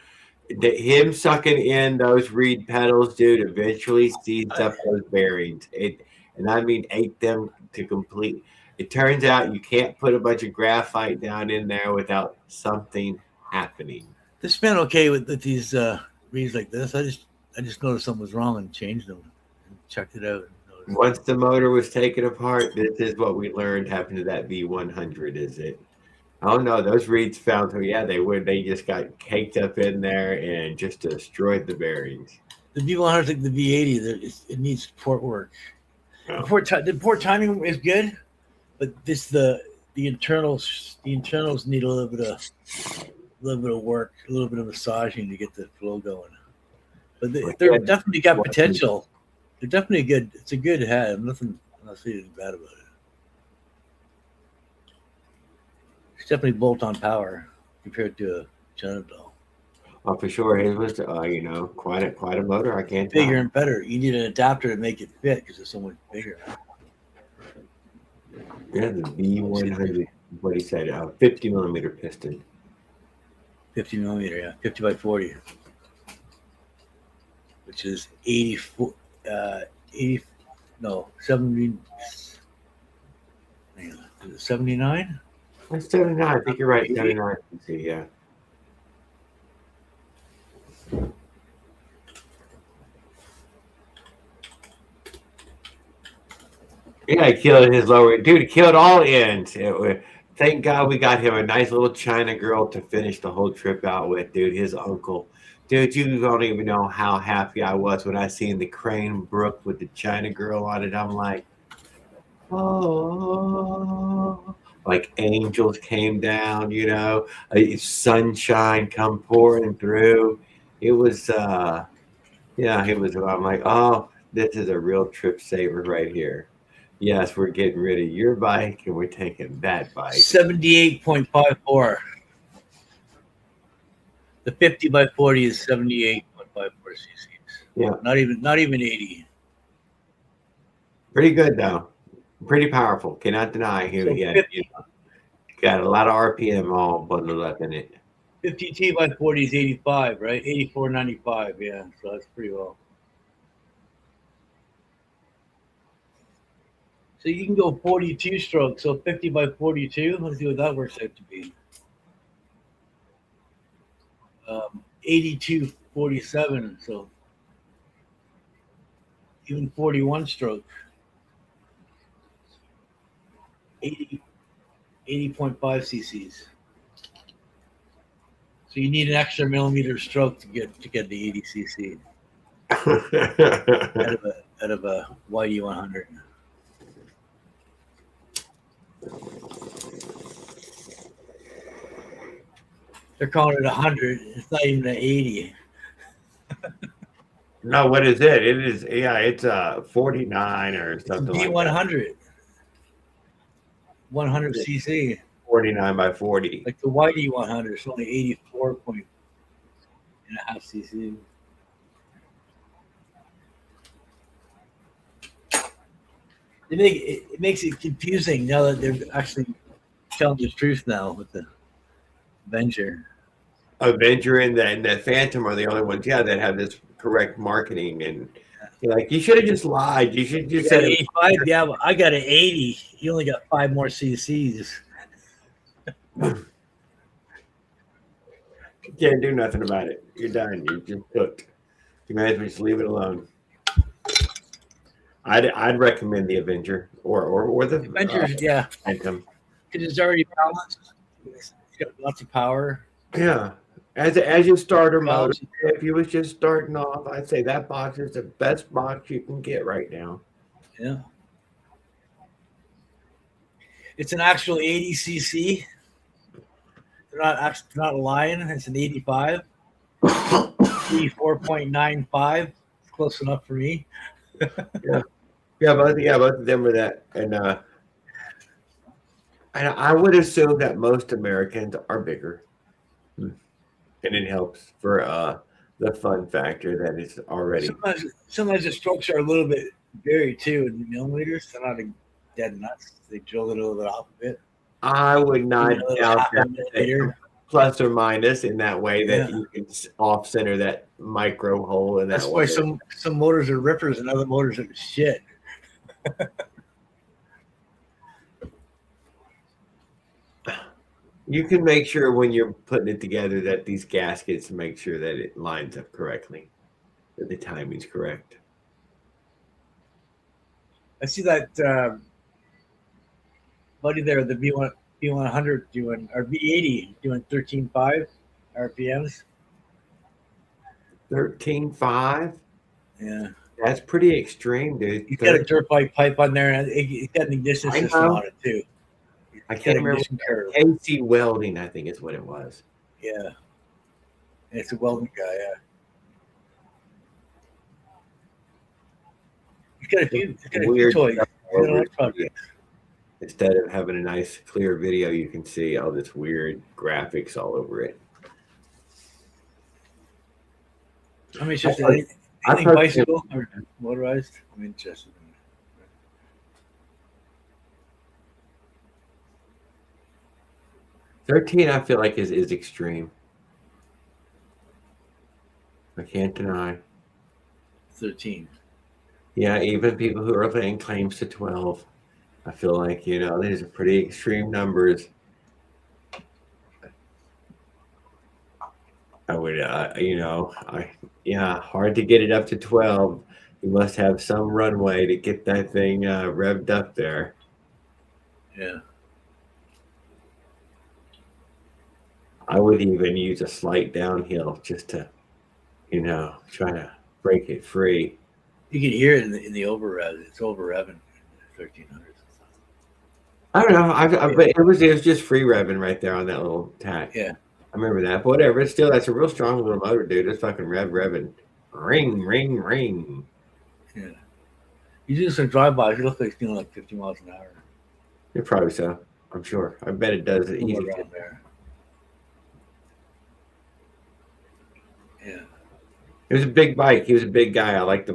Him sucking in those reed pedals, dude, eventually seized up those bearings. And I mean ate them to complete. It turns out you can't put a bunch of graphite down in there without something happening. This been okay with these reeds like this. I just noticed something was wrong and changed them and checked it out. Once the motor was taken apart, this is what we learned happened to that V100, is it? Oh no, those reeds found they just got caked up in there and just destroyed the bearings. The V100 is like the V80, it needs port work. Oh. The port timing is good, but the internals need a little bit of work, a little bit of massaging to get the flow going. But they're definitely got potential. They're definitely good. It's a good head. I'm not saying anything bad about it. It's definitely bolt-on power compared to a China doll. Oh, for sure. His was, quite a motor. I can't tell. Bigger and better. You need an adapter to make it fit because it's so much bigger. Yeah, the V100. What he said, 50 millimeter piston. 50 millimeter, yeah, 50 by 40, which is 70. Hang on, is it 79? That's 79. I think you're right. 79. See, yeah. Yeah, he killed his lower. Dude, he killed all ends. Thank God we got him a nice little China girl to finish the whole trip out with, dude. His uncle. Dude, you don't even know how happy I was when I seen the Crane Brook with the China girl on it. I'm like, oh, like angels came down, sunshine come pouring through. It was, it was. I'm like, oh, this is a real trip saver right here. Yes, we're getting rid of your bike and we're taking that bike. 78.54. The 50 by 40 is 78.54 cc's. Yeah. Not even 80. Pretty good though. Pretty powerful. Cannot deny. So He had, 50, got a lot of RPM all bundled up in it. 50 T by 40 is 85, right? 84.95. Yeah, so that's pretty well. So you can go 42 strokes. So 50 by 42. Let's see what that works out to be. 82.47. So even 41 stroke. 80.5 cc's. So you need an extra millimeter stroke to get the 80 cc out of a YD 100. They're calling it 100. It's not even an 80. No, what is it? It is, yeah, it's 49 or something like that. B100. 100 cc. 49 by 40. Like the YD 100 is only 84.5 cc. It makes it confusing now that they're actually telling the truth now with the Avenger. Avenger and the Phantom are the only ones, yeah, that have this correct marketing. And you're like, you should have just lied. You should just said 85. Yeah, well, I got an 80. You only got 5 more cc's. You can't do nothing about it. You're done. You're just cooked. You might as well just leave it alone. I'd recommend the Avenger or the Avengers, yeah, Phantom. because it's already balanced. It's got lots of power. Yeah. As your starter motor, if you was just starting off, I'd say that box is the best box you can get right now. Yeah. It's an actual 80 cc. They're not lying. It's an 85. 84.95. Close enough for me. Both of them were that. And I would assume that most Americans are bigger. And it helps for the fun factor that is already. Sometimes the strokes are a little bit varied too in millimeters. They're not dead nuts. They drill it a little bit off a bit. I would not doubt that plus or minus in that way that you can off center that micro hole in that. That's why some motors are rippers and other motors are shit. You can make sure when you're putting it together that these gaskets make sure that it lines up correctly, that the timing's correct. I see that buddy there, the B100 doing, or B80 doing 13.5 RPMs. 13.5? Yeah. That's pretty extreme, dude. He's got a dirt bike pipe on there, and he's got an ignition system on it too. I can't remember. AC Welding, I think is what it was. Yeah. And it's a welding guy, yeah. He's got a few toys. Instead of having a nice clear video, you can see all this weird graphics all over it. I mean, it's just anything bicycle or motorized. I'm interested in it. 13, I feel like is extreme. I can't deny. 13. Yeah, even people who are laying claims to 12, I feel like, these are pretty extreme numbers. I would, hard to get it up to 12. You must have some runway to get that thing revved up there. Yeah. I would even use a slight downhill just to, try to break it free. You can hear it in the over rev. It's over revving 1300s. I don't know. But it was just free revving right there on that little tack. Yeah. I remember that. But whatever. It's still, that's a real strong little motor, dude. It's fucking revving. Ring, ring, ring. Yeah. You do some drive-bys, you look like it's doing like 50 miles an hour. Yeah, probably so. I'm sure. I bet it does it easy. There. Yeah. It was a big bike. He was a big guy. I like the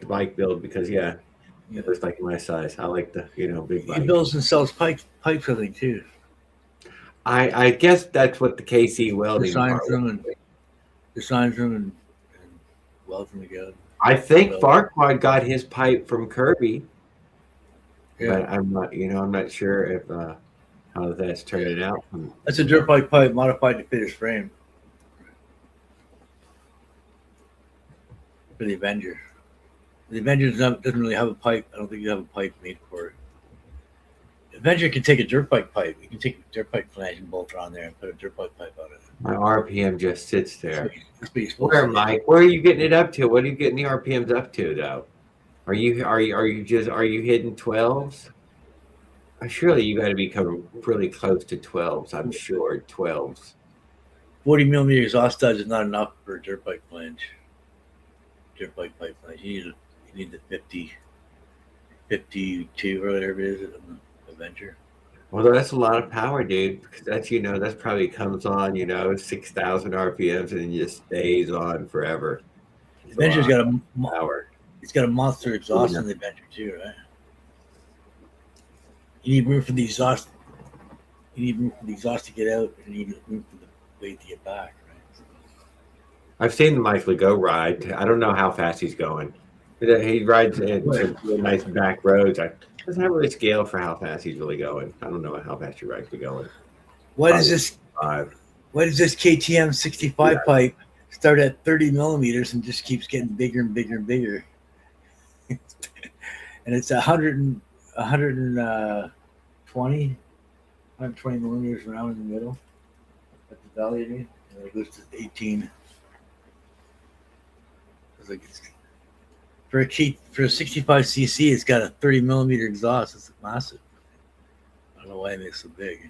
bike build because it was like my size. I like the big He bike. builds and sells pipes, I think too. I guess that's what the KC welding part. Designs them and welds them together. I think So, Farquaad got his pipe from Kirby, yeah, but I'm not sure if how that's turning out. that's a dirt bike pipe modified to fit his frame for the Avenger. The Avenger doesn't really have a pipe. I don't think you have a pipe made for it. Avenger can take a dirt bike pipe. You can take a dirt bike flange and bolt on there and put a dirt bike pipe on it. My RPM just sits there. That's what you're supposed Where, to do. Mike? Where are you getting it up to? What are you getting the RPMs up to, though? Are you hitting 12s? Surely you got to be coming really close to 12s. I'm sure 12s. 40 millimeter exhaust studs is not enough for a dirt bike flange. Dirt bike pipe flange. You need the 50, 52 or whatever it is on the Avenger. Well, that's a lot of power, dude. Because that's probably comes on 6,000 RPMs and then just stays on forever. The Avenger's got a power. It's got a monster exhaust in the Avenger too, right? You need room for the exhaust. You need room for the exhaust to get out, and you need room for the weight to get back, right? I've seen Mike Legault ride. I don't know how fast he's going. He rides some nice back roads. Doesn't have really scale for how fast he's really going. I don't know how fast you're actually going. What is this KTM 65 pipe start at 30 millimeters and just keeps getting bigger and bigger and bigger? And it's 120 millimeters around in the middle at the valley, and it goes to 18. It's like for a 65cc, it's got a 30 millimeter exhaust. It's massive. I don't know why it makes it so big.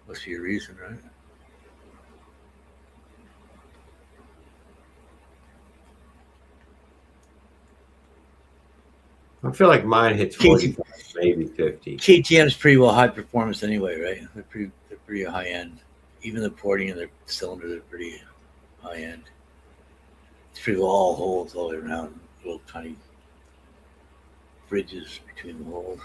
Must be a reason, right? I feel like mine hits 45, maybe 50. KTM's pretty well high performance anyway, right? They're pretty high end. Even the porting and their cylinders are pretty high end. It's pretty well all holes all the way around, little tiny bridges between the holes.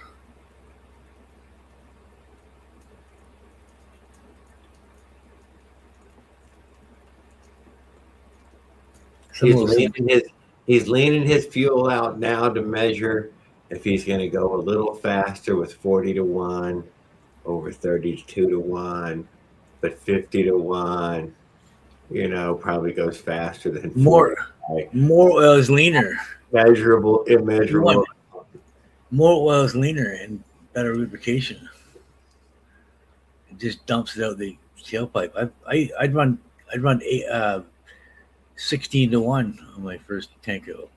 He's leaning his fuel out now to measure if he's going to go a little faster with 40 to 1, over 32 to 1, but 50 to 1, probably goes faster than 40. More oil is leaner. Measurable, immeasurable. More oil is leaner and better lubrication. It just dumps it out the tailpipe. I'd run 16 to 1 on my first tank of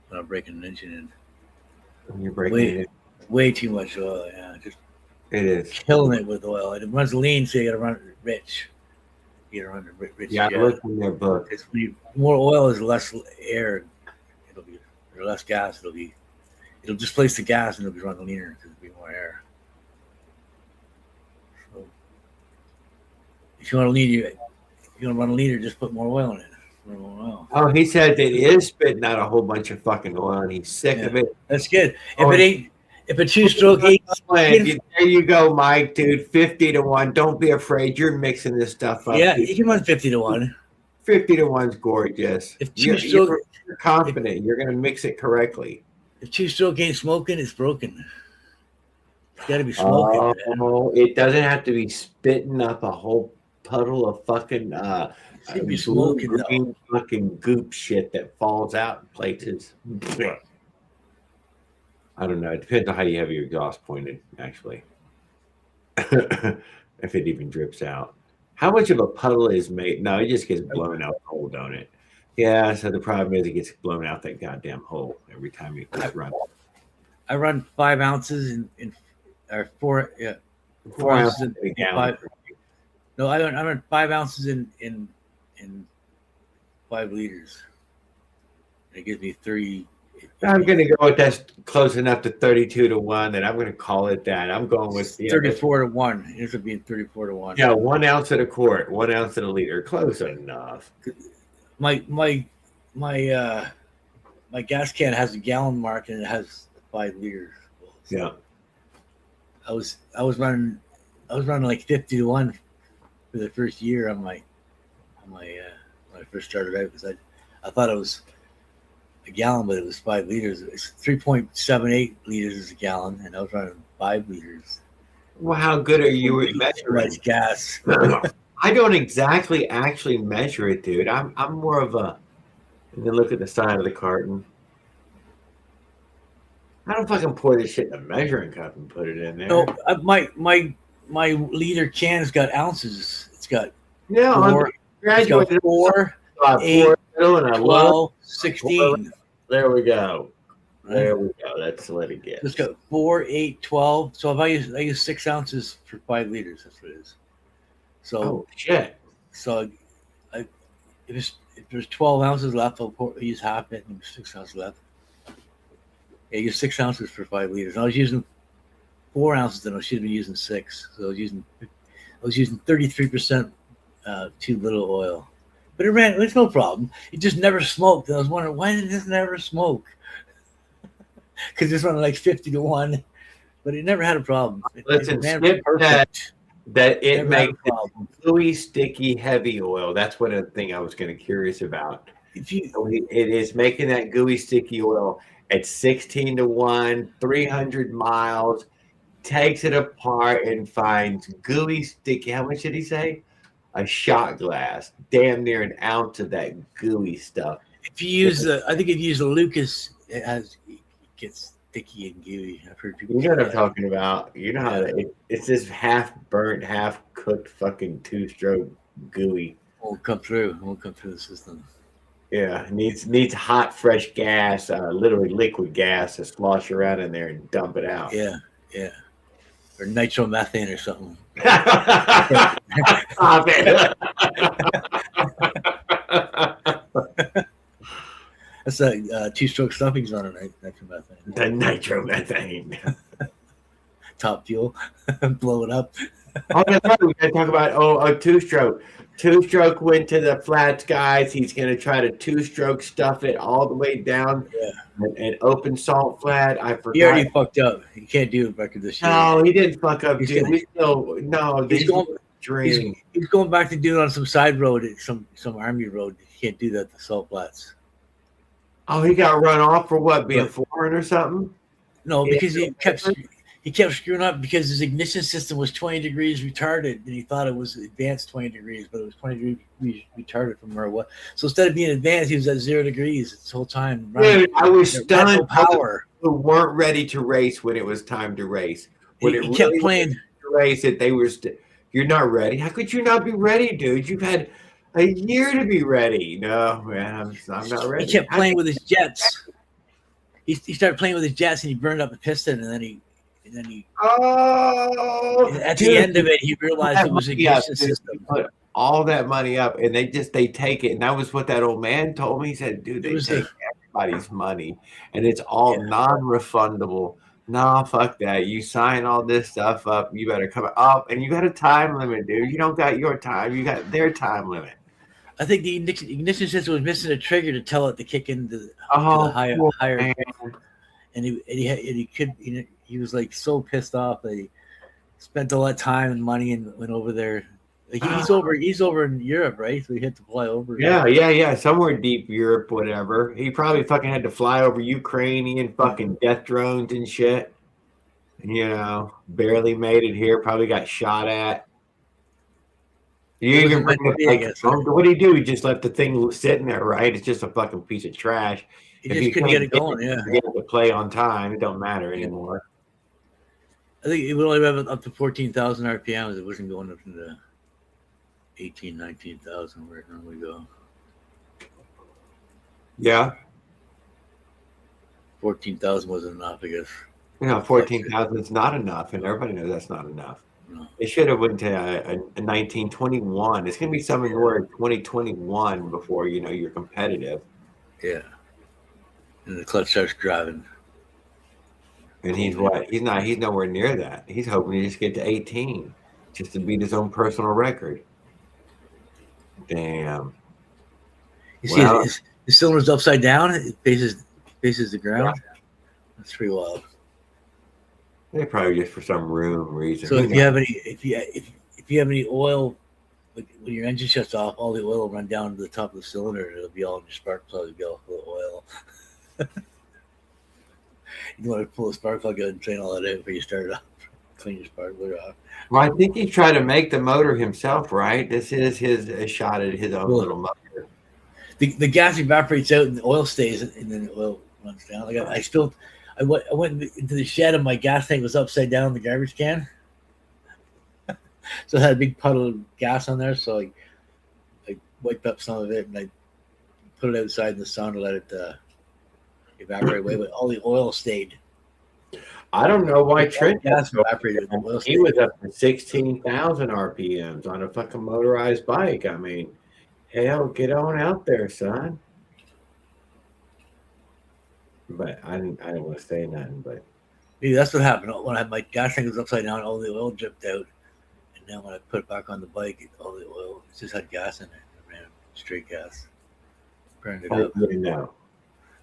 when I'm breaking an engine in. When you're breaking it, way too much oil. Yeah, just it is killing it with oil. It runs lean, so you got to run it rich. You got to run it rich. Yeah, look in their book. More oil is less air. Or less gas. It'll displace the gas and it'll be running leaner because it'll be more air. So if you want to run a leader, just put more oil in it. Oh, he said that he is spitting out a whole bunch of fucking oil and he's sick of it. That's good. If a two-stroke there you go, Mike, dude. 50 to 1. Don't be afraid. You're mixing this stuff up. Yeah, you can run 50 to 1. 50 to 1's gorgeous. If you're confident, you're going to mix it correctly. If two-stroke ain't smoking, it's broken. It's got to be smoking. Oh, it doesn't have to be spitting up a whole puddle of fucking be smoking, green fucking goop shit that falls out in places. I don't know. It depends on how you have your exhaust pointed, actually. If it even drips out. How much of a puddle is made? No, it just gets blown out whole, don't it? Yeah, so the problem is it gets blown out that goddamn hole every time you run. I run 5 ounces or 4 ounces in 5. No, I run 5 ounces in 5 liters. It gives me 30 I'm going to go with that's close enough to 32 to 1, and I'm going to call it that. I'm going with 34 to 1. It ends up being 34 to 1. Yeah, 1 ounce at a quart, 1 ounce at a liter. Close enough. My gas can has a gallon mark and it has 5 liters. Yeah. I was running like 50 to 1 for the first year on my when I first started out, because I thought it was a gallon, but it was 5 liters. It's 3.78 liters is a gallon, and I was running 5 liters. Well, how good are you at measuring gas? I don't exactly actually measure it, dude. I'm more of a, and then look at the side of the carton. I don't fucking pour this shit in a measuring cup and put it in there. No, my liter can's got ounces. It's got four, 4, 8, 12, 16. There we go. There we go. That's what it gets. It's got 4, 8, 12. So if I use 6 ounces for 5 liters, that's what it is. So shit. So if there's 12 ounces left, I'll use half it, and 6 ounces left. Yeah, I use 6 ounces for 5 liters. And I was using 4 ounces, and I should have been using 6. So I was using 33% too little oil. But it's no problem. It just never smoked. And I was wondering, why did this never smoke? Because it's running like 50 to 1, but it never had a problem. Listen, that it makes gooey, sticky, heavy oil. That's one of the thing I was kind of curious about. It is making that gooey, sticky oil at 16 to 1, 300 miles, takes it apart and finds gooey, sticky. How much did he say? A shot glass, damn near an ounce of that gooey stuff. If you use I think if you use a Lucas, it gets sticky and gooey. I've heard people. You know what I'm talking about. You know how it's this half burnt, half cooked fucking 2-stroke gooey. Won't come through the system. Yeah, needs hot, fresh gas, literally liquid gas to slosh around in there and dump it out. Yeah. Or nitromethane or something. That's a 2-stroke stuffing zone, right? Nitromethane. The nitromethane. Top fuel. Blow it up. Oh, that's right. We got to talk about a 2-stroke. 2-stroke went to the flats, guys. He's going to try to 2-stroke stuff it all the way down. Yeah. An open salt flat. I forgot. He already fucked up. He can't do it back this year. No, he didn't fuck up, dude. He's going back to do it on some side road, some army road. He can't do that. The salt flats. Oh, he got run off for what? Being foreign or something? No, because he kept screwing up because his ignition system was 20 degrees retarded, and he thought it was advanced 20 degrees, but it was 20 degrees retarded from where it was. So instead of being advanced, he was at 0 degrees this whole time. Dude, I was stunned. No power. Who weren't ready to race when it was time to race. When he kept playing to race it, they were. You're not ready. How could you not be ready, dude? You've had a year to be ready. No, man, I'm not ready. He kept playing with his jets. He started playing with his jets, and he burned up a piston, and then he. At the end of it, he realized it was a ignition system. Put all that money up, and they take it, and that was what that old man told me. He said, "Dude, they take everybody's money, and it's all non-refundable." Nah, fuck that. You sign all this stuff up, you better come up, and you got a time limit, dude. You don't got your time; you got their time limit. I think the ignition system was missing a trigger to tell it to kick into the higher. Man. And he was like so pissed off that he spent a lot of time and money and went over there. Like he's over in Europe, right? So he had to fly over. Yeah. Somewhere deep Europe, whatever. He probably fucking had to fly over Ukrainian fucking death drones and shit. You know, barely made it here. Probably got shot at. You even bring what do you do? He just let the thing sitting there, right? It's just a fucking piece of trash. He just couldn't get it going. You get to play on time. It don't matter anymore. I think it would only have up to 14,000 RPMs. It wasn't going up to the 18, 19,000 where it normally go. Yeah. 14,000 wasn't enough, I guess. 14,000 is not enough, and everybody knows that's not enough. No. It should have went to a 1921. It's going to be something where 2021 before you're competitive. Yeah. And the clutch starts driving. And he's what? He's not. He's nowhere near that. He's hoping to just get to 18, just to beat his own personal record. Damn. You see, the cylinder's upside down. It faces the ground. Yeah. That's pretty wild. They probably just for some room reason. So if you have any oil, when your engine shuts off, all the oil will run down to the top of the cylinder. And it'll be all in your spark plug. It'll be all full of oil. You want to pull the spark plug out and drain all that out before you start it up. Clean your spark plug off. Well, I think he's trying to make the motor himself, right? This is a shot at his own little motor. The gas evaporates out and the oil stays, and then the oil runs down. Like I went into the shed and my gas tank was upside down in the garbage can. So I had a big puddle of gas on there. So I wiped up some of it and I put it outside in the sun to let it evaporate away, but all the oil stayed. I don't know why Trent gas evaporated. He was up to 16,000 RPMs on a fucking motorized bike. I mean, hell, get on out there, son. But I didn't want to say nothing. But maybe that's what happened. When my gas tank was upside down, all the oil dripped out, and then when I put it back on the bike, all the oil just had gas in it. It ran straight gas, burned it up. No,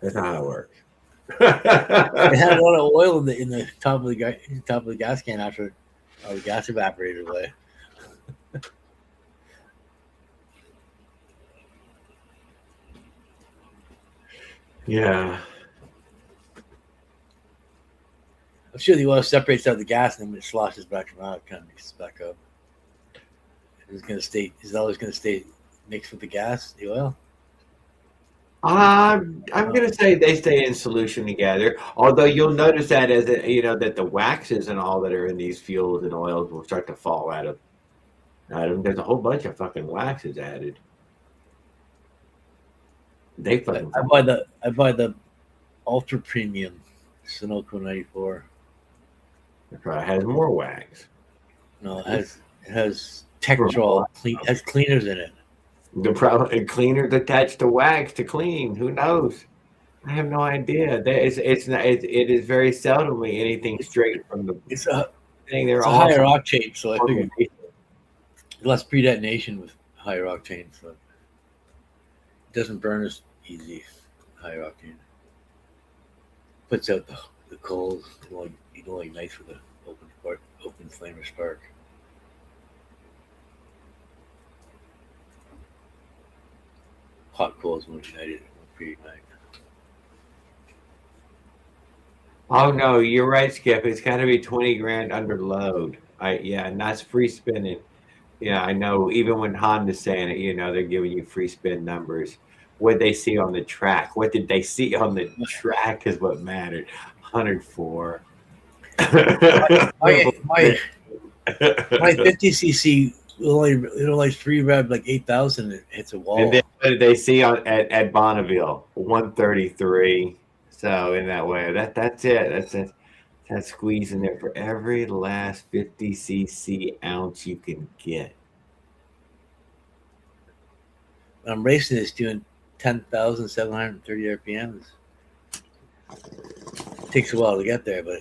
that's not how it works. It had a lot of oil in the top of the gas can after all the gas evaporated away. Yeah. I'm sure the oil separates out the gas and then it sloshes back around, it kind of mixes back up. Is it always going to stay mixed with the gas, the oil? I'm gonna say they stay in solution together. Although you'll notice that that the waxes and all that are in these fuels and oils will start to fall out of them. There's a whole bunch of fucking waxes added. They fucking. I buy the ultra premium Sunoco 94. It probably has more wax. No, it has Tektral. Has cleaners in it. The problem, cleaners attached to wax to clean. Who knows? I have no idea. It is very seldomly anything straight from the. It's a thing. It's a higher octane, so I figured less pre-detonation with higher octane, so it doesn't burn as easy. Higher octane puts out the coals. You don't like nice with an open flame or spark. Hot coals won't ignite it. Won't pre-ignite. Oh no, you're right, Skip. It's got to be 20 grand under load. And that's free spinning. Yeah, I know. Even when Honda's saying it, they're giving you free spin numbers. What they see on the track, what did they see on the track is what mattered. 104. my 50cc only free rev like 8,000. It hits a wall. And then what did they see at Bonneville? 133. So in that way, that's it. That's squeezing it for every last 50cc ounce you can get. I'm racing this doing 10,730 RPMs. It takes a while to get there, but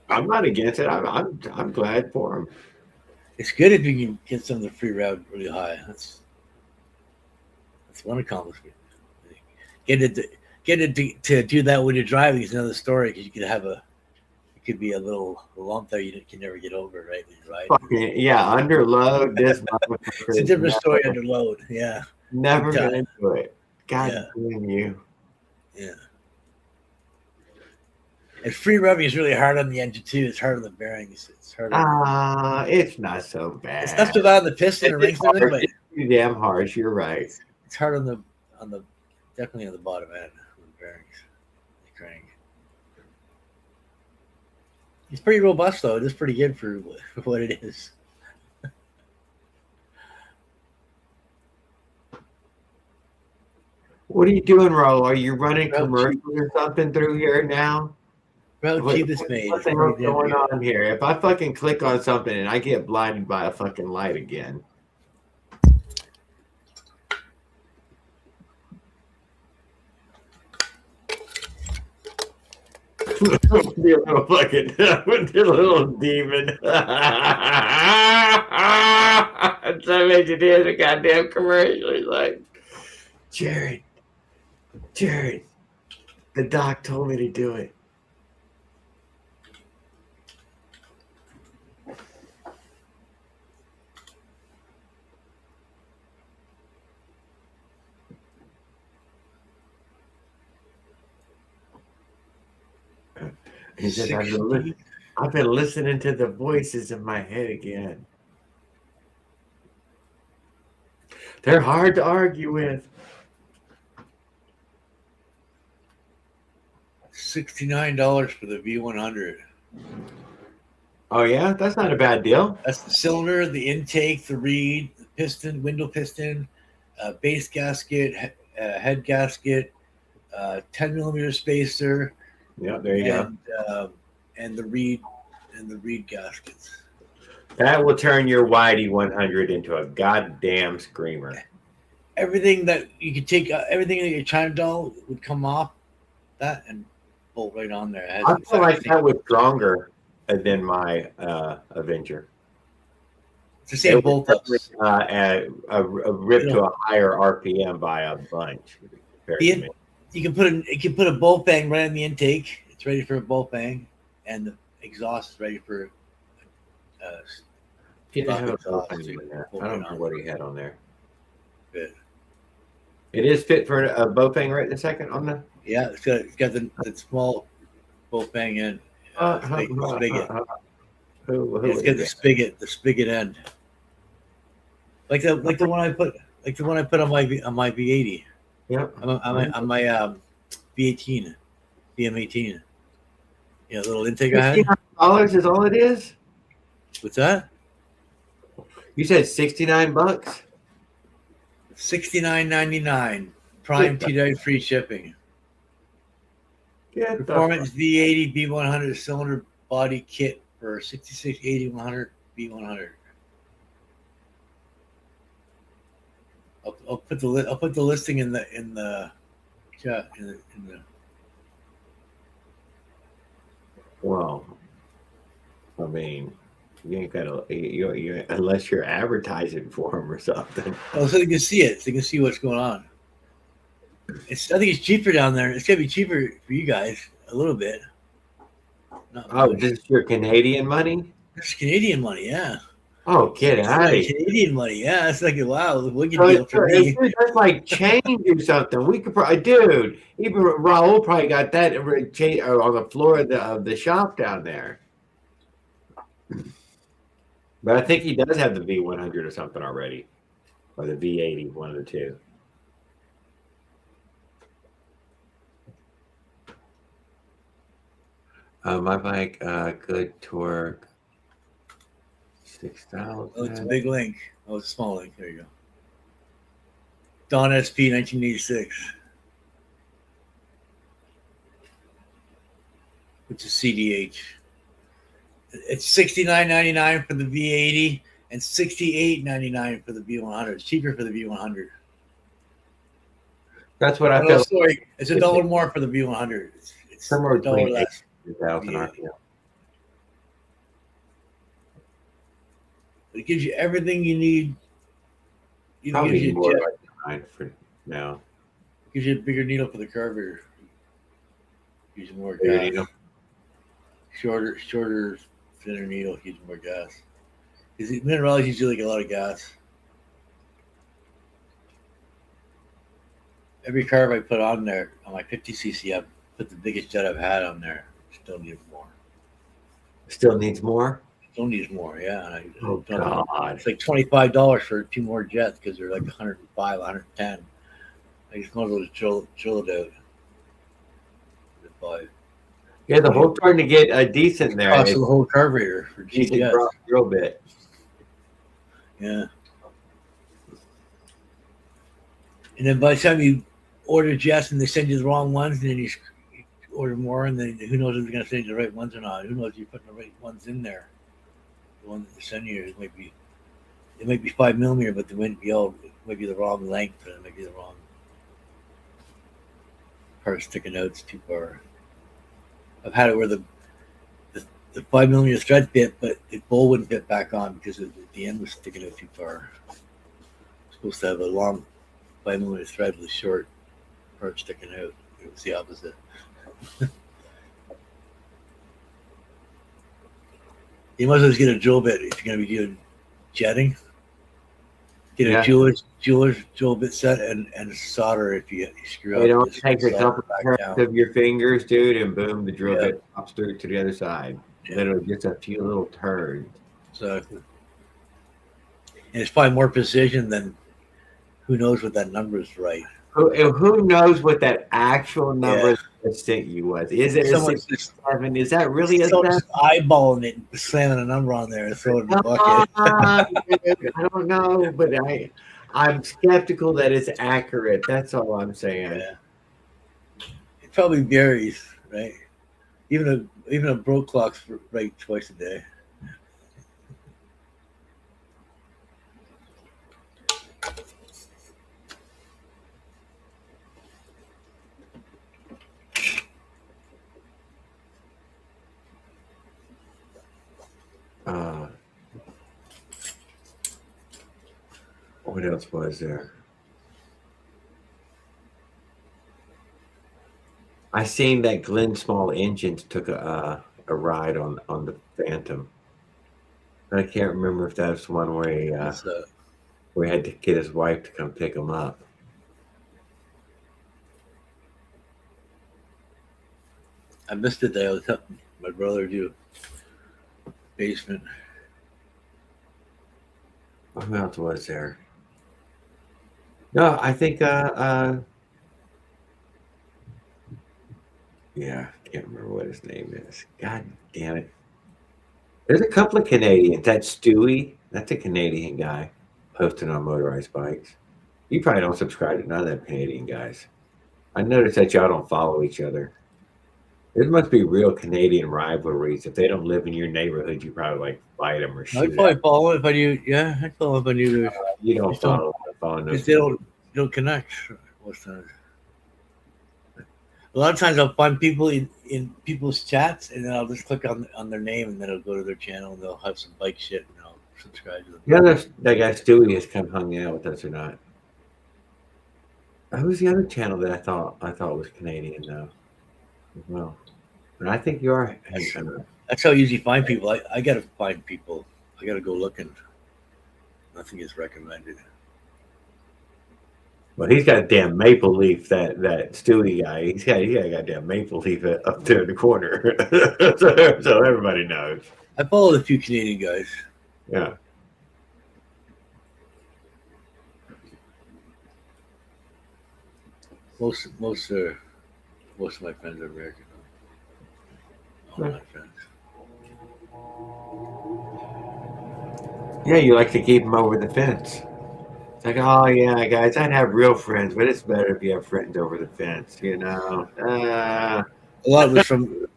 I'm not against it. I'm glad for him. It's good if you can get some of the free route really high. That's one accomplishment. Get it to do that when you're driving is another story, because it could be a little lump there you can never get over, right? When you're riding. Yeah, under load. This it's a different story under load. Yeah, never gonna do it. God damn you. Yeah. And free revving is really hard on the engine too. It's hard on the bearings. It's hard. It's not so bad. It's not so bad on the piston and rings and everything. It's pretty damn harsh. You're right. It's hard on the definitely on the bottom end of the bearings, the crank. It's pretty robust though. It is pretty good for what it is. What are you doing, Ro? Are you running commercials or something through here now? Route cheapest made. What the hell's going on here? If I fucking click on something and I get blinded by a fucking light again. Be a little fucking be a little demon. Some engineer the goddamn commercial. He's like, Jared, the doc told me to do it. He says, I've been listening to the voices in my head again. They're hard to argue with. $69 for the V100. Oh yeah, that's not a bad deal. That's the cylinder, the intake, the reed, the piston, window piston, base gasket, head gasket, 10 millimeter spacer. Yeah, there you go. And the reed gaskets. That will turn your Whitey 100 into a goddamn screamer. Everything that you could take, everything that your China doll would come off that and bolt right on there. I feel like that was stronger than my Avenger. It's the same bolt ups. A rip to a higher RPM by a bunch. You can put a bolt bang right on the intake. It's ready for a bolt bang, and the exhaust is ready for. He didn't have a bolt bang in there. I don't know what he had on there. Good. It is fit for a bolt bang right in a second on the. Yeah, it's got the small bolt bang in. Spigot. It's got the spigot end. Like the one I put on my V80. Yeah. On my V18, VM18. Yeah, little intake I had. $69 is all it is. What's that? You said $69. $69.99. Prime 2-day free shipping. Yeah. Performance V80 B100 cylinder body kit for 6680 B100. I'll put the listing in the chat in the. Well, I mean, you ain't gotta you unless you're advertising for them or something. Oh, so they can see it. So they can see what's going on. I think it's cheaper down there. It's gonna be cheaper for you guys a little bit. This is your Canadian money? This is Canadian money, yeah. Oh, get out of here. Canadian money, yeah. It's like, wow, the wicked deal for me. That's like change or something. We could probably, dude, even Raul probably got that on the floor of the shop down there. But I think he does have the V100 or something already, or the V80, one of the two. My bike, good torque, 6,000. Oh, it's a big link. Oh, it's a small link. There you go. Dawn SP 1986. Which is CDH. It's $69.99 for the V80 and $68.99 for the V100. It's cheaper for the V100. That's what I feel. Sorry, it's $1 more for the V100. It's somewhere between less. 2,000 RPM. It gives you everything you need. Probably gives you more like for now. Gives you a bigger needle for the carburetor. Gives you more gas. Needle. Shorter, thinner needle gives you more gas. Because minerals usually like a lot of gas. Every carb I put on there, on my 50cc, I put the biggest jet I've had on there. Still needs more. Still needs more? Still needs more, yeah. Oh, God. It's like $25 for 2 more jets because they're like 105, 110. I just want to chill it out. Yeah, the whole trying to get a decent there. Cost of the whole carburetor for GTS. A little bit. Yeah. And then by the time you order jets and they send you the wrong ones, and then you order more, and then who knows if they're going to send you the right ones or not? Who knows if you're putting the right ones in there? The one that they send you, it might be 5 millimeter, but they might be the wrong length, or it might be the wrong part sticking out. It's too far. I've had it where the 5mm thread fit, but the bowl wouldn't fit back on because the end was sticking out too far. Supposed to have a long 5mm thread with a short part sticking out. It was the opposite. You might as well just get a drill bit if you're going to be doing jetting. Get a jeweler's drill bit set and solder if you screw up. You don't take a couple of your fingers, dude, and boom, the drill bit pops through to the other side. Yeah. Literally just a few little turds. Exactly. And it's probably more precision than who knows what that number is right. Who knows what that actual number sent you was? Is it a 67? Is that really a 7? Eyeballing it and slamming a number on there and throwing it in the bucket. I don't know, but I'm skeptical that it's accurate. That's all I'm saying. Yeah. It probably varies, right? Even a broke clock's right twice a day. What else was there? I seen that Glenn Small Engines took a ride on the Phantom. I can't remember if that was one where we had to get his wife to come pick him up. I missed it there. I was helping my brother do basement. What else was there? No, I think yeah, I can't remember what his name is. God damn it. There's a couple of Canadians. That Stewie, that's a Canadian guy posting on Motorized Bikes. You probably don't subscribe to none of them Canadian guys. I noticed that y'all don't follow each other. There must be real Canadian rivalries. If they don't live in your neighborhood, you probably like fight them or shoot I'd probably follow if I knew. Yeah, I'd follow if I knew. You don't follow them. Because they don't connect. Most times. A lot of times I'll find people in people's chats, and then I'll just click on their name, and then I'll go to their channel, and they'll have some bike shit, and I'll subscribe to them. Yeah, that guy Stewie has come hung out with us or not. Who's the other channel that I thought was Canadian though? Well, but I think you are. That's how I usually find people. I gotta find people. I gotta go looking. Nothing is recommended. Well, he's got a damn maple leaf. That Stewie guy. He's got a goddamn maple leaf up there in the corner. so everybody knows. I followed a few Canadian guys. Yeah. Most of my friends are American. All my friends. Yeah, you like to keep them over the fence. It's like, oh yeah, guys, I'd have real friends, but it's better if you have friends over the fence, you know. A lot was from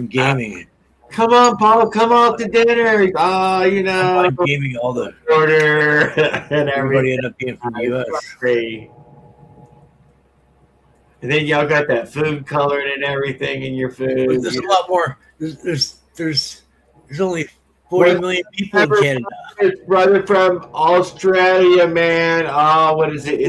gaming. Come on, Paul, come out to dinner. Oh, you know, I'm gaming all the order and everybody ended up being from the U.S. And then y'all got that food colored and everything in your food. But there's a lot more. There's only 40 million people in Canada. His brother from Australia, man. Oh, what is it?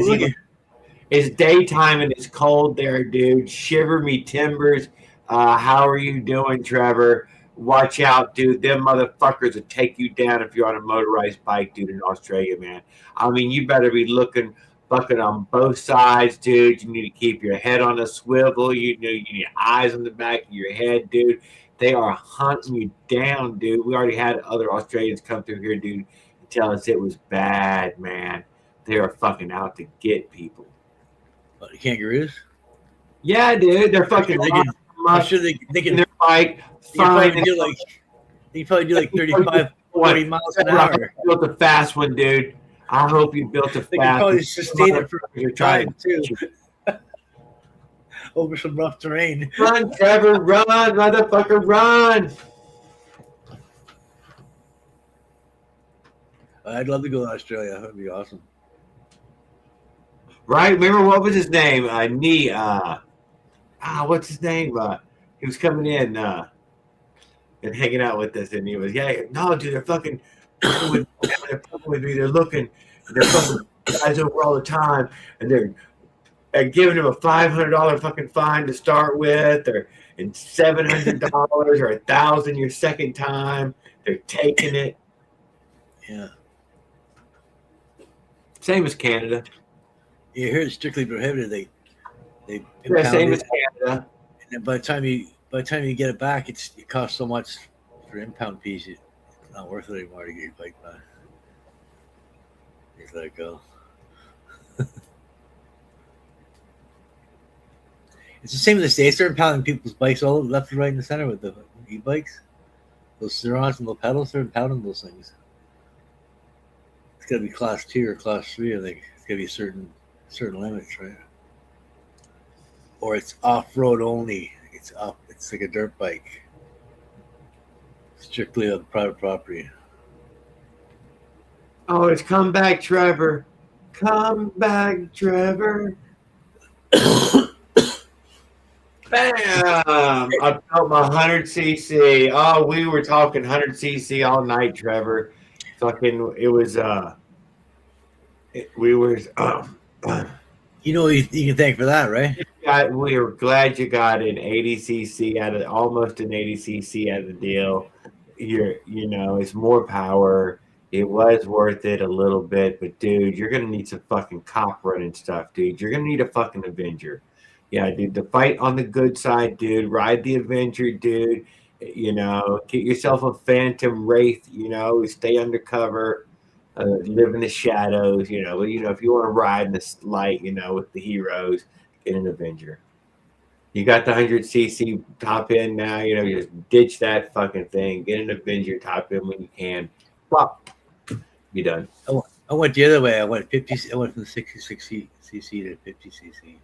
It's daytime and it's cold there, dude. Shiver me timbers. How are you doing, Trevor? Watch out, dude. Them motherfuckers will take you down if you're on a motorized bike, dude, in Australia, man. I mean, you better be looking bucket on both sides, dude. You need to keep your head on a swivel. You need eyes on the back of your head, dude. They are hunting you down, dude. We already had other Australians come through here, dude, and tell us it was bad, man. They are fucking out to get people. What, the kangaroos? Yeah, dude. They're fucking. I'm sure they can. They're like they probably do like 35, 40 miles an hour. You built a fast one, dude. I hope you built a fast. They can probably sustain it for your time too. Over some rough terrain. Run, Trevor, run, motherfucker, run. I'd love to go to Australia. That'd be awesome. Right? Remember what was his name? What's his name? he was coming in and hanging out with us, and he was, yeah, no, dude, they're fucking with me. They're looking, they're fucking guys over all the time, and they're giving him a $500 fucking fine to start with, or and $700 or $1,000 your second time. They're taking it. Yeah. Same as Canada. You hear it's strictly prohibited. They Yeah, same it, as Canada. and then by the time you get it back, it costs so much for impound fees. It's not worth it anymore to get your bike back. Just let it go. It's the same as the States. They're impounding people's bikes all left and right in the center with the e-bikes. Those Surons and the pedals, they're impounding those things. It's got to be class 2 or class 3. I think it's got to be certain limits, right? Or it's off-road only. It's like a dirt bike, strictly on private property. Oh, it's come back, Trevor. Come back, Trevor. Bam! I felt my 100cc. Oh, we were talking 100cc all night, Trevor. Fucking, it was, we were, you know, you can thank for that, right? We were glad you got an 80cc out of, almost an 80cc out of the deal. You know, it's more power. It was worth it a little bit, but dude, you're gonna need some fucking cop running stuff, dude. You're gonna need a fucking Avenger. Yeah, dude, the fight on the good side, dude. Ride the Avenger, dude. You know, get yourself a Phantom Wraith. You know, stay undercover, live in the shadows. You know, if you want to ride in this light, you know, with the heroes, get an Avenger. You got the 100cc top end now. You know, you just ditch that fucking thing. Get an Avenger top end when you can. Pop, be done. I went the other way. I went from 66cc to 50cc.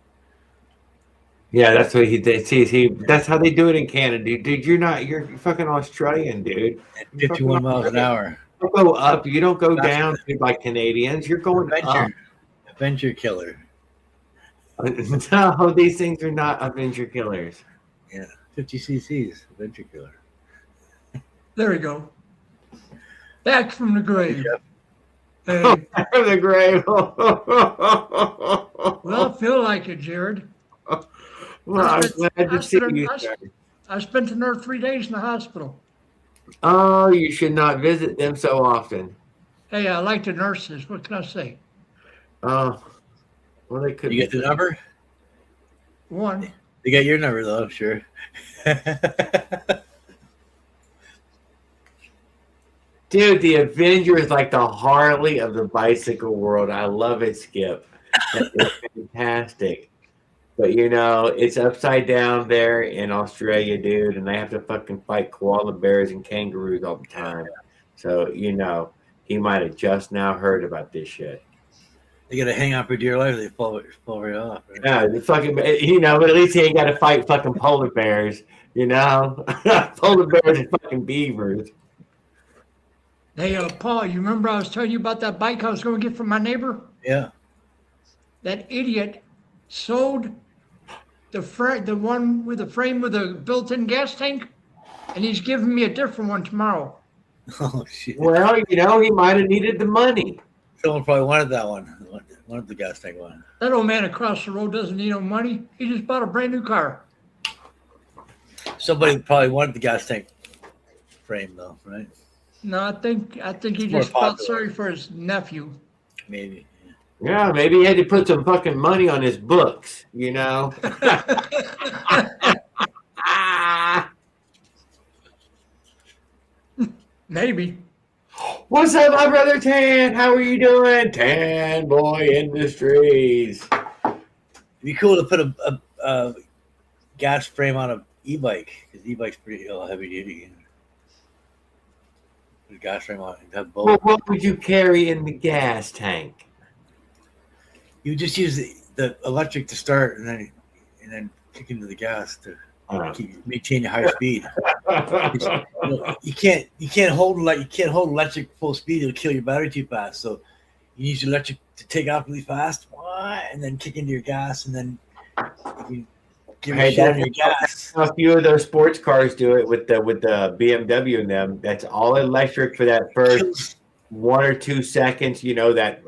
Yeah, that's what he did. See, that's how they do it in Canada, dude. You're fucking Australian, dude. At 51 miles an hour. You don't go up. You don't go down like Canadians. You're going up. Avenger killer. No, these things are not Avenger killers. Yeah, 50 cc's Avenger killer. There we go. Back from the grave. Yep. Hey, From the grave. well, I feel like it, Jared. Well, I'm glad to see you. I spent another 3 days in the hospital. Oh, you should not visit them so often. Hey, I like the nurses. What can I say? Oh, well, they could. You get the number? One. They got your number, though, I'm sure. Dude, the Avenger is like the Harley of the bicycle world. I love it, Skip. It's fantastic. But, you know, it's upside down there in Australia, dude, and they have to fucking fight koala bears and kangaroos all the time. So, you know, he might have just now heard about this shit. They got to hang on for dear life. They fall right off. Right? Yeah, the fucking, you know, but at least he ain't got to fight fucking polar bears, you know? Polar bears and fucking beavers. Hey, Paul, you remember I was telling you about that bike I was going to get from my neighbor? Yeah. That idiot sold the one with the frame with a built-in gas tank, and he's giving me a different one tomorrow. Oh, shit. Well, you know, he might have needed the money. Someone probably wanted that one. Wanted the gas tank one. That old man across the road doesn't need no money. He just bought a brand new car. Somebody probably wanted the gas tank frame, though, right? No, I think he More just felt popular. sorry for his nephew. Maybe. Yeah, maybe he had to put some fucking money on his books, you know? Maybe. What's up, my brother Tan? How are you doing? Tan Boy Industries. It'd be cool to put a gas frame on an e-bike, because e-bike's pretty heavy duty. Put a gas frame on it and have both. Well, what would you carry in the gas tank? You just use the electric to start, and then kick into the gas to maintain a high speed. You can't hold electric full speed; it'll kill your battery too fast. So you use electric to take off really fast, and then kick into your gas, and then Give Hey, a shit on your gas. a few of those sports cars do it with the BMW in them. That's all electric for that first 1 or 2 seconds. You know that.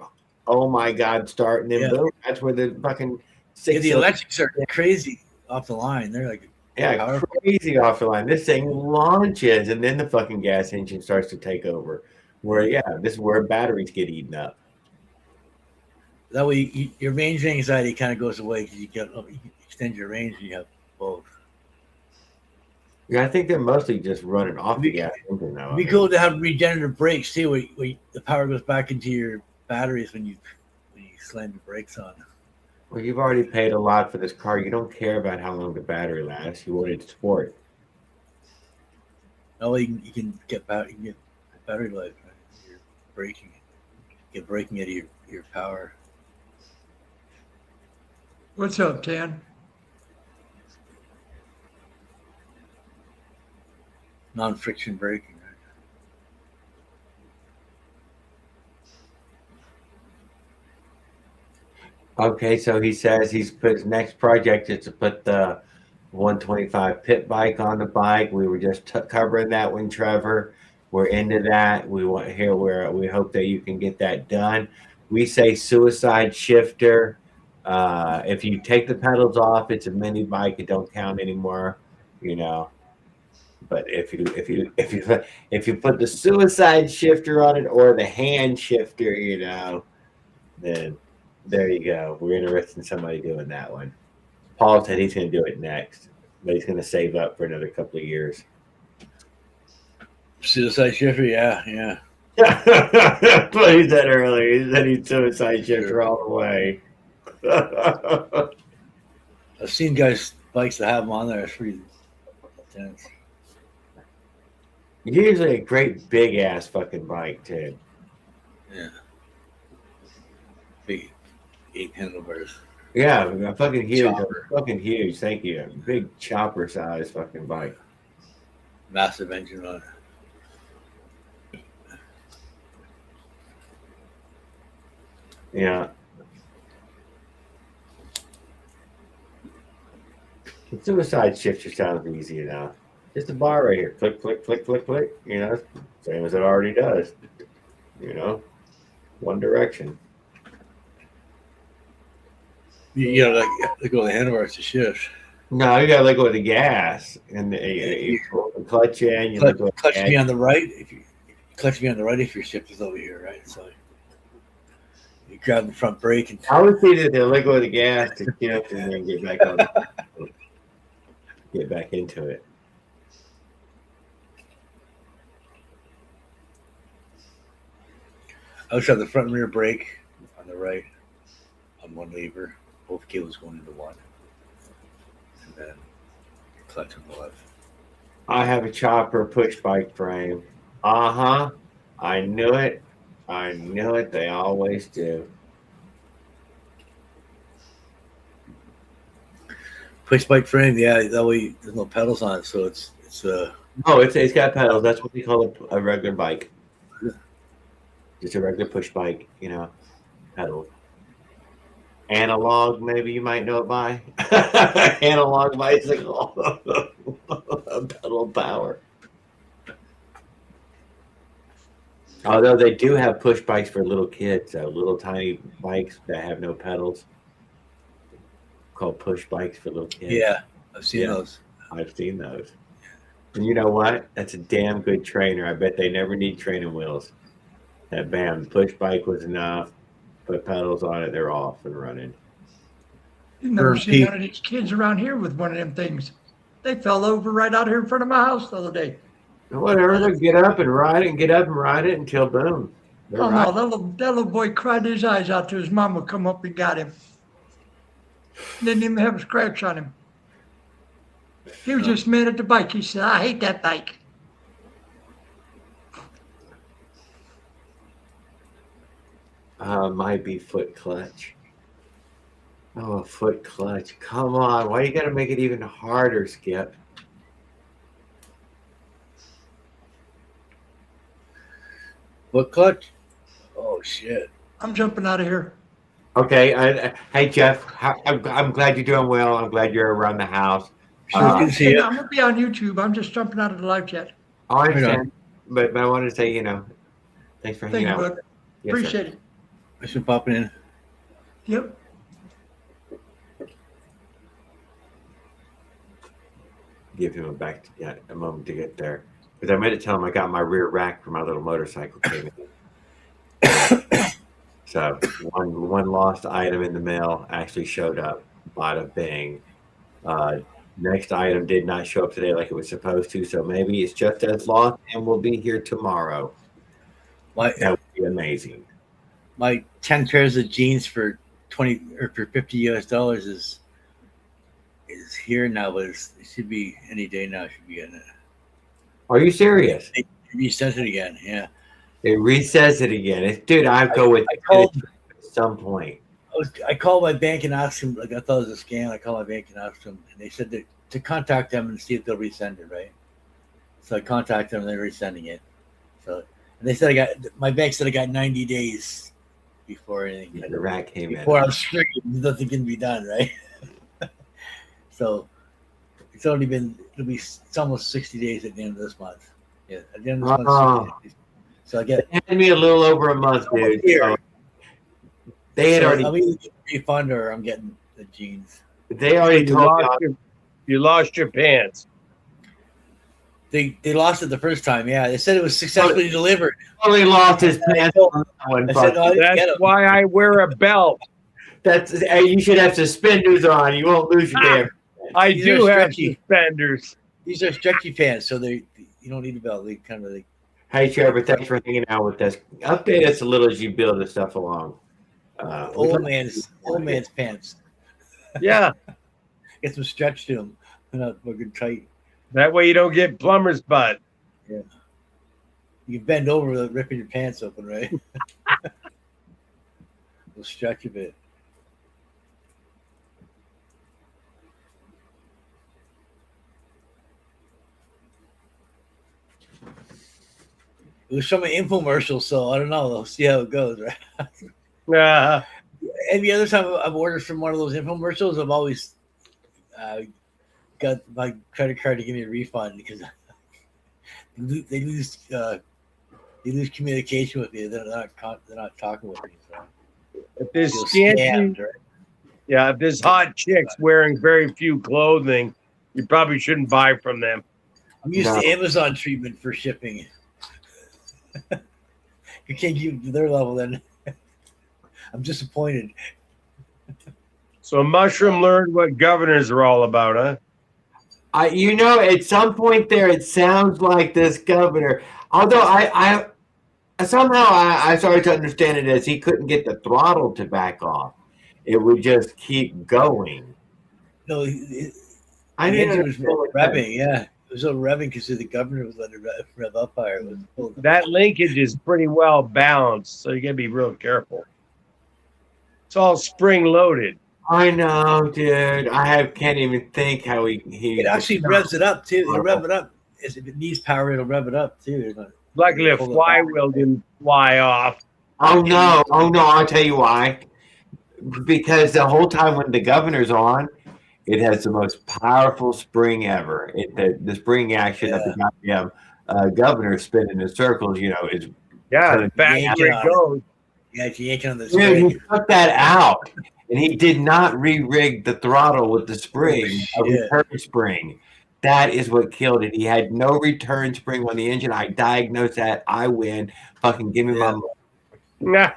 Oh my God! Start and then Yeah. boom. That's where the fucking Yeah, the electrics are crazy off the line. They're like powerful. crazy off the line. This thing launches, and then the fucking gas engine starts to take over. Where this is where batteries get eaten up. That way, your range anxiety kind of goes away because you extend your range and you have both. Yeah, I think they're mostly just running off the gas engine now. It'd be cool to have regenerative brakes too, where the power goes back into your batteries when you slam your brakes on. Well, you've already paid a lot for this car. You don't care about how long the battery lasts. You want it to sport. No, you can get battery life. Right? You're braking, get braking out of your power. What's up, Tan? Non-friction braking. Right? Okay, so he says he's put his next project is to put the 125 pit bike on the bike. We were just covering that one, Trevor. We're into that. We want here where we hope that you can get that done. We say suicide shifter. If you take the pedals off, it's a mini bike. It don't count anymore, you know. But if you put the suicide shifter on it or the hand shifter, you know, then there you go. We're interested in somebody doing that one. Paul said he's going to do it next, but he's going to save up for another couple of years. Suicide shifter, yeah. But he said earlier, he said he'd suicide shifter all the way. I've seen guys' bikes that have them on there. It's pretty intense. Usually a great big ass fucking bike too. Yeah. Big 8 handlebars. Yeah, fucking huge. Fucking huge. Thank you. Big chopper size fucking bike. Massive engine on it. Yeah. The suicide shifter sounds easy enough. Just a bar right here. Click, click, click, click, click. You know, same as it already does. You know, one direction. You know, like go the handlebars to shift. No, you gotta let go of the gas and you pull the clutch in. You let go of clutch me on the right. If you clutch me on the right, if your shift is over here, right? So you grab the front brake and. I would say that they let go of the gas to shift and then get back on. Get back into it. I always have the front and rear brake on the right on one lever, both cables going into one, and then clutch on the left. I have a chopper push bike frame. I knew it. I knew it. They always do. Push bike frame, yeah. That way, there's no pedals on it, so it's. Oh, it's got pedals. That's what we call a regular bike. Just a regular push bike, you know, pedal. Analog, maybe you might know it by. Analog bicycle. Pedal power. Although they do have push bikes for little kids, little tiny bikes that have no pedals. Called push bikes for little kids. Yeah, I've seen those. I've seen those. And you know what? That's a damn good trainer. I bet they never need training wheels. That bam, push bike was enough. Put pedals on it, they're off and running. You've never seen one of these kids around here with one of them things. They fell over right out here in front of my house the other day. Whatever, they get up and ride it and get up and ride it until boom. Oh no, that little boy cried his eyes out till his mom would come up and got him. Didn't even have a scratch on him. He was just mad at the bike. He said, I hate that bike. Might be foot clutch. Oh, foot clutch. Come on. Why you got to make it even harder, Skip? Foot clutch? Oh, shit. I'm jumping out of here. Okay. Hey, Jeff. I'm glad you're doing well. I'm glad you're around the house. Sure, good to see you. I'm gonna be on YouTube. I'm just jumping out of the live chat. I Right on. understand, but I wanted to say, thanks for Thank hanging you, out. bud. Yes, sir. Appreciate it. Thanks for popping in. Yep. Give him a moment to get there, because I meant to tell him I got my rear rack for my little motorcycle came in. So one lost item in the mail actually showed up. Bada bing. Next item did not show up today like it was supposed to, so maybe it's just as lost and will be here tomorrow. That would be amazing. My 10 pairs of jeans for 20 or for $50 is here now, but it should be any day now. Should be getting it. Are you serious? It resets it again. Yeah. It resets it again. Dude, I go with called at some point. I called my bank and asked them. Like I thought it was a scam. I called my bank and asked them, and they said that to contact them and see if they'll resend it. Right. So I contacted them, and they're resending it. So and they said my bank said I got 90 days before anything. The rack came in. Before I'm straight, nothing can be done. Right. So it's almost 60 days at the end of this month. Yeah, at the end of this month. 60 days. So I get me a little over a month, dude. So they had already. I'm either getting a refund or I'm getting the jeans. They already told me. You lost your pants. They lost it the first time. Yeah, they said it was successfully delivered. Only lost his pants on that one. That's why I wear a belt. You should have suspenders on. You won't lose your damn. I These do are have stretchy. suspenders. These are stretchy pants, so you don't need a belt. They kind of like. Hey Trevor, thanks for hanging out with us. Update us a little as you build this stuff along. Old man's pants. Yeah. Get some stretch to them. They're not fucking tight. That way you don't get plumber's butt. Yeah. You can bend over without ripping your pants open, right? We'll stretch a bit. It was from an infomercial, so I don't know. We'll see how it goes, right? Every other time I've ordered from one of those infomercials, I've always got my credit card to give me a refund because they lose communication with me. They're not talking with me. So. If if this hot chick's wearing very few clothing, you probably shouldn't buy from them. I'm used to Amazon treatment for shipping. You can't keep to their level, then I'm disappointed. So Mushroom learned what governors are all about, huh? At some point there, it sounds like this governor. Although I somehow I started to understand it as he couldn't get the throttle to back off; it would just keep going. No, it was revving. Yeah, it was all revving because the governor was letting it rev up higher. That linkage is pretty well balanced, so you gotta be real careful. It's all spring loaded. I know, dude. Can't even think how he it actually revs it up too. It'll rev it up. If it needs power, it'll rev it up too. Luckily, a flywheel didn't fly off. Oh no! I'll tell you why. Because the whole time when the governor's on, it has the most powerful spring ever. The spring action of the goddamn governor spinning in circles. Is the faster it goes. Yeah, if you yank on the spring. He took that out. And he did not re-rig the throttle with the spring, a return spring. That is what killed it. He had no return spring on the engine. I diagnosed that. I win. Fucking give me my money. No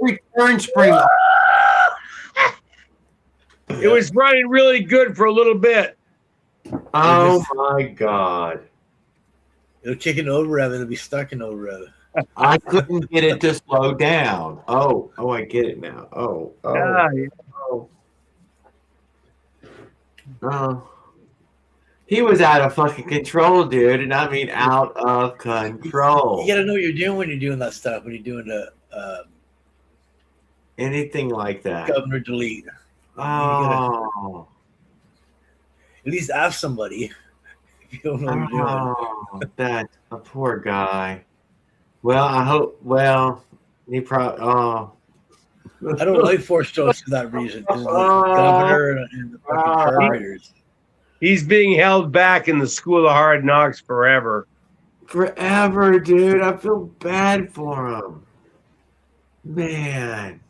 return spring. It was running really good for a little bit. Oh my God. It'll kick an over rev. It'll be stuck in over rev. I couldn't get it to slow down. Oh, I get it now. Oh. He was out of fucking control, dude, and I mean out of control. You gotta know what you're doing when you're doing that stuff. When you're doing the anything like that. Governor delete. Oh. At least ask somebody if you don't know what you're doing. That's a poor guy. Well, I hope. Well, he probably. Oh, I don't like four strokes for that reason. Because of the governor and the fucking carburetors. He's being held back in the school of hard knocks forever. Forever, dude. I feel bad for him. Man.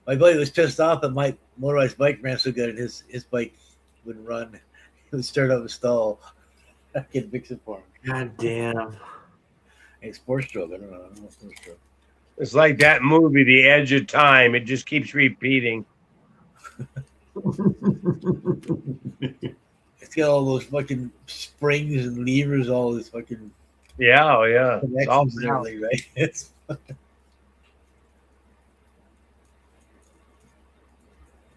My buddy was pissed off that my motorized bike ran so good and his bike wouldn't run. He would start up and stall. I can fix it for him. God damn. It's four stroke. I don't know four stroke. It's like that movie, The Edge of Time. It just keeps repeating. It's got all those fucking springs and levers, all this fucking yeah. It's all connections and everything, right? It's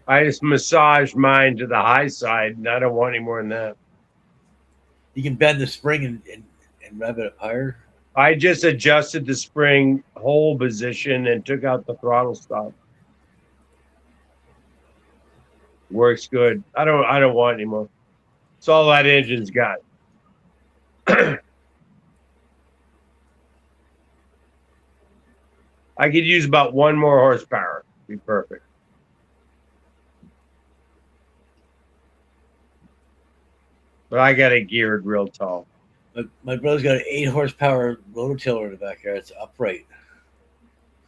I just massaged mine to the high side, and I don't want any more than that. you can bend the spring and rev it up higher. I just adjusted the spring hole position and took out the throttle stop. Works good. I don't want any more. It's all that engine's got. I could use about 1 more horsepower. Be perfect. But I got it geared real tall. My brother's got an 8 horsepower rototiller in the backyard. It's upright.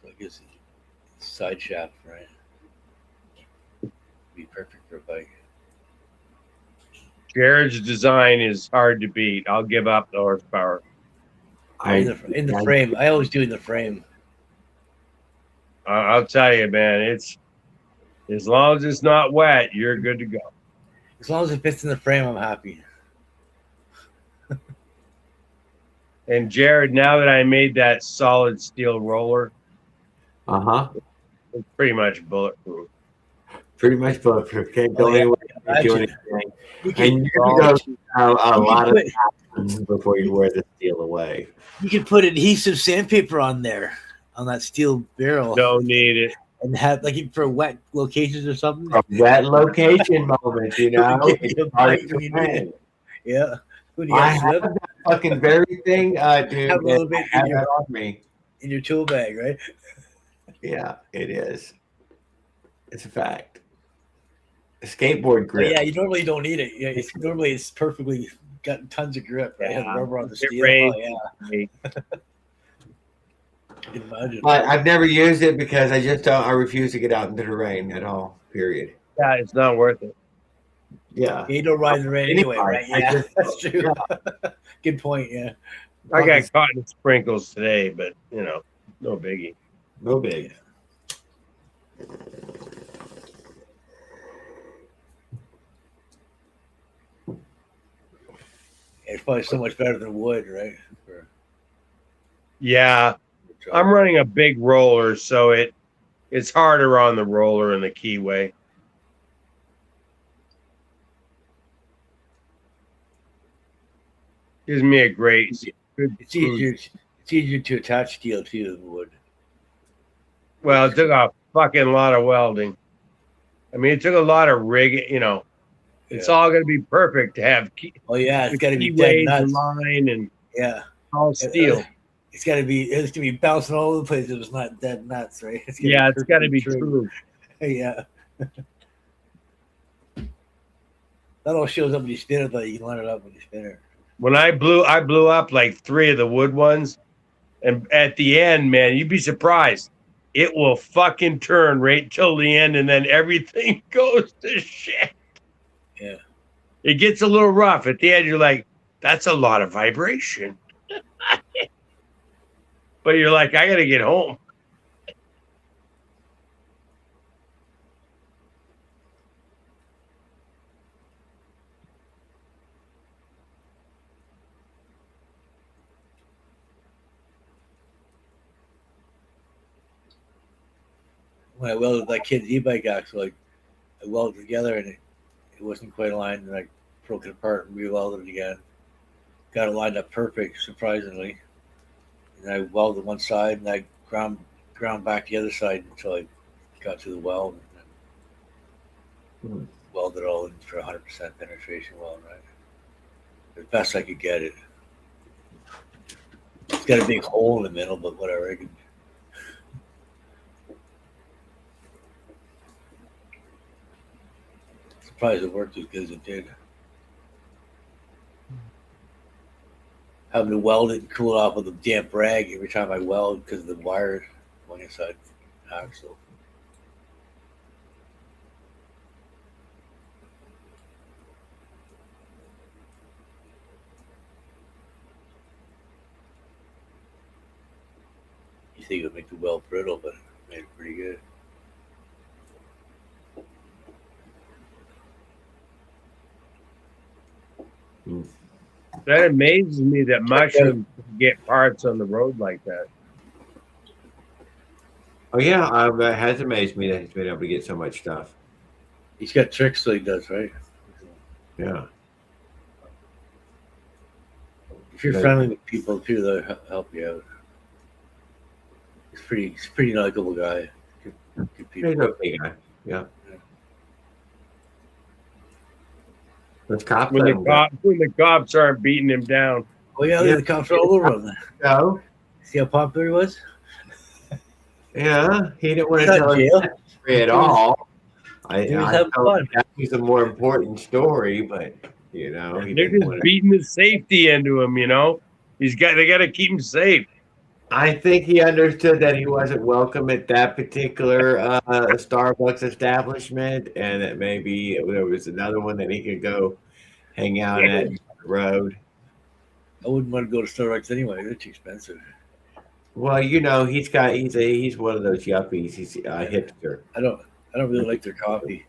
So I guess it's side shaft, right? Be perfect for a bike. Jared's design is hard to beat. I'll give up the horsepower. In the frame. I always do in the frame. I'll tell you, man, it's as long as it's not wet, you're good to go. As long as it fits in the frame, I'm happy. And Jared, now that I made that solid steel roller, it's pretty much bulletproof. Pretty much bulletproof. Can't go anywhere. Do anything. You And you can go a lot of times before you wear the steel away. You can put adhesive sandpaper on there, on that steel barrel. Don't need it. And have like for wet locations or something. A wet location moment, you know. It's hard to when you need find. it. Yeah. When you I have have slip, that fucking very thing, dude. have a little bit I have that on me. in your tool bag, right? Yeah, it is. It's a fact. A skateboard But grip. yeah, you normally don't need it. Yeah, normally it's perfectly got tons of grip. Right? Yeah. Have rubber on the It steel. rains. Oh, yeah. Imagine. But I've never used it because I just don't. I refuse to get out into the rain at all. Period. Yeah, it's not worth it. Yeah. You don't ride in the rain anyway, right? I Yeah, just- that's true. Good point. Yeah. I got caught in sprinkles today, but no biggie. No big. It's probably so much better than wood, right? Yeah, I'm running a big roller, so it's harder on the roller and the keyway. Gives me a great. It's easier to attach steel to than wood. Well, it took a fucking lot of welding. I mean, it took a lot of rigging. It's all going to be perfect to have Oh yeah, it's got to be dead keyways, nuts. line, and Yeah, all steel. it's got to be. It's gonna be bouncing all over the place. It was not dead nuts, right? It's It's got to be true. Yeah. That all shows up when you spin it, though. You can line it up when you spin it. When I blew up like 3 of the wood ones, and at the end, man, you'd be surprised. It will fucking turn right till the end, and then everything goes to shit. Yeah. It gets a little rough at the end. You're like, that's a lot of vibration. But you're like, I got to get home. When I welded that kid's e-bike axle, I welded it together and it wasn't quite aligned, and I broke it apart and re-welded it again. Got it lined up perfect, surprisingly. And I welded one side and I ground back the other side until I got to the weld and then welded it all in for 100% penetration weld, right? The best I could get it. It's got a big hole in the middle, but whatever. surprised it worked as good as it did. Having to weld it and cool it off with a damp rag every time I weld because of the wire going inside the axle. You think it would make the weld brittle, but it made it pretty good. That amazes me that mushrooms get parts on the road like that. Oh yeah, it has amazed me that he's been able to get so much stuff. He's got tricks that he does, right? Yeah. If you're friendly with people too, they'll help you out. He's pretty likable guy. Good people. He's okay guy. Yeah. Let's cop When the cops aren't beating him down. Oh yeah, the cops are all over him. No. See how popular he was? Yeah, he didn't want to He's tell not in us jail. at all. He was I having felt fun. that was a more important story, but he They're didn't just want to. beating the safety into him, They got to keep him safe. I think he understood that he wasn't welcome at that particular Starbucks establishment, and that maybe there was another one that he could go hang out at down the road. I wouldn't want to go to Starbucks anyway. They're too expensive. Well, he's one of those yuppies. He's a hipster. I don't really like their coffee.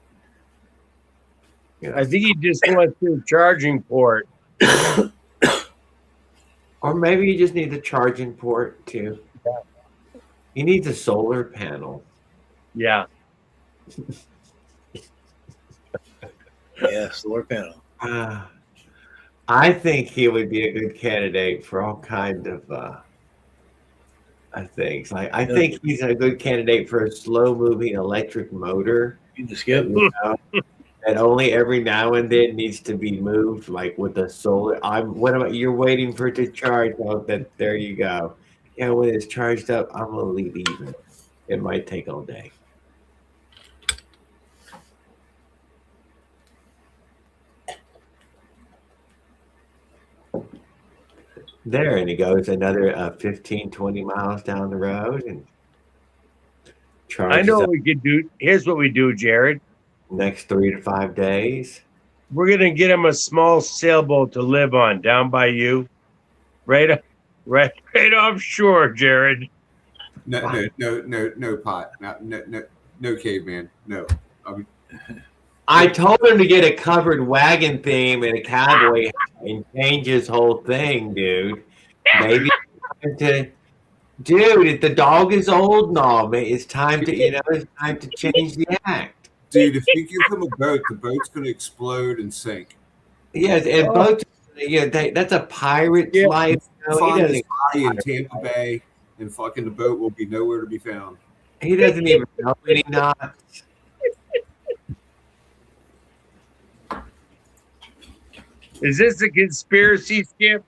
Yeah. I think he just wants their charging port. Or maybe you just need the charging port too. He needs a solar panel. Yeah. Yeah, solar panel. I think he would be a good candidate for all kinds of things. I think he's a good candidate for a slow-moving electric motor. You just skip. And only every now and then needs to be moved, like with the solar. You're waiting for it to charge. Oh, there you go. Yeah, when it's charged up, I'm gonna leave even. It might take all day. There, and he goes another 15, 20 miles down the road and charges I know up what we could do. Here's what we do, Jared. next 3 to 5 days. We're gonna get him a small sailboat to live on down by you, right offshore, Jared. No, pot. No caveman. No. I told him to get a covered wagon theme and a cowboy hat and change his whole thing, dude. Maybe dude, if the dog is old and all, it's time to it's time to change the act. Dude, if you give him a boat, the boat's going to explode and sink. Yes, and boats. That's a pirate's life. Find his body in Tampa Bay, and fucking the boat will be nowhere to be found. He doesn't even know any knots. Is this a conspiracy, Skip?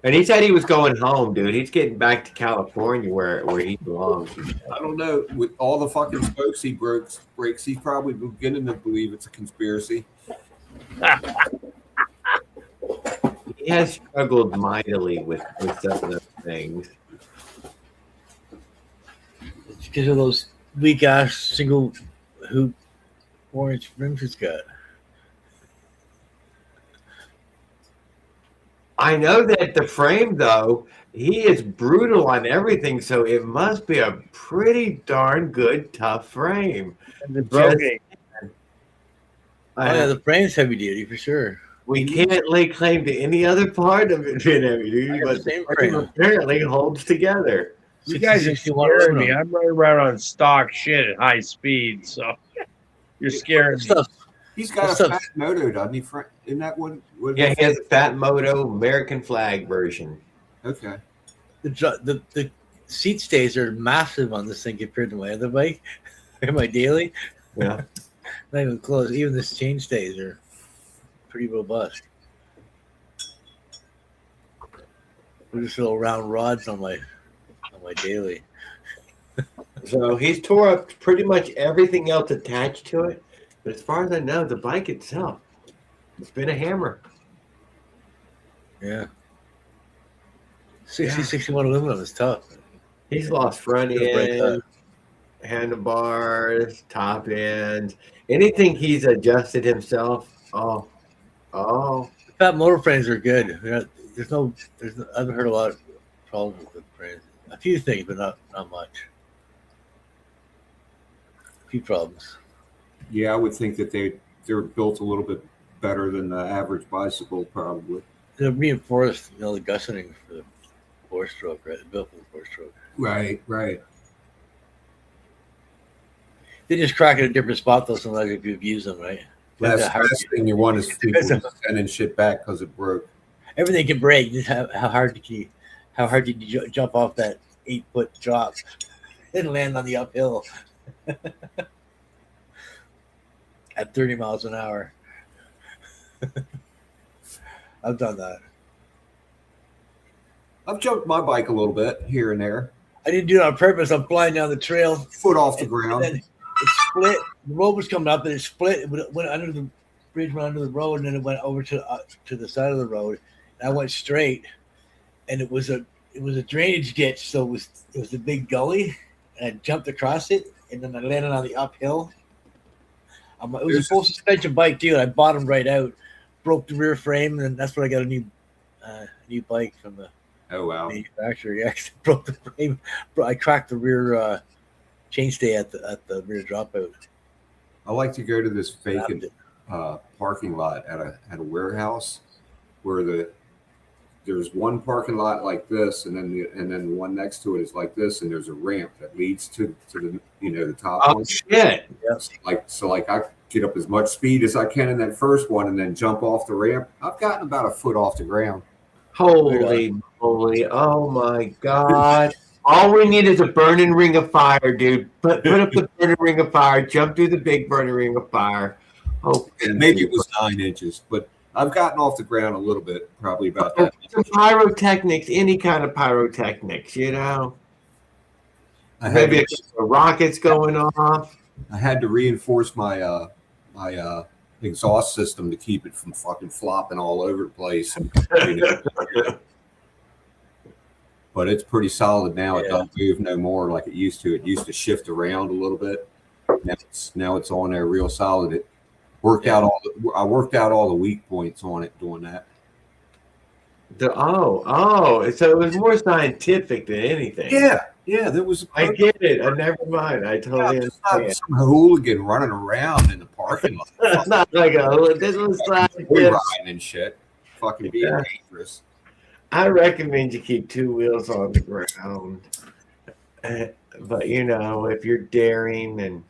And he said he was going home, dude. He's getting back to California where he belongs. I don't know. With all the fucking spokes he breaks, he's probably beginning to believe it's a conspiracy. He has struggled mightily with some of those things. It's because of those weak ass single hoop orange rims he's got. I know that the frame, though, he is brutal on everything, so it must be a pretty darn good, tough frame. And the broken. The frame's heavy duty for sure. We can't lay claim to any other part of it being heavy duty, but the frame apparently holds together. You guys are scaring me. I'm running around on stock shit at high speed, so you're scaring me. He's got a fat moto, doesn't he? Isn't that one? Yeah, he has a Fat Moto American flag version. Okay. The seat stays are massive on this thing compared to my other bike, my daily. Yeah. Not even close. Even the chain stays are pretty robust. They're just little round rods on my daily. So he's tore up pretty much everything else attached to it. But as far as I know, the bike itself, it's been a hammer. Yeah. 61 aluminum is tough. He's lost front It'll break end, handlebars, top ends, anything he's adjusted himself. Oh. Fat motor frames are good. There's no. I haven't heard a lot of problems with the frames. A few things, but not much. A few problems. Yeah, I would think that they're built a little bit better than the average bicycle, probably. They're reinforced, the gusseting for the four-stroke, right? They're built for the four-stroke. Right. They just crack at a different spot, though, sometimes if you've used them, right? Last thing you want is people sending shit back because it broke. Everything can break. Just how hard did you jump off that 8-foot drop and land on the uphill at 30 miles an hour? I've done that. I've jumped my bike a little bit here and there. I didn't do it on purpose. I'm flying down the trail, foot off the ground. And then it split. The road was coming up, and it split. It went under the bridge, went under the road, and then it went over to the side of the road. And I went straight, and it was a drainage ditch, so it was a big gully, and I jumped across it, and then I landed on the uphill. It was a full suspension bike too, and I bottomed right out, broke the rear frame, and that's when I got a new bike from the manufacturer. Yeah, I broke the frame. I cracked the rear chainstay at the rear dropout. I like to go to this vacant parking lot at a warehouse where there's one parking lot like this, and then one next to it is like this, and there's a ramp that leads to the the top. Oh shit! Yes. So I get up as much speed as I can in that first one, and then jump off the ramp. I've gotten about a foot off the ground. Holy moly! Oh my god! All we need is a burning ring of fire, dude. Put up the burning ring of fire. Jump through the big burning ring of fire. Oh, maybe it was 9 inches, but I've gotten off the ground a little bit, probably about that. Pyrotechnics, any kind of pyrotechnics, Maybe a rockets going off. I had to reinforce my my exhaust system to keep it from fucking flopping all over the place. But it's pretty solid now. It doesn't move no more like it used to. It used to shift around a little bit. Now it's on there real solid. It worked out I worked out all the weak points on it doing that. So it was more scientific than anything. Yeah, there was. I get it. Never mind. I totally understand. Some hooligan running around in the parking lot. It's not like a hooligan. This was riding and shit. Fucking being dangerous. I recommend you keep 2 wheels on the ground. But if you're daring and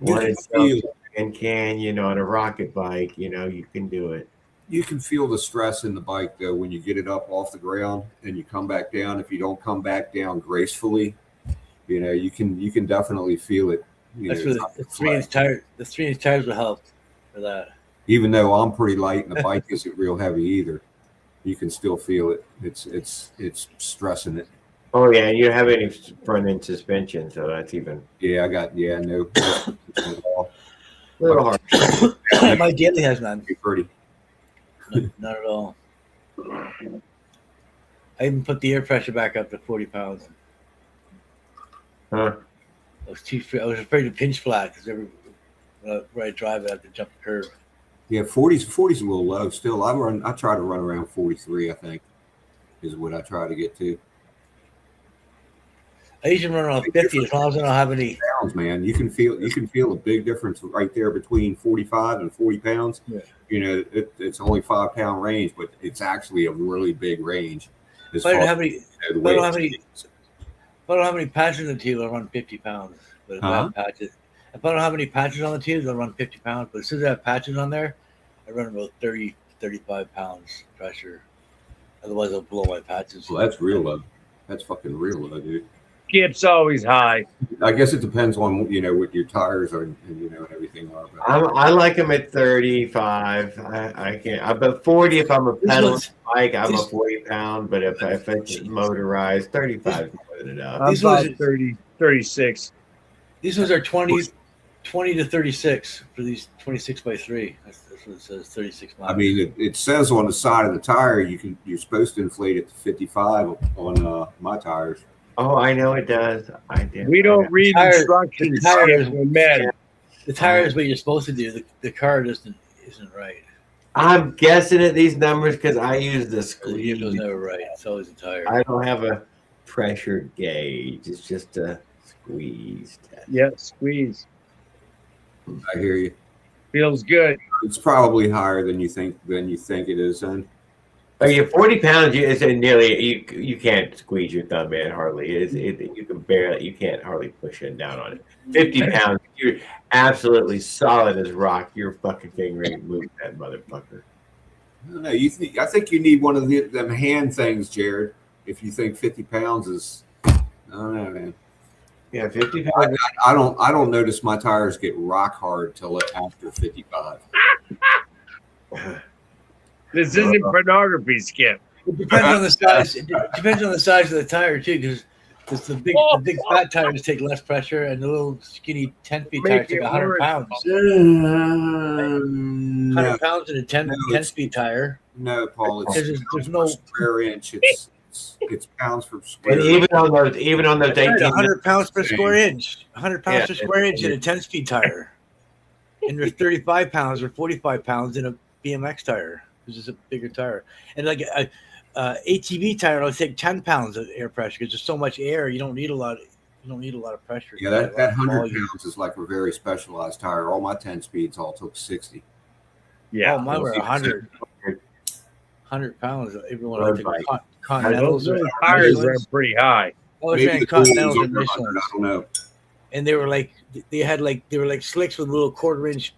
want to on a rocket bike, you can do it. You can feel the stress in the bike though when you get it up off the ground and you come back down. If you don't come back down gracefully, you can definitely feel it. That's where the 3-inch tires. The 3-inch tires will help for that. Even though I'm pretty light and the bike isn't real heavy either, you can still feel it. It's stressing it. Oh yeah, and you don't have any front end suspension, so that's even. Yeah, I got no. A little hard. My daily has none. Pretty. Not at all. I even put the air pressure back up to 40 pounds. Huh? I was afraid to pinch flat because where I drive, I have to jump the curve. Yeah, 40's a little low still. I try to run around 43. I think is what I try to get to. I usually run around 50 as long as I don't have any pounds, man. You can feel a big difference right there between 45 and 40 pounds. Yeah. It's only 5 pound range, but it's actually a really big range. If I don't have any patches on the tube, I'll run 50 pounds. But if I have patches, if I don't have any patches on the tubes, I'll run 50 pounds. But as soon as I have patches on there, I run about 30, 35 pounds pressure. Otherwise, I'll blow my patches. Well, that's real low. That's fucking real low, dude. Skip's always high. I guess it depends on what your tires are and everything are. I like them at 35. I can't. But 40 if I'm a pedal bike, I'm a 40 pound. But if it's motorized, 35 is more than enough. I'm 30, 36. These ones are 20 to 36 for these 26x3. That's what it says, 36 miles. I mean, it says on the side of the tire you're supposed to inflate it to 55 on my tires. Oh, I know it does. I did. We don't read instructions. The tire is men. The tire is what you're supposed to do. The car isn't right. I'm guessing at these numbers because I use the The squeeze. was never right. It's always the tire. I don't have a pressure gauge. It's just a squeeze test. Yeah, squeeze. I hear you. Feels good. It's probably higher than you think it is. Then. Oh, yeah, 40 pounds is nearly you can't squeeze your thumb in hardly. You can barely, you can't hardly push it down on it. 50 pounds, you're absolutely solid as rock. Your fucking finger ain't moving that motherfucker. I don't know. I think you need one of them hand things, Jared. If you think 50 pounds is, I don't know, man. Yeah, 50 pounds. I don't notice my tires get rock hard till after 55. This isn't pornography, Skip. It depends on the size. It depends on the size of the tire too, because the big fat tires take less pressure, and the little skinny 10-speed tires take 100 pounds. 100 pounds in a 10-speed tire. No, Paul. There's no square inch. It's pounds per square. And even on those 18, 100 pounds per square inch. 100 pounds per square inch in a 10-speed tire, and there's 35 pounds or 45 pounds in a BMX tire. This is a bigger tire, and like a ATV tire will take 10 pounds of air pressure because there's so much air. You don't need a lot. You don't need a lot of pressure. Yeah, that 100 pounds is like a very specialized tire. All my 10 speeds all took 60. Yeah, mine were 100 pounds. Everyone I think Continentals. Those tires are pretty high. I was saying Continentals and I don't know. And they were like slicks with a little quarter-inch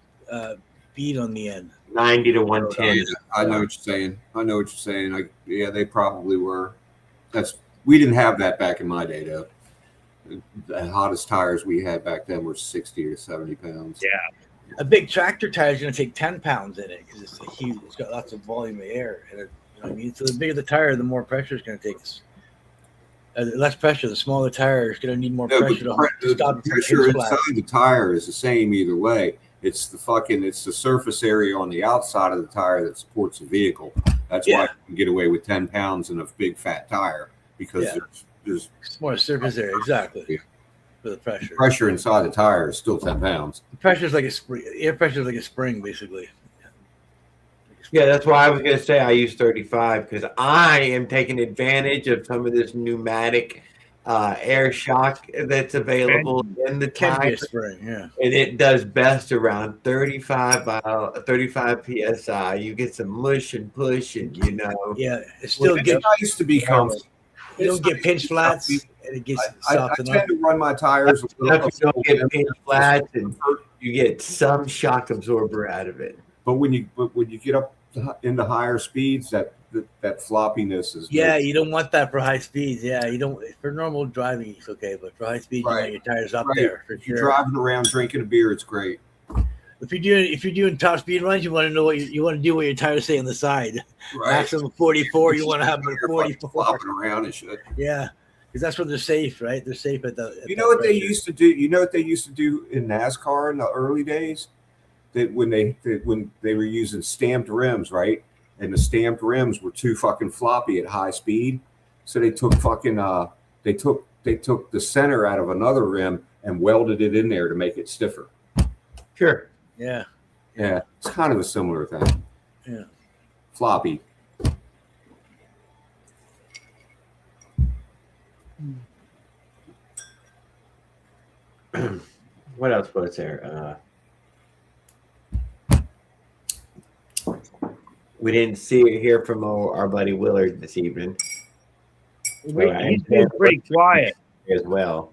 bead on the end. 90 to 110. I know what you're saying. Yeah, they probably were. We didn't have that back in my day, though. The hottest tires we had back then were 60 or 70 pounds. Yeah. A big tractor tire is going to take 10 pounds in it because it's huge. It's got lots of volume of air. And you know what I mean? So the bigger the tire, the more pressure it's going to take. Less pressure. The smaller tire is going to need more pressure to stop the pressure inside the tire is the same either way. It's the surface area on the outside of the tire that supports the vehicle. That's why you can get away with 10 pounds in a big fat tire because there's it's more surface area, exactly. Yeah. For the pressure. The pressure inside the tire is still 10 pounds. The pressure is like a spring. Air pressure is like a spring, basically. Yeah, that's why I was going to say I use 35 because I am taking advantage of some of this pneumatic air shock that's available in the tire. Spring, yeah. And it does best around 35 psi. You get some mush and push, and Yeah, it still gets nice to be comfortable. You don't get pinch flats, and it gets soft enough. I tend to run my tires a little. You don't get pinch flats, and you get some shock absorber out of it. But when you get up into higher speeds, that floppiness is. Yeah, you don't want that for high speeds. Yeah, you don't. For normal driving, it's okay, but for high speeds, you want your tires up there. For if you're driving around drinking a beer, it's great. If you're doing top speed runs, you want to know what you want to do. What your tires say on the side. Right. Maximum 44. You want to have them at 44. Flopping around and shit. Yeah, because that's where they're safe, right? They're safe at the. You know what they used to do? You know what they used to do in NASCAR in the early days? When they were using stamped rims, right? And the stamped rims were too fucking floppy at high speed, so they took they took the center out of another rim and welded it in there to make it stiffer. Sure. Yeah. Yeah, it's kind of a similar thing. Yeah. Floppy. What else was there? We didn't see or hear from our buddy Willard this evening. He's been pretty quiet as well.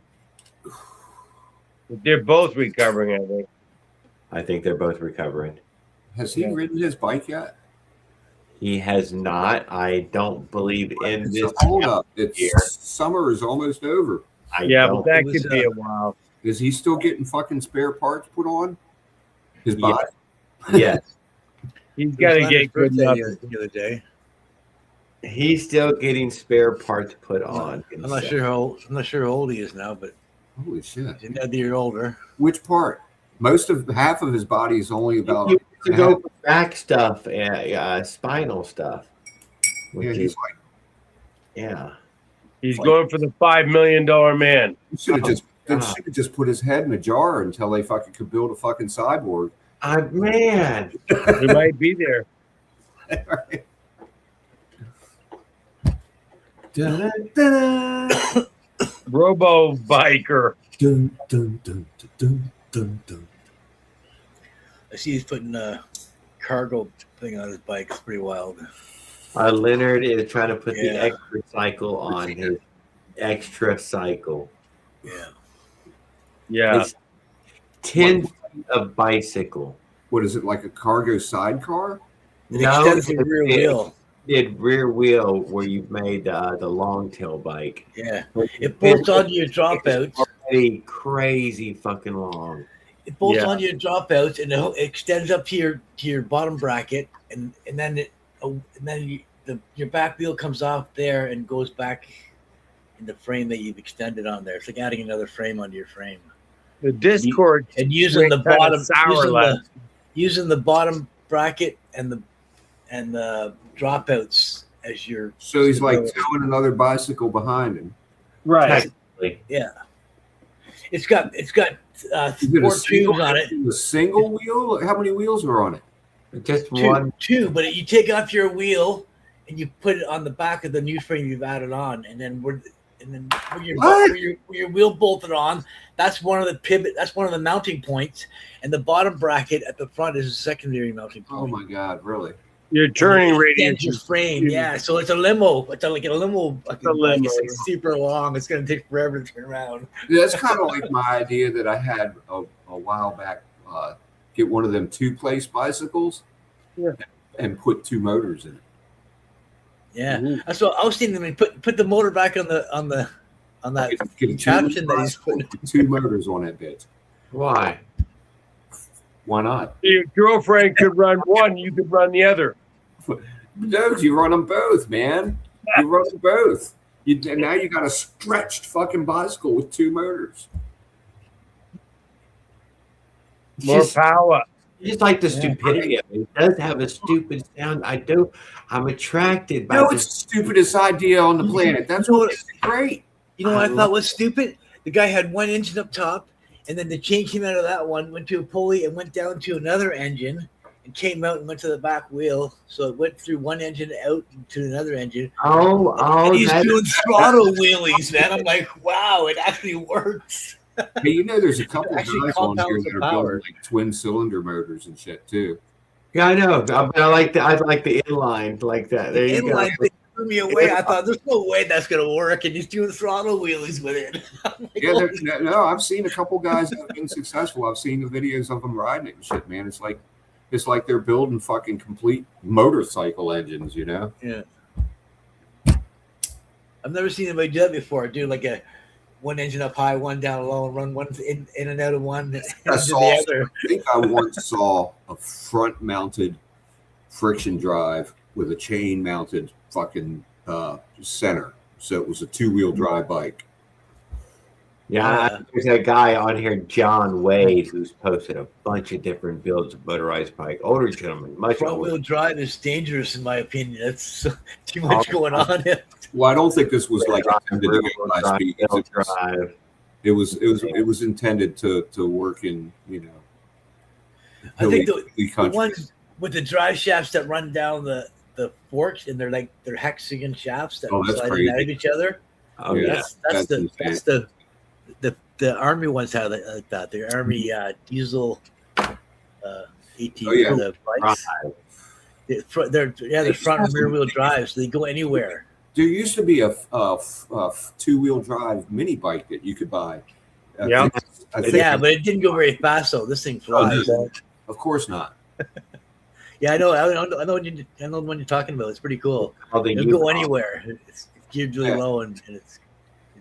They're both recovering, I think. I think they're both recovering. Has he ridden his bike yet? He has not. I don't believe in this. Hold up. Summer is almost over. But that could be a while. Is he still getting fucking spare parts put on his bike? Yes. He's got to get good enough. The other day. He's still getting spare parts put on. I'm not sure how old he is now, but Holy shit! He's another year older. Which part? Half of his body is only about. You to go for back stuff and spinal stuff. Yeah, he's like. Yeah. He's going for the $5 million man. You should have just put his head in a jar until they fucking could build a fucking cyborg. Man. He might be there. Robo biker. Dun, dun, dun, dun, dun, dun. I see he's putting a cargo thing on his bike. It's pretty wild. Leonard is trying to put the extra cycle on his extra cycle. Yeah. Yeah. It's 10 feet of bicycle. What is it, like a cargo sidecar? It extends the rear wheel. Did rear wheel where you've made the long tail bike. Yeah. It bolts onto your dropouts. Already crazy fucking long. It bolts onto your dropouts and it extends up to your bottom bracket, and then your back wheel comes off there and goes back in the frame that you've extended on there. It's like adding another frame onto your frame. The Discord and using the bottom bracket and the dropouts as your. So he's like towing another bicycle behind him. Right. Yeah. It's got 4 tubes on it. A single wheel? How many wheels are on it? Just one. Two, but you take off your wheel and you put it on the back of the new frame you've added on, and then where your wheel bolted on, that's one of the pivot. That's one of the mounting points, and the bottom bracket at the front is a secondary mounting point. Oh my god, really? Your turning radius. Your frame, yeah. So it's a limo. It's like a limo. It's like super long. It's going to take forever to turn around. Yeah, that's kind of like my idea that I had a while back. Get one of them 2-place bicycles, and put 2 motors in it. Yeah, that's what I was thinking. I mean, put the motor back on that caption that he's putting. 2 motors on that bitch. Why? Why not? Your girlfriend could run one, you could run the other. No, you run them both, man. You run them both. And now you got a stretched fucking bicycle with 2 motors. More power. Just like the stupidity of it. It does have a stupid sound. I'm attracted by it's the stupidest idea on the planet. That's what makes it great. You know what I thought was stupid? The guy had one engine up top, and then the chain came out of that one, went to a pulley, and went down to another engine, and came out and went to the back wheel. So it went through one engine out to another engine. And he's doing throttle wheelies, man. I'm like, wow, it actually works. Hey, you know, there's a couple of guys on here that are building like twin cylinder motors and shit too. Yeah, I know. I like the inline like that. There you go. Inline thing threw me away. I thought there's no way that's gonna work, and he's doing throttle wheelies with it. Like, no, I've seen a couple guys that have been successful. I've seen the videos of them riding it and shit, man. It's like they're building fucking complete motorcycle engines, you know? Yeah. I've never seen anybody do that before. Do like a one engine up high, one down low, and run one in and out of one into the other. I think I once saw a front-mounted friction drive with a chain-mounted fucking center. So it was a 2-wheel drive bike. Yeah, there's a guy on here, John Wade, who's posted a bunch of different builds of motorized bike. Older gentleman, much older. Front-wheel drive is dangerous, in my opinion. That's too much going on. Well, I don't think this was like intended to go high speed. It was intended to work in, you know. I think the ones with the drive shafts that run down the forks, and they're hexagon shafts that slide out of each other. Oh yeah, that's the Army ones have like that. The Army diesel 18 the bikes. They're front and rear wheel drives. So they go anywhere. There used to be a 2-wheel drive mini bike that you could buy. Yeah, but it didn't go very fast though. This thing flies. Of course not. Yeah, I know the one you're talking about. It's pretty cool. It'll go anywhere. It's geared really low, and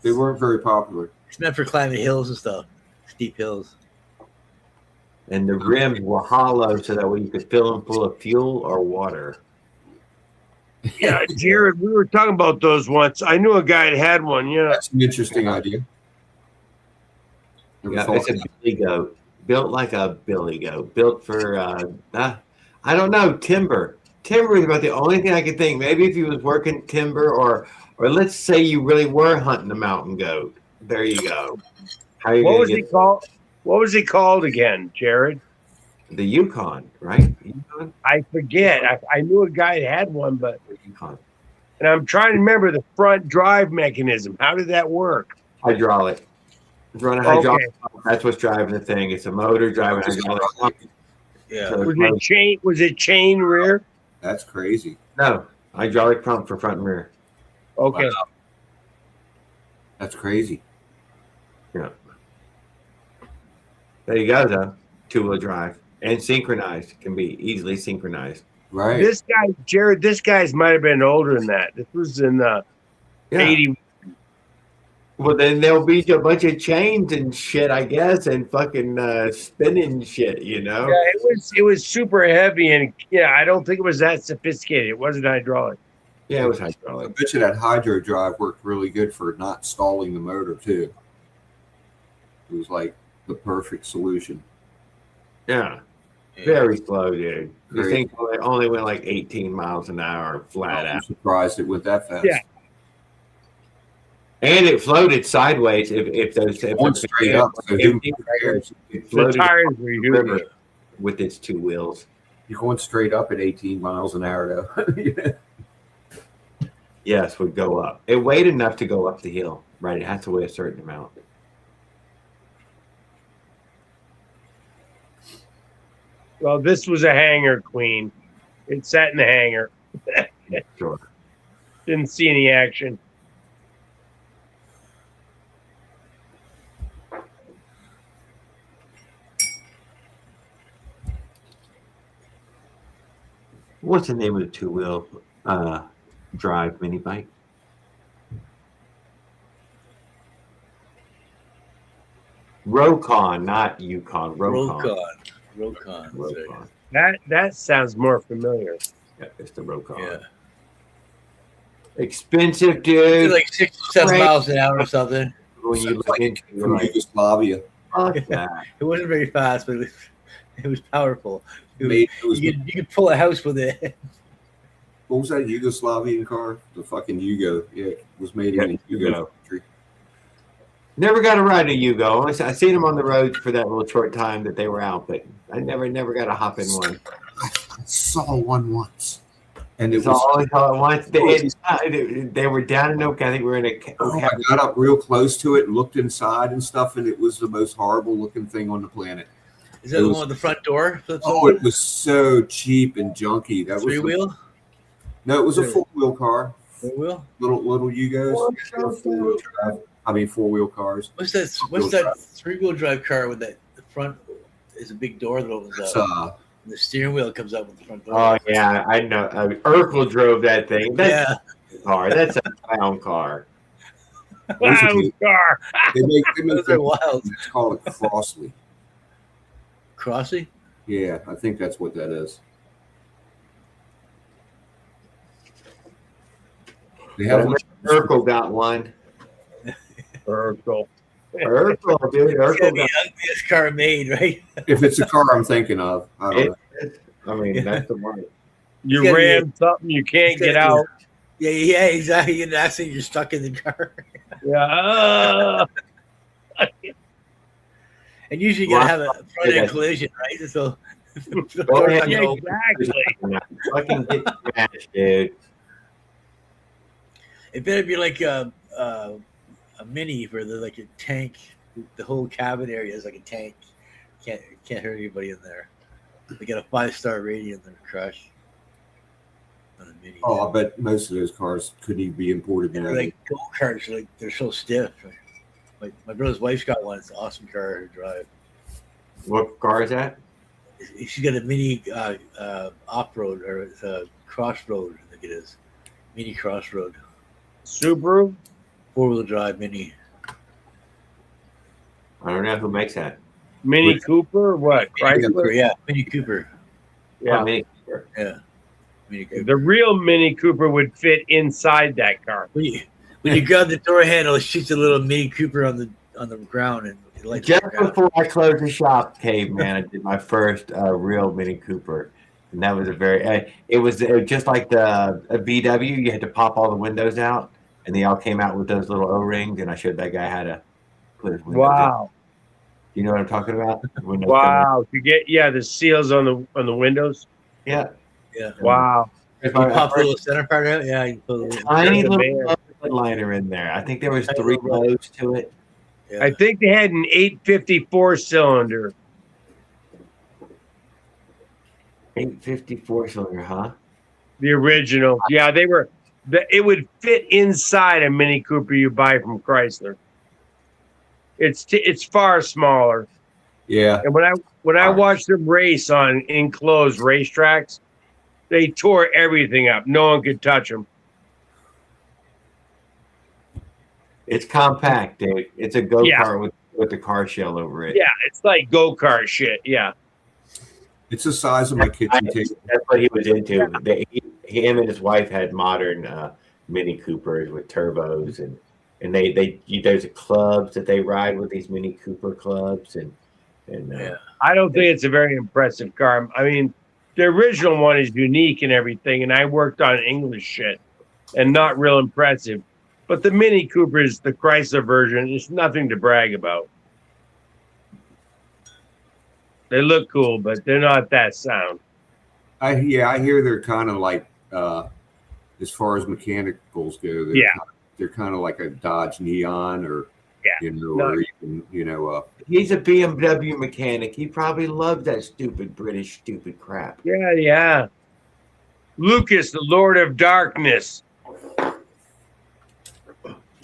they weren't very popular. It's meant for climbing hills and stuff, steep hills. And the rims were hollow so that way you could fill them full of fuel or water. Yeah, Jared, we were talking about those once. I knew a guy that had one. Yeah, that's an interesting idea. Never Yeah, thought it's a of that. billy goat, built like a billy goat, built for I don't know, timber. Timber is about the only thing I could think. Maybe if you was working timber, or let's say you really were hunting a mountain goat. There you go. How are you What gonna was he get called? What was he called again, Jared? the Yukon, right? Yukon, I forget. I knew a guy that had one, but Yukon. and I'm trying to remember the front drive mechanism. How did that work? Hydraulic. It's running hydraulic. Okay. Pump. That's what's driving the thing. It's a motor driving Just hydraulic. hydraulic. Pump. Yeah. So Was it chain? Was it chain rear? That's crazy. no hydraulic pump for front and rear. Okay. Wow. That's crazy. Yeah. There you go, though. Two-wheel drive and synchronized, can be easily synchronized. Right. This guy, Jared. This guy's might have been older than that. This was in the Yeah. 80. Well, then there'll be a bunch of chains and shit, I guess, and fucking spinning shit, you know? Yeah, it was super heavy, and yeah, I don't think it was that sophisticated. It wasn't hydraulic. Yeah, it was I hydraulic. bet you that hydro drive worked really good for not stalling the motor too. It was like the perfect solution. Yeah. Yeah. Very slow, dude. This Great. thing only went like 18 miles an hour flat I'm out. surprised it went that fast. Yeah. And it floated sideways if those if Going the- straight up. So if who the- cares? it The floated tires were the huge. river with its two wheels. You're going straight up at 18 miles an hour though. Yes, would go up. It weighed enough to go up the hill, right? It has to weigh a certain amount. Well, this was a hangar, Queen. It sat in the hangar. Sure. Didn't see any action. What's the name of the two-wheel drive mini bike? Rokon, not Yukon. Rokon. Rokon. That's right. Rokon. That sounds more familiar. Yeah, it's the Rokon. Yeah. Expensive, It's dude. like 67 Right. miles an hour or something. When you Sounds look like into it, you're From like, Yugoslavia. fuck that. It wasn't very fast, but it was powerful. It was You could pull a house with it. what was that Yugoslavian car? The fucking Yugo. Yeah, it was made Yeah, in the Yugo. Yugo country. Never got a ride a Yugo. I seen them on the road for that little short time that they were out, but I never got a hop in one. I saw one once, and it It's was. always all at once. They were down in Oak. I think we were in a. Oh, I got up real close to it, looked inside and stuff, and it was the most horrible looking thing on the planet. Is that It the was- one with the front door? Oh, it was so cheap and junky. That was Three wheel? No, it was a Yeah. 4-wheel car. Four wheel? Little Yugos. Four-wheel drive. I mean 4-wheel cars. What's that? Four-wheel What's that drive. 3-wheel drive car with that? The front is a big door that opens It's, up. And the steering wheel comes up with the front door. Oh yeah, I know. Urkel drove that thing. That's yeah. a car. That's a clown car. Wow, Basically- car. they make Those are wild. It's called a Crossley. Crossy? Yeah, I think that's what that is. They have one. Urkel got one. Urkel. Urkel, dude. It's gotta Urkel be got. the ugliest car made, right? If it's a car I'm thinking of, I don't know. I mean, that's the one. You Yeah, ran something you can't Yeah, get out. Yeah, exactly. And that's you're stuck in the car. Yeah. And usually you gotta have a front Yeah. end collision, right? So the Go door's ahead. not Yeah, gonna open. exactly. Fucking get smashed, dude. It better be like a mini where they're like a tank. The whole cabin area is like a tank. Can't hurt anybody in there. They got a 5-star rating in their crash. On a mini. Oh, I bet most of those cars couldn't even be imported They're now. like go karts. Like they're so stiff. Like my brother's wife's got one. It's an awesome car to drive. What car is that? She's got a mini off-road or it's a crossroad. I think it is mini crossroad, Subaru? 4-wheel drive mini. I don't know who makes that. Mini Cooper? What? Chrysler? Yeah, Mini Cooper. Yeah. Mini- Yeah, Mini Cooper. The real Mini Cooper would fit inside that car. When you grab the door handle, it shoots a little Mini Cooper on the ground, and Like Just before I closed the shop, caveman, I did my first real Mini Cooper, and that was a very. It was just like the a VW. You had to pop all the windows out, and they all came out with those little O rings. And I showed that guy how to put his windows in. Wow. You know what I'm talking about? Windows Wow. To get the seals on the windows. Yeah. Yeah. Wow. There's You my pop the little center part out. Yeah. You put a little, tiny There's a little man. liner in there. I think there was Tiny 3 little loads to it. yeah. I think they had an 854 cylinder. 854 cylinder, huh? The original. Yeah, they were. It would fit inside a Mini Cooper you buy from Chrysler. It's far smaller. Yeah. And when I watched them race on enclosed racetracks, they tore everything up. No one could touch them. It's compact, dude. It's a go-kart with the car shell over it. Yeah, it's like go-kart shit. Yeah. It's the size of my kitchen table. That's what he was into. Him and his wife had modern Mini Coopers with turbos, and they there's clubs that they ride with, these Mini Cooper clubs, and I don't think it's a very impressive car. I mean, the original one is unique and everything, and I worked on English shit and not real impressive. But the Mini Cooper is the Chrysler version. It's nothing to brag about. They look cool, but they're not that sound. I hear they're kind of like as far as mechanicals go. They're kind of like a Dodge Neon, or or even he's a BMW mechanic. He probably loves that stupid crap. Yeah. Lucas, the Lord of Darkness.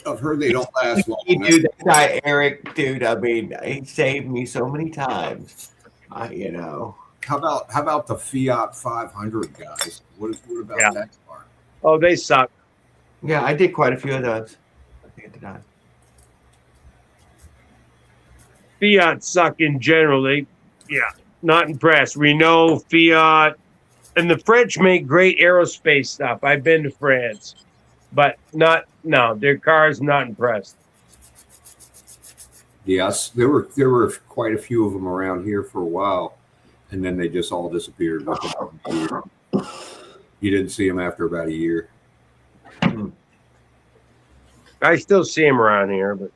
I've heard they don't last long. Dude, that guy Eric, dude. I mean, he saved me so many times. How about the Fiat 500 guys? What about that car? Oh, they suck. Yeah, I did quite a few of those. I think at the time. Fiat suck in general. Not impressed. Renault, Fiat, and the French make great aerospace stuff. I've been to France, but their cars not impressed. Yes, there were quite a few of them around here for a while, and then they just all disappeared. You didn't see them after about a year. I still see them around here, but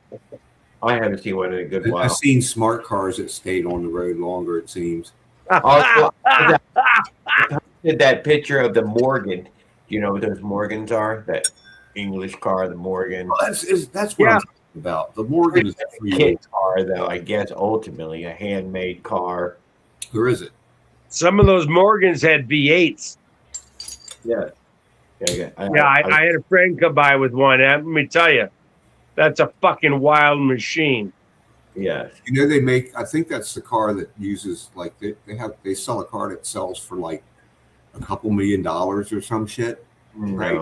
I haven't seen one in a good while. I've seen smart cars that stayed on the road longer, it seems. Also, did that picture of the Morgan. Do you know what those Morgans are? That English car, the Morgan. Well, that's what I'm talking about. The Morgan is a kit car, though. I guess ultimately a handmade car. Where is it? Some of those Morgans had V8s. Yeah. I had a friend come by with one. Let me tell you, that's a fucking wild machine. Yes. They make. I think that's the car that uses like they sell a car that sells for like a couple $1 million or some shit. No. Right?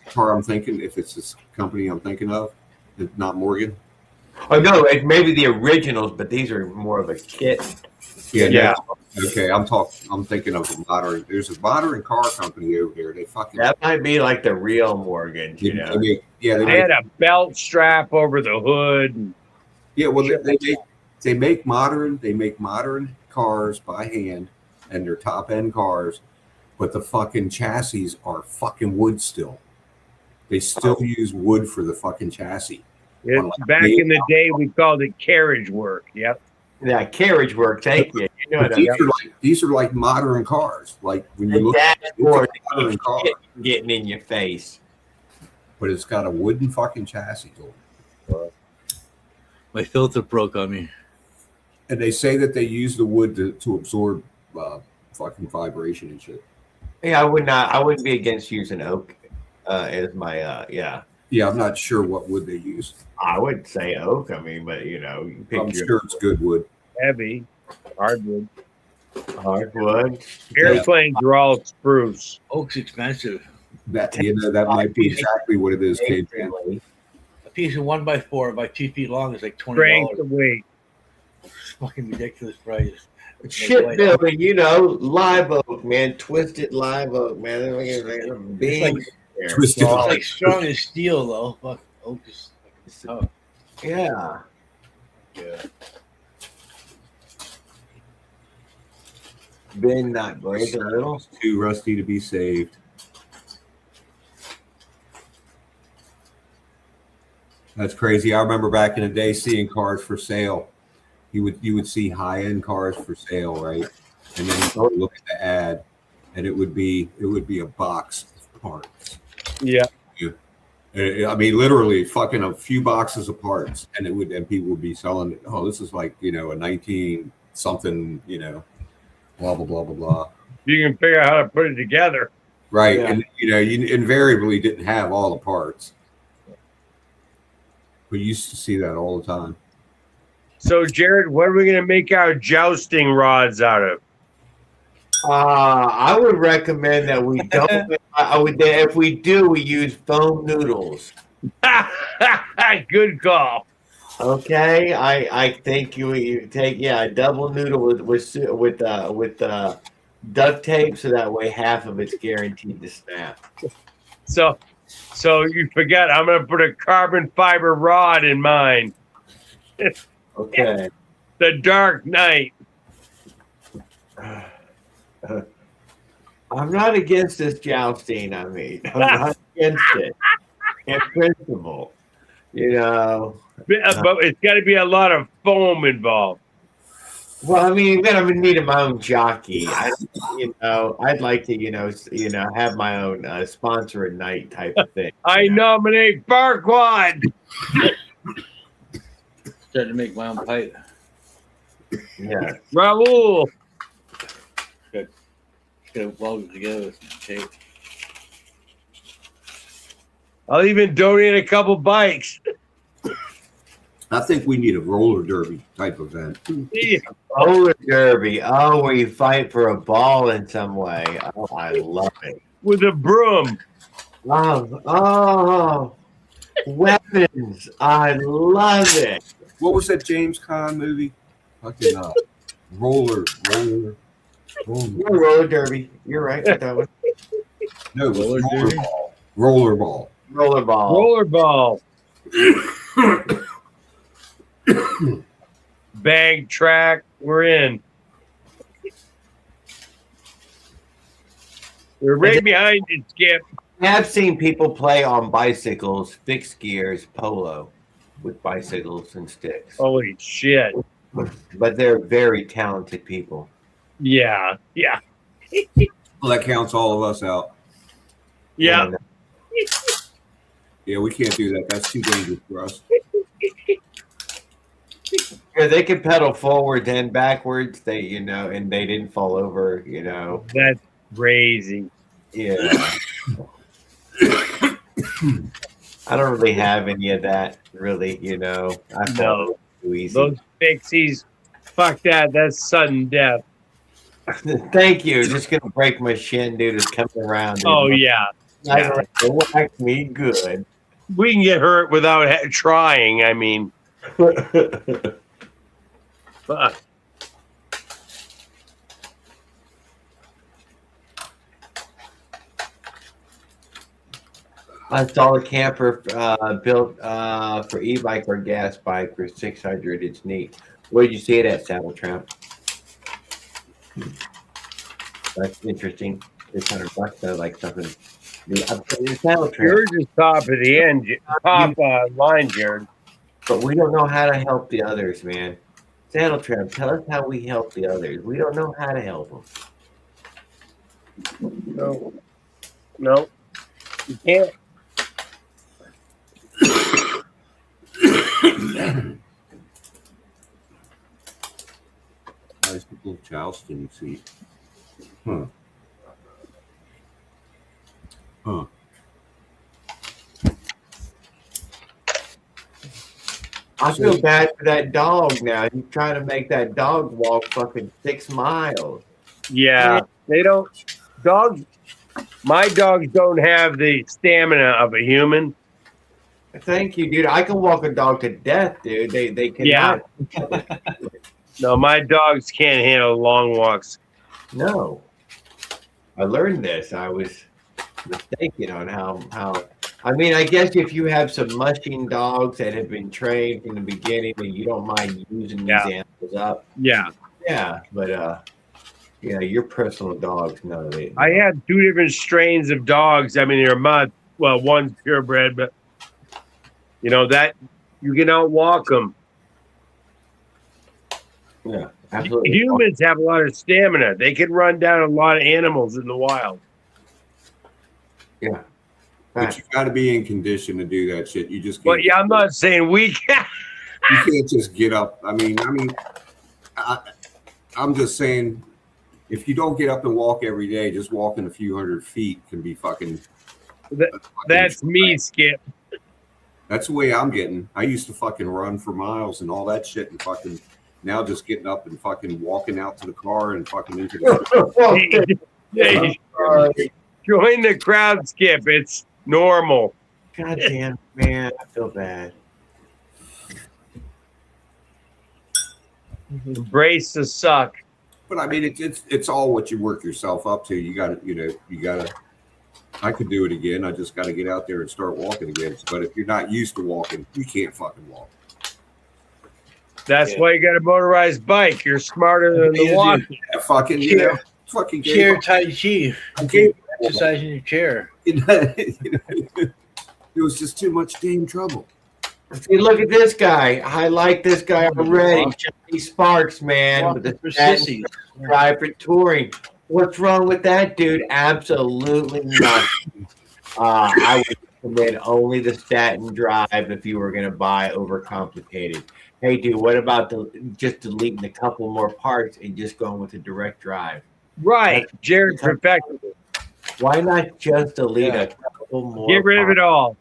The car I'm thinking, if it's this company I'm thinking of, it's not Morgan. Oh no, it may be the originals, but these are more of a kit. Yeah. Okay, I'm thinking of a modern. There's a modern car company over there. That might be like the real Morgan. They had a belt strap over the hood. Yeah, well, they make modern cars by hand, and they're top end cars, but the fucking chassis are fucking wood still. They still use wood for the fucking chassis. Back in the day, we called it carriage work. Yep. Yeah, carriage work. Thank you. These are like modern cars. Like when you look at a modern car, getting in your face. But it's got a wooden fucking chassis to it. My filter broke on me. And they say that they use the wood to absorb fucking vibration and shit. Yeah, I wouldn't be against using oak as my Yeah, I'm not sure what wood they use. I would say oak. I mean, but you pick I'm sure it's good wood. Heavy, hardwood. Airplanes are all spruce. Oak's expensive. That might be exactly what it is, Kate. A piece of 1x4 by 2 feet long is like $20. Strength to weight. It's fucking ridiculous price. Shipbuilding, live oak, man, twisted live oak, man. It's like strong as steel, though. Fuck, oak is tough. Yeah. Been not break a little. Too rusty to be saved. That's crazy. I remember back in the day seeing cars for sale. You would see high-end cars for sale, right? And then you would look at the ad, and it would be a box of parts. Yeah. I mean, literally, fucking a few boxes of parts, and people would be selling it. Oh, this is like a 19 something, blah blah blah blah blah. You can figure out how to put it together, right? Yeah. And you invariably didn't have all the parts. We used to see that all the time. So, Jared, what are we going to make our jousting rods out of? I would recommend that we don't. If we do, we use foam noodles. Good call. Okay, I think you take a double noodle with duct tape, so that way half of it's guaranteed to snap. So you forget, I'm going to put a carbon fiber rod in mine. Okay. The Dark Knight. I'm not against this jousting. I mean, I'm not against it in principle. But it's got to be a lot of foam involved. Well, I mean, then I'm gonna need my own jockey. I'd like to, have my own sponsor at night type of thing. I nominate Farquaad. Tried to make my own pipe. Yeah. Raul. Could have welded together with some tape. I'll even donate a couple bikes. I think we need a roller derby type event. Yeah. Roller derby. Oh, where you fight for a ball in some way. Oh, I love it. With a broom. Oh, weapons. I love it. What was that James Caan movie? Fucking roller. Yeah, roller derby. You're right with that one. No, it was Roller derby? rollerball. Rollerball. Rollerball. Bag track. We're in. We're right behind you, Skip. I have seen people play on bicycles, fixed gears, polo, with bicycles and sticks. Holy shit. But they're very talented people. Yeah. Well, that counts all of us out. Yeah. And, Yeah, we can't do that. That's too dangerous for us. yeah, they can pedal forwards and backwards. And they didn't fall over. That's crazy. Yeah. I don't really have any of that. Really, I fall too easy. Those fixies, fuck that. That's sudden death. Thank you. Just gonna break my shin, dude. It's coming around. Dude. Oh yeah. Whack me good. We can get hurt without trying. I mean, fuck. I saw a camper built for e-bike or gas bike for $600. It's neat. Where did you see it at, Saddle Tramp? That's interesting. $600. Sounds like something. Saddle Tramp. Yours is top of the end, top line, Jared. But we don't know how to help the others, man. Saddle Tramp, tell us how we help the others. We don't know how to help them. No, you can't. Nice little jousting, you see. Huh. I feel bad for that dog now. He's trying to make that dog walk fucking 6 miles. Yeah, they don't. Dogs. My dogs don't have the stamina of a human. Thank you, dude. I can walk a dog to death, dude. They can. Yeah. No, my dogs can't handle long walks. No. I learned this. I was mistaken on how. I mean, I guess if you have some mushing dogs that have been trained from the beginning, and you don't mind using these animals up. Yeah. Yeah, but Yeah, your personal dogs know they. I have 2 different strains of dogs. I mean, they're mud. Well, one's purebred, but you know that you can outwalk them. Yeah, absolutely. Humans have a lot of stamina. They can run down a lot of animals in the wild. Yeah. But you got to be in condition to do that shit. You just can't. But yeah, I'm not saying we can't. You can't just get up. I'm just saying, if you don't get up and walk every day, just walking a few hundred feet can be fucking. That's me, Skip. That's the way I'm getting. I used to fucking run for miles and all that shit, and fucking now just getting up and fucking walking out to the car and fucking into the. Hey, join the crowd, Skip. It's normal. God damn, man, I feel bad. Embrace the suck. But I mean, it's all what you work yourself up to. You got to. I could do it again. I just got to get out there and start walking again. But if you're not used to walking, you can't fucking walk. That's why you got a motorized bike. You're smarter than the walking. Yeah, fucking, chair Tai Chi. Exercise in your chair. It was just too much damn trouble. See, look at this guy. I like this guy already. Johnny Sparks, man. With the drive for touring. What's wrong with that, dude? Absolutely nothing. I would recommend only the statin drive if you were going to buy overcomplicated. Hey, dude, what about just deleting a couple more parts and just going with the direct drive? Right. Jared perfected it. Why not just delete a couple more? Get rid of it all.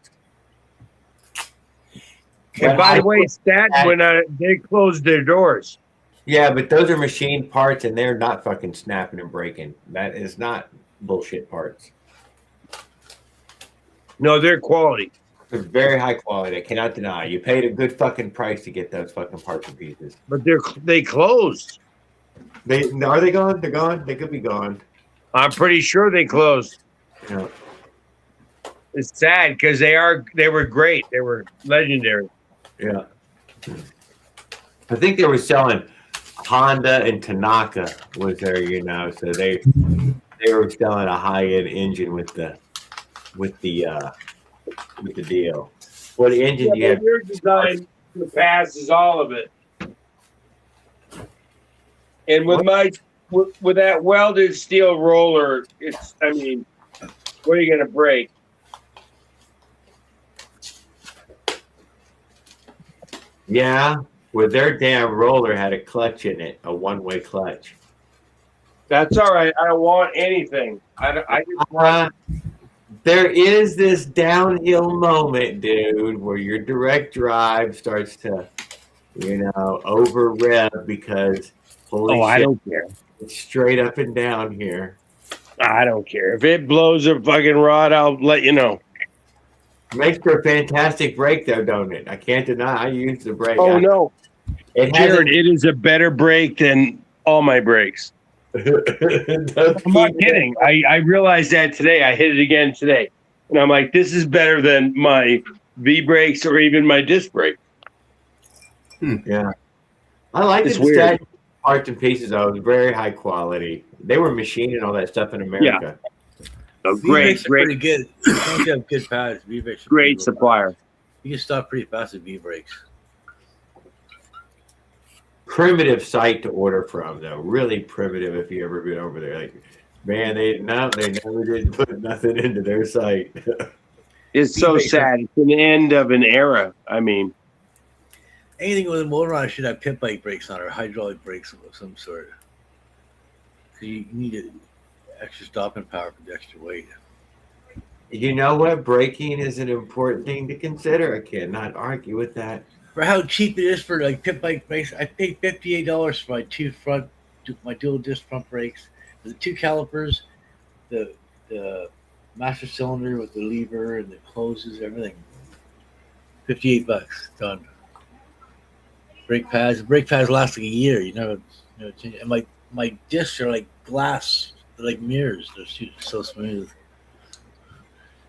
And by the way, Statin, when they closed their doors. Yeah, but those are machine parts, and they're not fucking snapping and breaking. That is not bullshit parts. No, they're quality. They're very high quality. I cannot deny. You paid a good fucking price to get those fucking parts and pieces. But they closed. Are they gone? They're gone. They could be gone. I'm pretty sure they closed. Yeah. It's sad because they were great. They were legendary. Yeah. I think they were selling Honda and Tanaka was there, so they were selling a high-end engine with the deal. What engine you have? Your design passes all of it. And with that welded steel roller, what are you gonna break? Yeah, well, their damn roller had a clutch in it, a one-way clutch. That's all right. I don't want anything. There is this downhill moment, dude, where your direct drive starts to, over rev because holy shit, I don't care. It's straight up and down here. I don't care. If it blows a fucking rod, I'll let you know. Makes for a fantastic brake, though, don't it? I can't deny. I use the brake. Oh, no. Jared, it is a better brake than all my brakes. I'm not kidding. I realized that today. I hit it again today. And I'm like, this is better than my V-brakes or even my disc brake. Yeah. I like the static parts and pieces, though. It was very high quality. They were machining all that stuff in America. Yeah. Oh, great. Pretty good. Don't you have good pads? V-brakes. Great supplier. You can stop pretty fast with V-brakes. Primitive site to order from, though. Really primitive if you ever been over there. Like, man, they never did put nothing into their site. It's so sad. It's an end of an era. Anything with a motorized should have pit bike brakes on it or hydraulic brakes of some sort. Because you need extra stopping power for the extra weight. You know what? Braking is an important thing to consider. I cannot argue with that. For how cheap it is for pit bike brakes, I paid $58 for my dual disc front brakes, the 2 calipers, the master cylinder with the lever and the closes, everything. $58 done. Brake pads last like a year. And my discs are like glass, they're like mirrors. They're so smooth.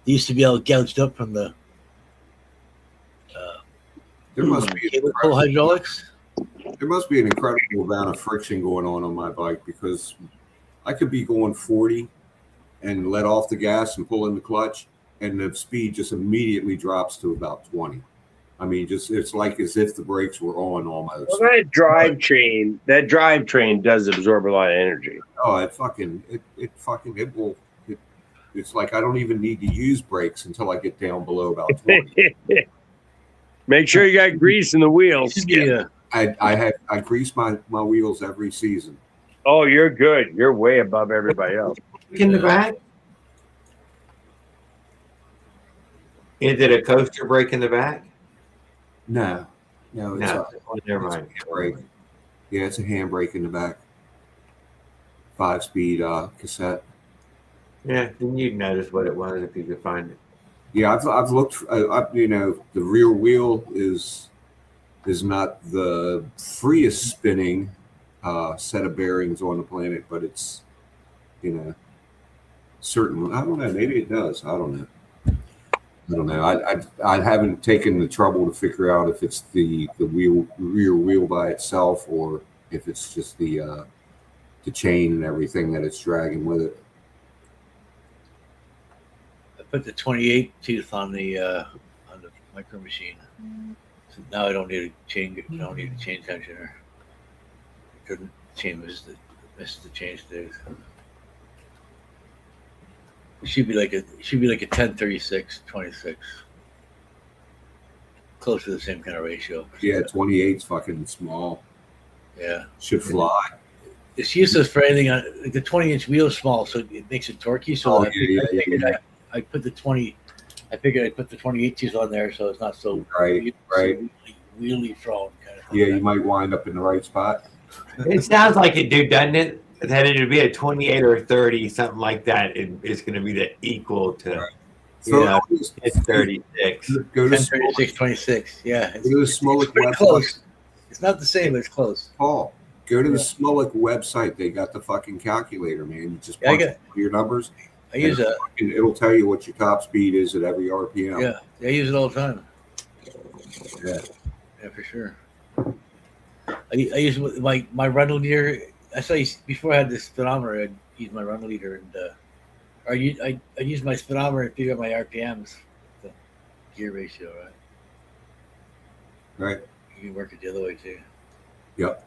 They used to be all gouged up from the There must be hydraulics. There must be an incredible amount of friction going on my bike because I could be going 40 and let off the gas and pull in the clutch, and the speed just immediately drops to about 20. I mean, just it's like as if the brakes were on almost. Well, that drivetrain does absorb a lot of energy. Oh, it will. It's like I don't even need to use brakes until I get down below about 20. Make sure you got grease in the wheels. Yeah. I grease my wheels every season. Oh, you're good. You're way above everybody else. In the back? Is it a coaster brake in the back? No, it's Never mind. Brake. Yeah, it's a handbrake in the back. 5-speed cassette. Yeah, then you'd notice what it was if you could find it. Yeah, I've looked. The rear wheel is not the freest spinning set of bearings on the planet, but it's certain. I don't know. Maybe it does. I don't know. I haven't taken the trouble to figure out if it's the rear wheel by itself or if it's just the chain and everything that it's dragging with it. I put the 28 tooth on the micro machine, so now I don't need a chain. I don't need a chain tensioner. Couldn't chain missed the change tooth. It should be like a 10-36-26. Close to the same kind of ratio. Yeah, 28's fucking small. Yeah. Should fly. It's useless for anything. Like the 20-inch wheel is small, so it makes it torquey. So I put the 20. I figured I'd put the 28 tooth on there, so it's not so right. wheelie prone kind of thing. Yeah, you might wind up in the right spot. It sounds like it, dude, doesn't it? That it would be a 28 or a 30, something like that. It's going to be the equal to, it's 36. Go to 36-26. Yeah, go to the Smolik website. Close. It's not the same, but it's close. Paul, go to the Smolik website. They got the fucking calculator, man. You just punch your numbers. I use that. It'll tell you what your top speed is at every RPM. Yeah, I use it all the time. Yeah, for sure. I use my rental gear. I saw before I had this speedometer, I'd use my run leader and I use my speedometer and figure out my RPMs, the gear ratio, right? Right. You can work it the other way too. Yep.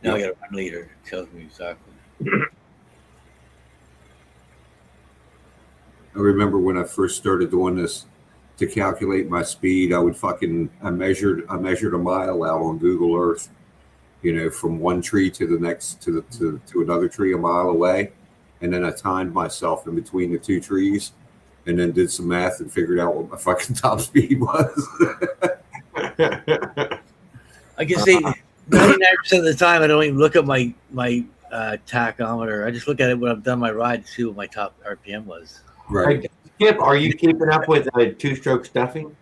Now I got a run leader. It tells me exactly. I remember when I first started doing this to calculate my speed, I measured a mile out on Google Earth. From one tree to the next to another tree a mile away, and then I timed myself in between the two trees, and then did some math and figured out what my fucking top speed was. I can say 99% of the time I don't even look at my tachometer. I just look at it when I've done my ride to see what my top RPM was. Right. Skip, are you keeping up with two-stroke stuffing?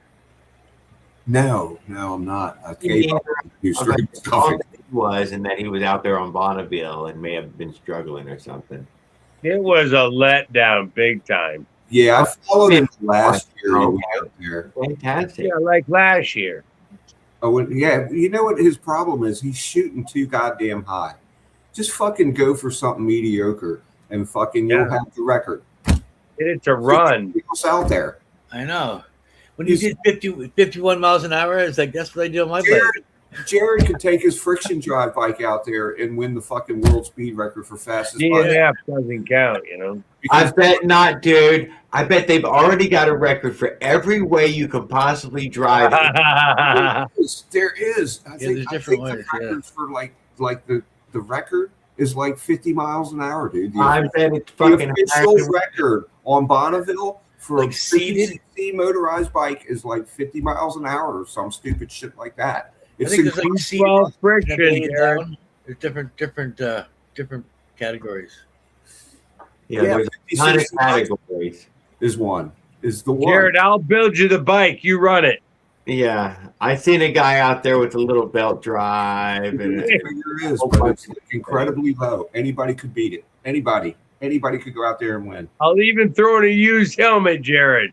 No, I'm not. I gave up two-stroke stuffing. Was and that he was out there on Bonneville and may have been struggling or something. It was a letdown big time. Yeah, I followed him last year. Out there. Fantastic. Yeah, like last year. Oh, yeah. You know what his problem is? He's shooting too goddamn high. Just fucking go for something mediocre and fucking you'll have the record. It's a run. People's out there. I know. When you did 51 miles an hour, it's like that's what I do on my bike. Jared could take his friction drive bike out there and win the fucking world speed record for fastest bike. DNF doesn't count, I bet not, dude. I bet they've already got a record for every way you can possibly drive it. There is. I think different ways. The record for like the record is like 50 miles an hour, dude. I bet it's fucking the official record on Bonneville for like a seated motorized bike is like 50 miles an hour or some stupid shit like that. I think there's like seat friction. There's different categories. Yeah, there's a ton of categories. Is the one. Jared, I'll build you the bike. You run it. Yeah, I seen a guy out there with a little belt drive, and there is, but it's incredibly low. Anybody could beat it. Anybody could go out there and win. I'll even throw in a used helmet, Jared.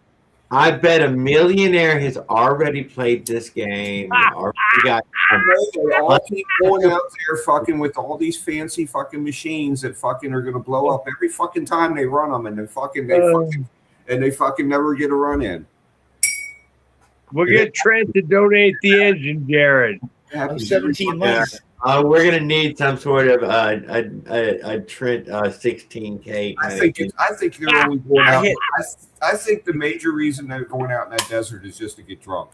I bet a millionaire has already played this game. Already got. They all keep going out there fucking with all these fancy fucking machines that fucking are gonna blow up every fucking time they run them, and they fucking never get a run in. We'll get Trent to donate the engine, Jared. I'm 17 months. We're gonna need some sort of a Trent 16K. I think they're only going out. I think the major reason they're going out in that desert is just to get drunk.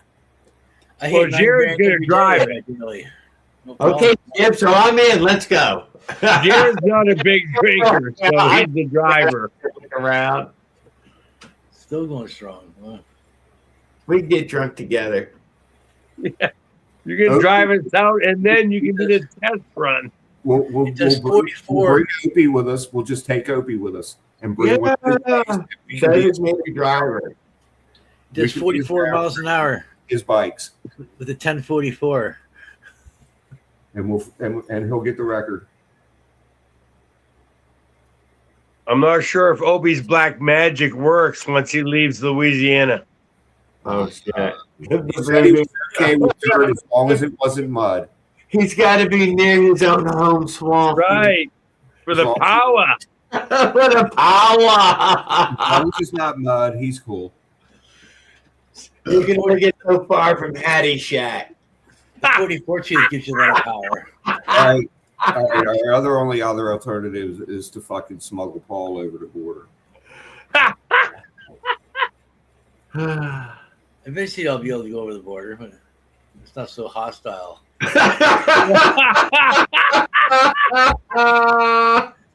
Well, Jared's gonna drive it. No Okay, Jim. So I'm in. Let's go. Jared's not a big drinker, so he's the driver. Around. Still going strong. Huh? We can get drunk together. Yeah. You can drive us out, and then you can do the test run. We'll bring Opie with us. We'll just take Opie with us and bring designated driver. Does 44 miles an hour. His bikes with a 1044, and he'll get the record. I'm not sure if Opie's black magic works once he leaves Louisiana. Oh shit! Okay with dirt as long as it wasn't mud. He's got to be near his own home swamp, right? For the power. For the power. As long as it's not mud, he's cool. You can only get so far from Hattie Shack. The 44 cheese gives you that power. Right. Our only other alternative is to fucking smuggle Paul over the border. Eventually, I'll be able to go over the border, but it's not so hostile.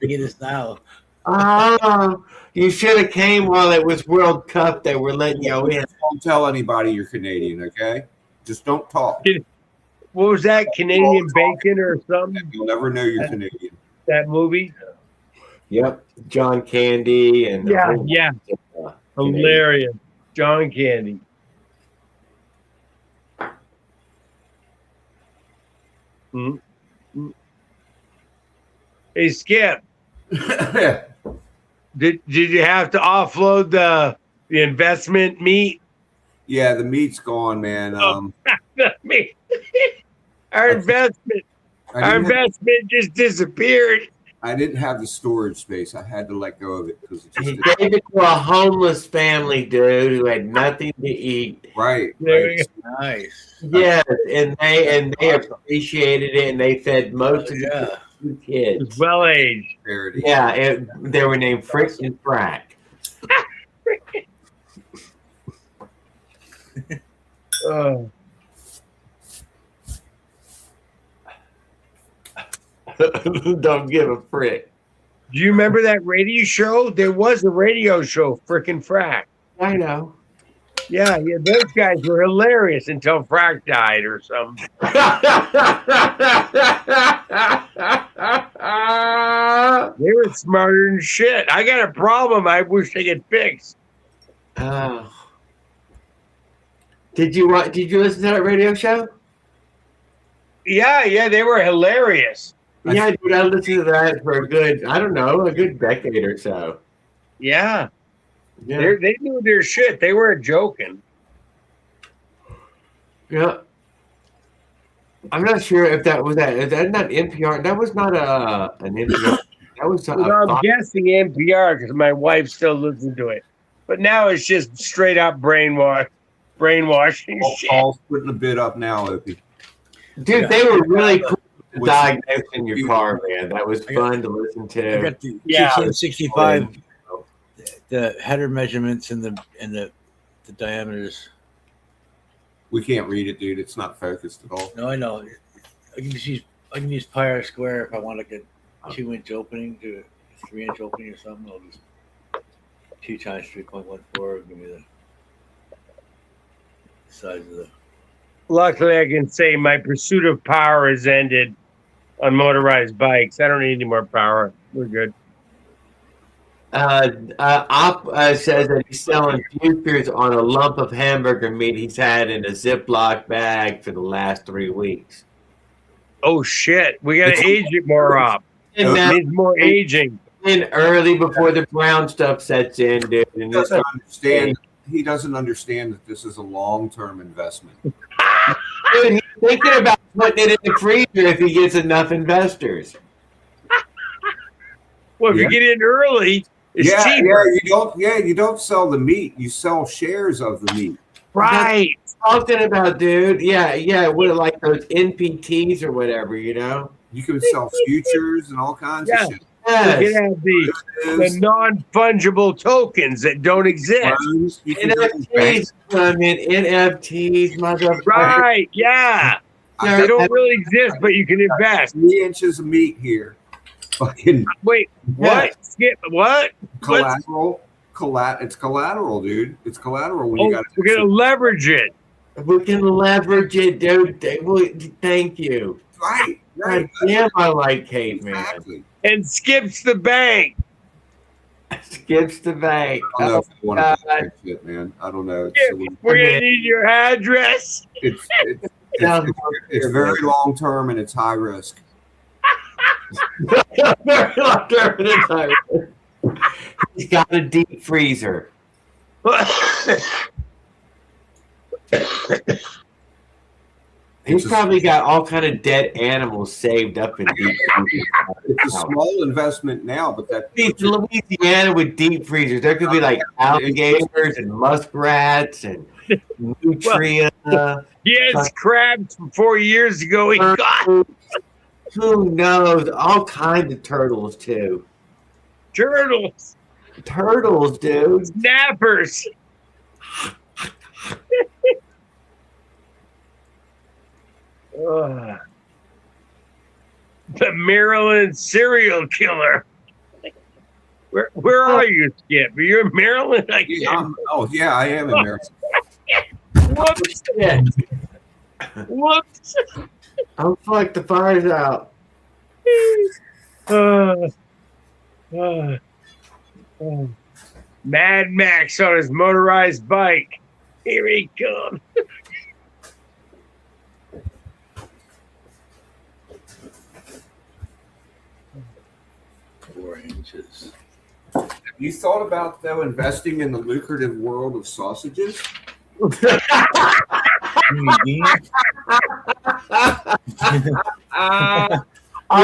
Get us now. You should have came while it was World Cup. They were letting you in. Don't tell anybody you're Canadian, okay? Just don't talk. What was that? Canadian bacon or something? You'll never know you're Canadian. That movie? Yep. John Candy and yeah. Hilarious. John Candy. Mm-hmm. Hey, Skip. Did you have to offload the investment meat? Yeah, the meat's gone, man. The meat. Our investment just disappeared. I didn't have the storage space. I had to let go of it because he gave it to a homeless family, dude, who had nothing to eat. Right. Nice. Yes, and they appreciated it, and they fed most of the kids. Well aged. Yeah, they were named Frick and Frack. Don't give a frick. Do you remember that radio show? There was a radio show, Frickin' Frack. I know. Yeah, those guys were hilarious until Frack died or something. They were smarter than shit. I got a problem I wish they could fix. Did you listen to that radio show? Yeah, they were hilarious. Yeah, dude, I listened to that for a good decade or so. Yeah. They knew their shit. They weren't joking. Yeah. I'm not sure if that was that. Is that not NPR? That was not an NPR. That was. I'm guessing NPR because my wife still listens to it. But now it's just straight up brainwashing shit. Paul's putting a bit up now, Opie. Dude, they were really cool. Diagnosing your car, man. That was fun to listen to. I got the 265, the header measurements and the diameters. We can't read it, dude. It's not focused at all. No, I know. I can use pi r square if I want like a 2-inch opening to a 3-inch opening or something. I'll just 2 times 3.14 give me the size of the. Luckily, I can say my pursuit of power has ended on motorized bikes. I don't need any more power. We're good. Op says that he's selling futures on a lump of hamburger meat he's had in a Ziploc bag for the last 3 weeks. Oh, shit. We got to age it more up. It needs more aging. In early before the brown stuff sets in, dude. And He doesn't understand. he doesn't understand that this is a long-term investment. Dude, he's thinking about putting it in the freezer if he gets enough investors. Well, if you get in early, it's cheaper. You don't sell the meat. You sell shares of the meat. Right. Talking about, dude. Yeah. What, like those NPTs or whatever, you know? You can sell futures and all kinds of shit. You can have the non-fungible tokens that don't exist. NFTs, NFTs, motherfucker. Right, yeah. They don't really exist, but you can invest. 3 inches of meat here. Fucking wait, what? Skip, what? Collateral. It's collateral, dude. It's collateral when you got. We're gonna leverage it. We can leverage it, dude. Thank you. Right. God damn, I like Kate, man. Exactly. And skips the bank. Skips the bank. I don't know if I want to do that shit, man. I don't know. We're gonna need your address. It's very long term and it's high risk. Very long term and it's high risk. He's got a deep freezer. He's probably got all kind of dead animals saved up in deep freezers. It's a small investment now, but that Louisiana with deep freezers. There could be like alligators and muskrats and nutria. He had crabs from 4 years ago. He got who knows? All kinds of turtles too. Turtles, dude. Snappers. The Maryland serial killer. Where are you, Skip? Are you in Maryland? I am in Maryland. Whoops. Whoops. I'll fuck the fires out. Mad Max on his motorized bike. Here he comes. 4 inches. Have you thought about, though, investing in the lucrative world of sausages? Are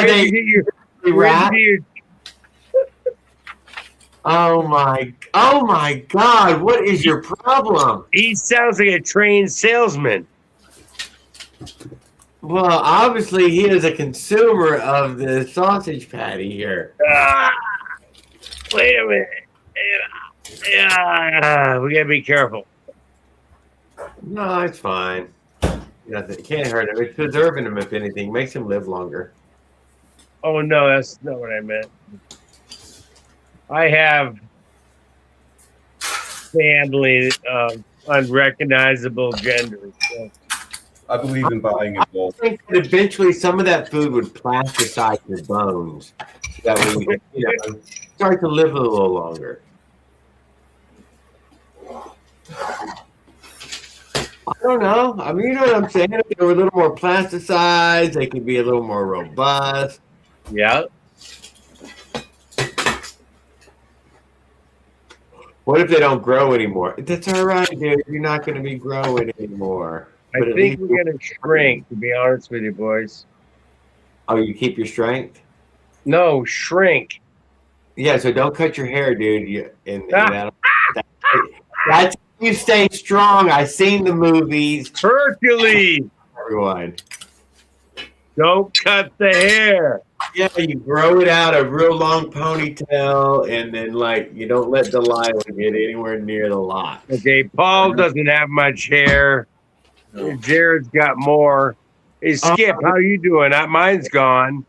they wrapped? Oh my God! What is your problem? He sounds like a trained salesman. Well, obviously he is a consumer of the sausage patty here. Wait a minute. We gotta be careful. No, it's fine. Nothing. It can't hurt him. It's preserving him, if anything. Makes him live longer. Oh no, that's not what I meant. I have family of unrecognizable genders. So. I believe in buying in bulk. I think that eventually some of that food would plasticize your bones. That way you can start to live a little longer. I don't know. I mean, you know what I'm saying? If they were a little more plasticized, they could be a little more robust. Yeah. What if they don't grow anymore? That's all right, dude. You're not going to be growing anymore. I think we're going to shrink, to be honest with you, boys. Oh, you keep your strength? No, shrink. Yeah, so don't cut your hair, dude. That's you stay strong. I've seen the movies. Hercules. Everyone. Don't cut the hair. Yeah, you grow it out a real long ponytail, and then you don't let Delilah get anywhere near the lot. Okay, Paul doesn't have much hair. No. Jared's got more. Hey, Skip, how you doing? Mine's gone.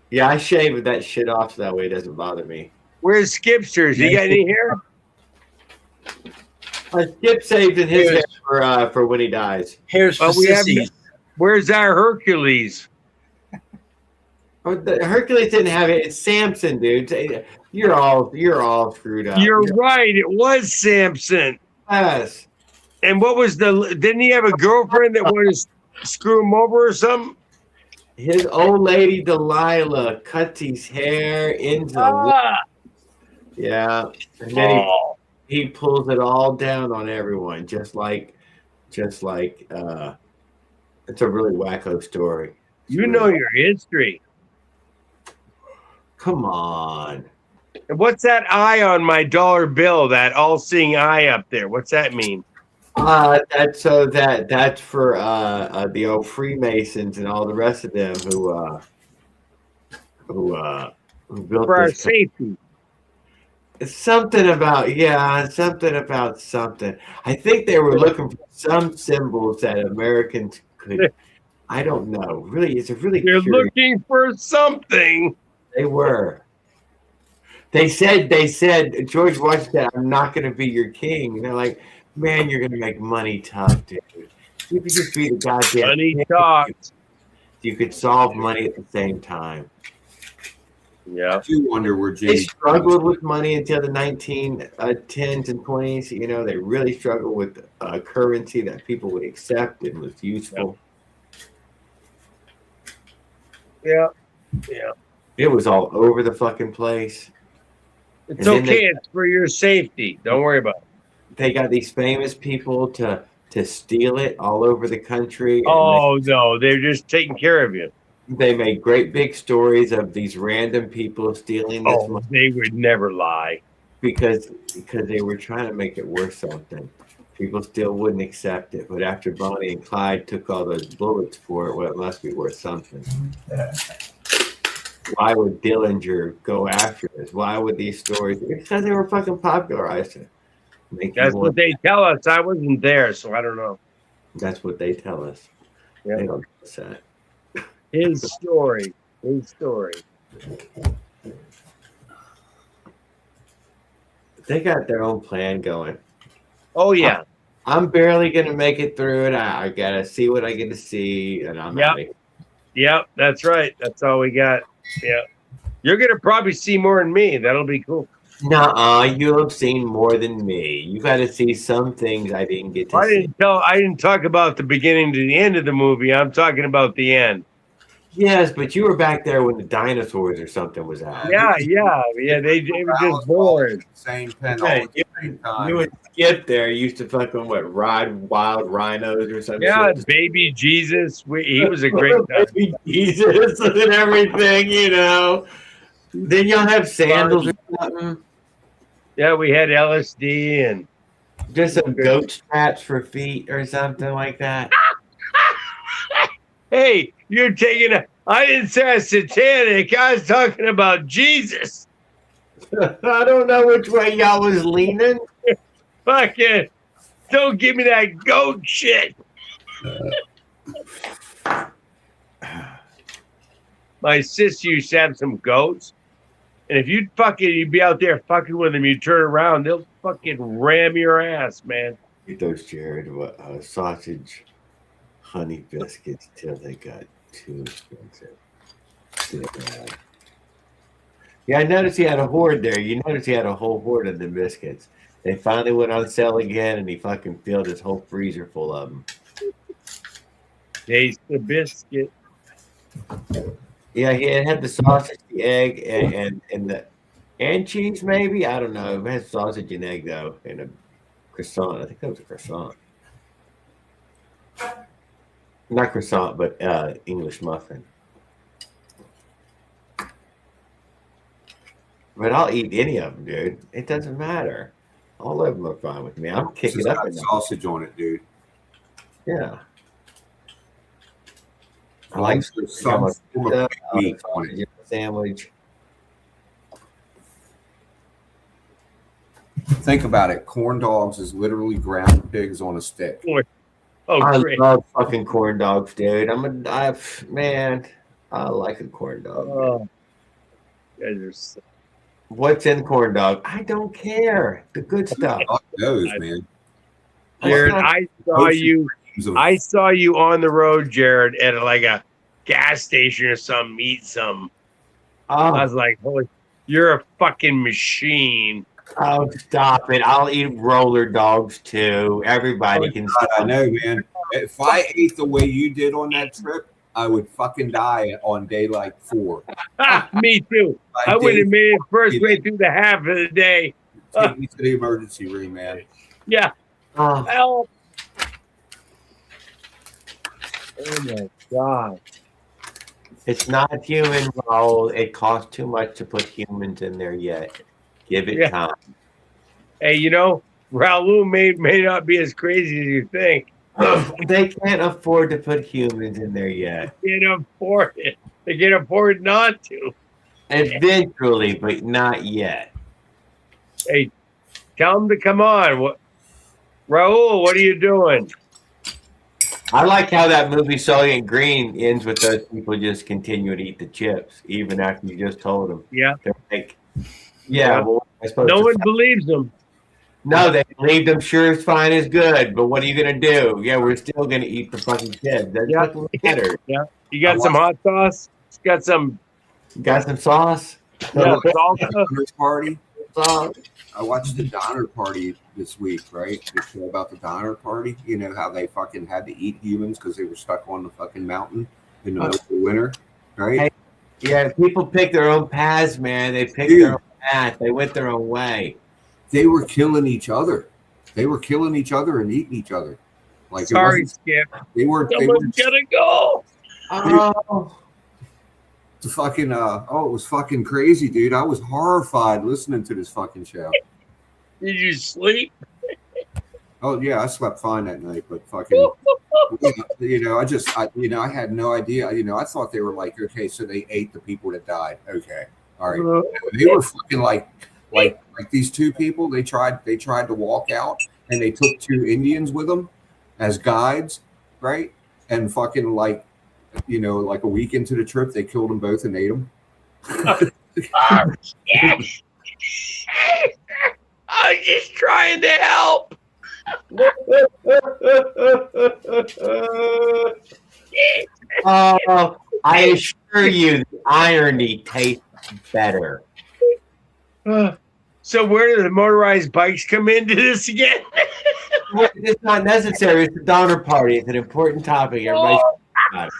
Yeah, I shaved that shit off so that way it doesn't bother me. Where's Skipsters? You got any hair? Skip saved in his hair for when he dies. Hair's for sissies. Where's our Hercules? Hercules didn't have it. It's Samson, dude. You're all screwed up. You're right. It was Samson. Yes. And what was didn't he have a girlfriend that wanted to screw him over or something? His old lady Delilah cuts his hair into yeah. And then he pulls it all down on everyone, just like it's a really wacko story. It's You really- know your history. Come on. And what's that eye on my dollar bill? That all-seeing eye up there. What's that mean? That's for the old Freemasons and all the rest of them who built For our this. safety. Something about something. I think they were looking for some symbols that Americans could. I don't know. Really, it's a really. They're curious. looking for something. They were. They said George Washington said, "I'm not going to be your king." And they're like, "Man, you're going to make money tough, dude. You could just be the goddamn Money king. talks. You could solve money at the same time." Yeah. I do wonder where They James struggled with money until the 1910s and 20s. You know, they really struggled with currency that people would accept and was useful. Yeah. Yeah. It was all over the fucking place. It's And then okay. It's for your safety. Don't worry about it. They got these famous people to steal it all over the country. And Oh, no. They're just taking care of you. they made great big stories of these random people stealing this Oh, money they would never lie. because they were trying to make it worth something. People still wouldn't accept it, but after Bonnie and Clyde took all those bullets for it, well, it must be worth something. Why would Dillinger go after this? Why would these stories? Because they were fucking popularized. That's what they tell us. I wasn't there, so I don't know. That's what they tell us. Yeah. They don't tell us that. His story. His story. They got their own plan going. Oh, yeah. I'm barely gonna make it through it. I gotta see what I get to see, and I'm Yep. not making Yep, that's right. That's all we got. Yeah. You're going to probably see more than me. That'll be cool. Nuh-uh, you have seen more than me. You got to see some things I didn't get to see. I didn't talk about the beginning to the end of the movie. I'm talking about the end. Yes, but you were back there when the dinosaurs or something was out. Yeah. They were just bored. Same pen Yeah, all at the same time. You would skip there. You used to fucking ride wild rhinos or something. Yeah, baby Jesus. He was a great guy. Baby Jesus and everything, you know. Then y'all have sandals or something. Yeah, we had LSD and Just some goat straps for feet or something like that. hey, you're taking a. I didn't say satanic. I was talking about Jesus. I don't know which way y'all was leaning. Fucking, don't give me that goat shit. My sister used to have some goats, and if you'd be out there fucking with them, you turn around, they'll fucking ram your ass, man. Get those, Jared. Sausage, honey biscuits till they got too expensive. Yeah, I noticed he had a hoard there. You noticed he had a whole hoard of the biscuits. They finally went on sale again, and he fucking filled his whole freezer full of them. Taste the biscuit. Yeah, he had the sausage, the egg, and cheese. Maybe, I don't know. It had sausage and egg though, and a croissant. I think that was a croissant. Not croissant, but English muffin. But I'll eat any of them, dude. It doesn't matter. All of them are fine with me. I'm kicking It's up. got In sausage on it, dude. Yeah. I I like like some form of meat on it. sandwich. Think about it. Corn dogs is literally ground pigs on a stick. Oh, I great. love fucking corn dogs, dude. Man, I like a corn dog. Oh, you guys are so- What's in corn dog? I don't care. The good stuff. Fuck those, man. Jared, I saw you. I saw you on the road, Jared, at like a gas station or something. Eat some. I Oh, was like, "Holy, you're a fucking machine." oh, stop it. I'll eat roller dogs too. Everybody can God, I stop. know, man. If I ate the way you did on that trip, I would fucking die on day like 4. Me too. I wouldn't have made it first way through the half of the day. Take me to the emergency room, man. Yeah. Oh, Help. Oh my God. it's not human, Raul. It costs too much to put humans in there yet. Give it Yeah. time. Hey, you know, Raul may not be as crazy as you think. They can't afford to put humans in there yet. They can afford it. They can afford not to. Eventually, but not yet. Hey, tell them to come on. What, Raul, what are you doing? I like how that movie Soylent Green ends with those people just continuing to eat the chips, even after you just told them. Yeah. They're like, yeah, well, I suppose. No one believes them. No, they believe them sure as fine as good, but what are you going to do? Yeah, we're still going to eat the fucking chips. That Yeah. fucking matter. Yeah. You got some hot sauce? Got some Got some sauce? yeah, The salsa? Donner Party. Sauce? I watched the Donner Party this week, right? The show about the Donner Party. You know how they fucking had to eat humans because they were stuck on the fucking mountain in the middle of the winter, right? Hey, yeah, people pick their own paths, man. They pick their own path. They went their own way. They were killing each other. They were killing each other and eating each other. Like Sorry, it wasn't, Skip. they were Someone's gotta go. Oh, the fucking it was fucking crazy, dude. I was horrified listening to this fucking show. Did you sleep? Oh yeah, I slept fine that night, but fucking I had no idea. I thought they were like, okay, so they ate the people that died. Okay. All right. They were fucking like these two people, they tried to walk out and they took two Indians with them as guides, right? And fucking like a week into the trip, they killed them both and ate them. I'm just trying to help. Oh, I assure you, the irony tastes better. So where do the motorized bikes come into this again? It's not necessary. It's the Donner Party. It's an important topic. Everybody should talk about it.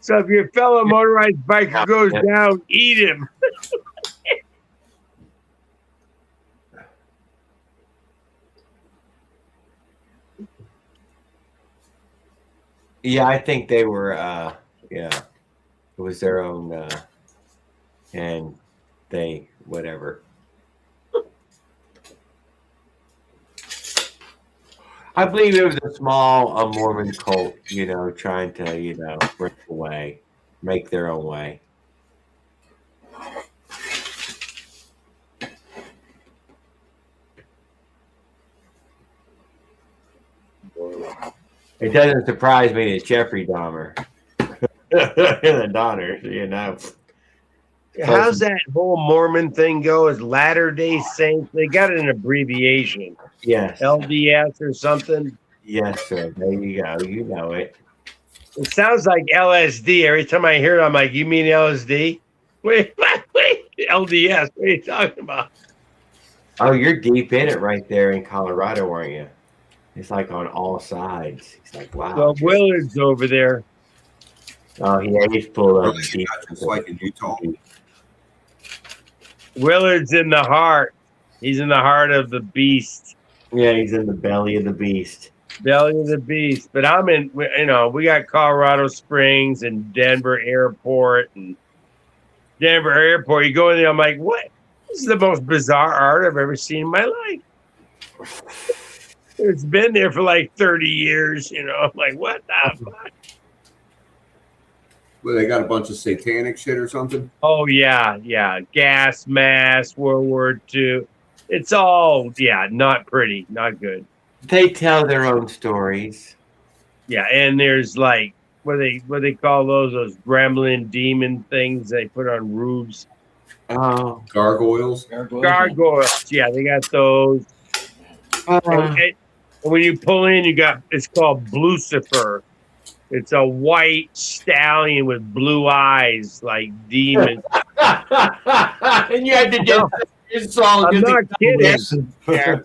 So if your fellow motorized biker goes down, eat him. Yeah, I think they were. Yeah, it was their own, and they whatever. I believe it was a small Mormon cult, trying to, break away, make their own way. It doesn't surprise me that Jeffrey Dahmer, the Donners, How's that whole Mormon thing go? Is Latter-day Saints? They got an abbreviation. Yes. LDS or something? Yes, sir. There you go. You know it. It sounds like LSD. Every time I hear it, I'm like, you mean LSD? Wait, LDS. What are you talking about? Oh, you're deep in it right there in Colorado, aren't you? It's like on all sides. It's like, wow. Well, Willard's over there. Oh, yeah, he's full of deep. Just like in Utah. Willard's in the heart. He's in the heart of the beast. Yeah, he's in the belly of the beast. Belly of the beast. But I'm in, we got Colorado Springs and Denver Airport. And Denver Airport, you go in there, I'm like, what? This is the most bizarre art I've ever seen in my life. It's been there for like 30 years, I'm like, what the fuck? Well, they got a bunch of satanic shit or something. Oh, yeah. Gas mask, World War II. It's all, not pretty, not good. They tell their own stories. Yeah, and there's like, what they call those gremlin demon things they put on roofs. Oh. Gargoyles. Gargoyles. Yeah, they got those. And when you pull in, it's called Lucifer. It's a white stallion with blue eyes, like demons. And you had to get this song. I'm not kidding. Yeah.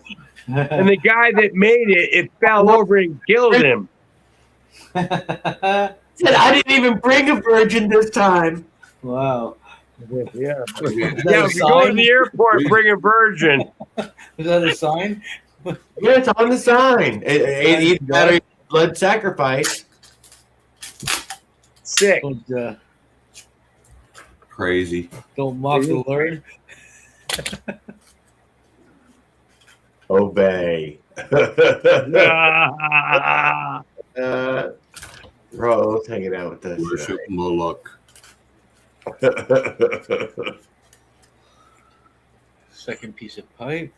And the guy that made it fell over and killed him. Said, I didn't even bring a virgin this time. Wow. Yeah. Is Yeah, that a if you go to sign? the airport, bring a virgin. Is that a sign? Yeah, it's on the sign. It matter blood sacrifice. Sick. Crazy. Don't mock the Lord. Obey. Ah. Rose hanging out with us. Worship Moloch. Second piece of pipe.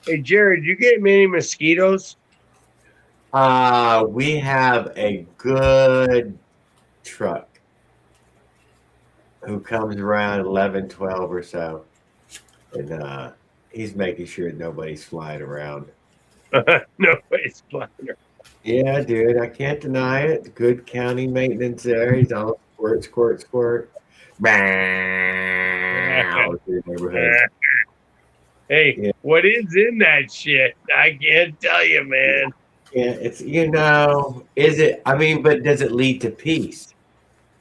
Hey, Jared, you get many mosquitoes? We have a good truck who comes around 11, 12 or so. And he's making sure nobody's flying around. Nobody's flying around. Yeah, dude, I can't deny it. Good county maintenance there. He's all squirt, squirt, squirt. Bow, through the neighborhood. Hey, Yeah. what is in that shit? I can't tell you, man. Yeah, it's, is it, but does it lead to peace?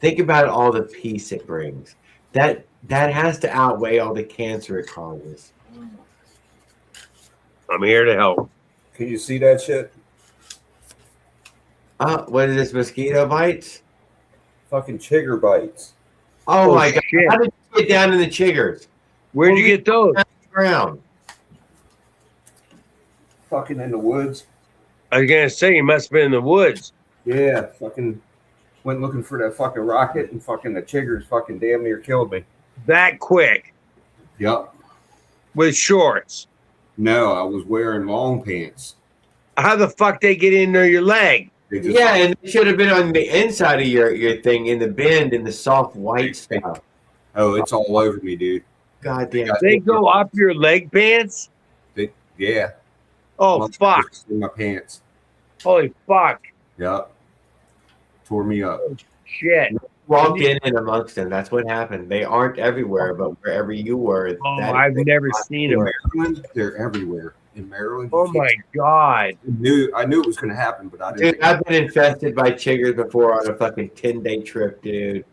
Think about all the peace it brings. That has to outweigh all the cancer it causes. I'm here to help. Can you see that shit? What is this, mosquito bites? Fucking chigger bites. Oh my God. Shit. How did you get down in the chiggers? Where'd you get those? Ground. Fucking in the woods. I was gonna say you must have been in the woods. Yeah, fucking went looking for that fucking rocket and fucking the chiggers fucking damn near killed me. That quick Yup. with shorts. No, I was wearing long pants. How the fuck they get into your leg? They just Yeah, and it should have been on the inside of your thing in the bend in the soft white stuff. Oh, it's all over me, dude. God damn. They go up your leg pants? Yeah. Oh fuck. In my pants. Holy fuck. Yup. Tore me up. Shit. Walked in and amongst them. That's what happened. They aren't everywhere, but wherever you were, Oh, I've never seen them. Maryland, they're everywhere. In Maryland. Oh my God. I knew it was going to happen, but I didn't. Dude, I've been infested by chiggers before on a fucking 10-day trip, dude.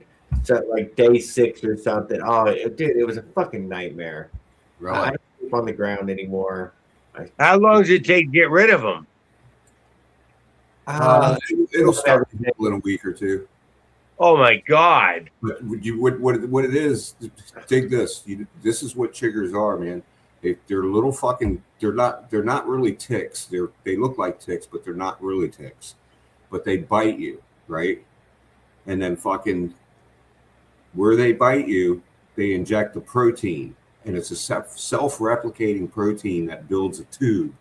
So like day 6 or something. Oh, dude, it was a fucking nightmare. Really? I don't sleep on the ground anymore. How long does it take to get rid of them? It'll start in a week or two. Oh my God. But what it is? Take this. This is what chiggers are, man. They're little fucking. They're not really ticks. They look like ticks, but they're not really ticks. But they bite you, right? And then fucking where they bite you, they inject the protein, and it's a self-replicating protein that builds a tube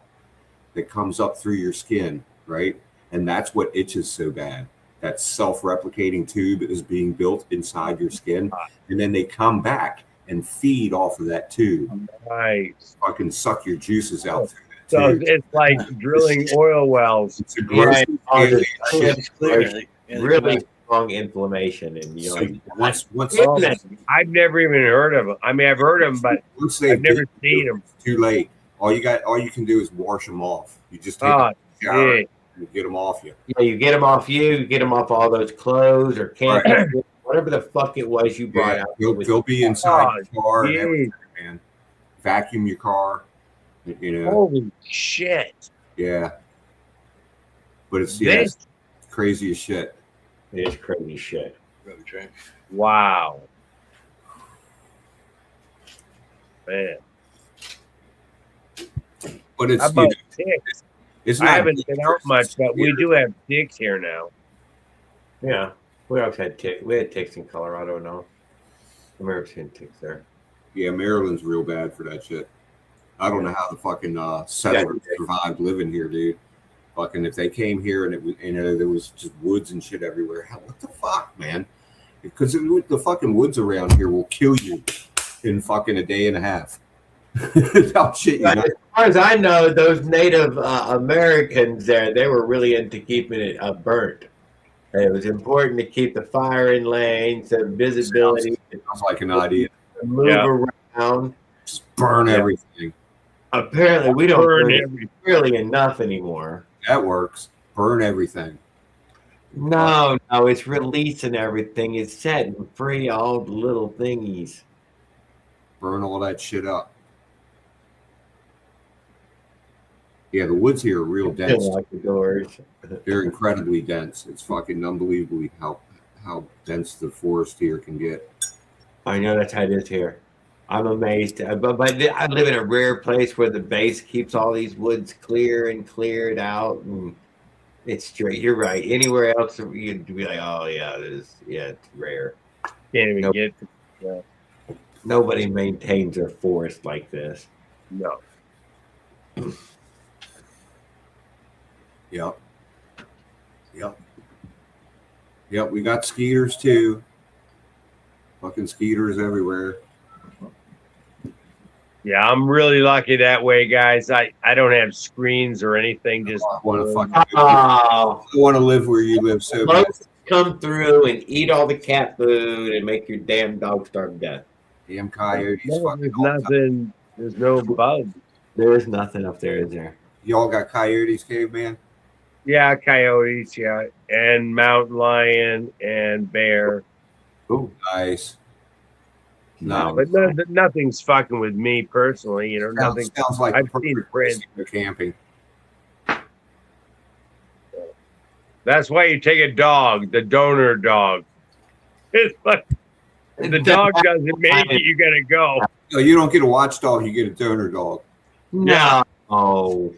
that comes up through your skin, right? And that's what itches so bad. That self-replicating tube is being built inside your skin, and then they come back and feed off of that tube. Nice. Fucking suck your juices out through that So tube. it's like drilling oil wells. It's a gross Really strong inflammation, and you know, once I've never even heard of them. I mean, I've heard them, but once I've never seen them. it's too late. All you can do is wash them off. You just take Oh, a shower shit. and get them off you. yeah, you get them off you get them off all those clothes or can't whatever the fuck it was you brought out. They'll be inside Oh, your car and geez. everything, man. Vacuum your car, you know. Holy shit. Yeah. But it's This- it's crazy as shit. It is crazy shit. Wow. Man. But it's How about ticks? it's I not haven't been out much, but we do have ticks here now. Yeah, we always had ticks. We had ticks in Colorado. No, I remember seeing ticks there. Yeah, Maryland's real bad for that shit. I don't know how the fucking settlers survived living here, dude. Fucking if they came here and it was, there was just woods and shit everywhere. Hell, what the fuck, man? Because the fucking woods around here will kill you in fucking a day and a half. Without shit, you know? As far as I know, those Native Americans there, they were really into keeping it burnt. It was important to keep the fire in lanes, the visibility, Sounds like an idea. move around. Just burn everything. Apparently, we don't Burn burn it everything. really enough anymore. That works. Burn everything. No, it's releasing everything. It's setting free all the little thingies. Burn all that shit up. Yeah, the woods here are real dense. Lock the doors. They're incredibly dense. It's fucking unbelievably how dense the forest here can get. I know that's how it is here. I'm amazed. But I live in a rare place where the base keeps all these woods clear and cleared out, and it's straight. You're right. Anywhere else, you'd be like, oh yeah, it's rare. Can't even Nope. get. Nobody maintains their forest like this. No. Yep. We got skeeters too. Fucking skeeters everywhere. Yeah, I'm really lucky that way, guys. I don't have screens or anything. Just I want to fucking. Oh, I want to live where you live so bad. bugs come through and eat all the cat food and make your damn dog starve to death. Damn coyotes. no, fucking there's all the time. nothing. There's no bug. There is nothing up there, is there? Y'all got coyotes, caveman? Yeah, coyotes. Yeah, and mountain lion and bear. Ooh, Nice. no. But nothing's fucking with me personally. You know, nothing. Sounds like I've the seen perfect print. place to go camping. That's why you take a dog, the donor dog. It's like if the dog doesn't make it, you gotta go. No, you don't get a watchdog, you get a donor dog. No. Oh.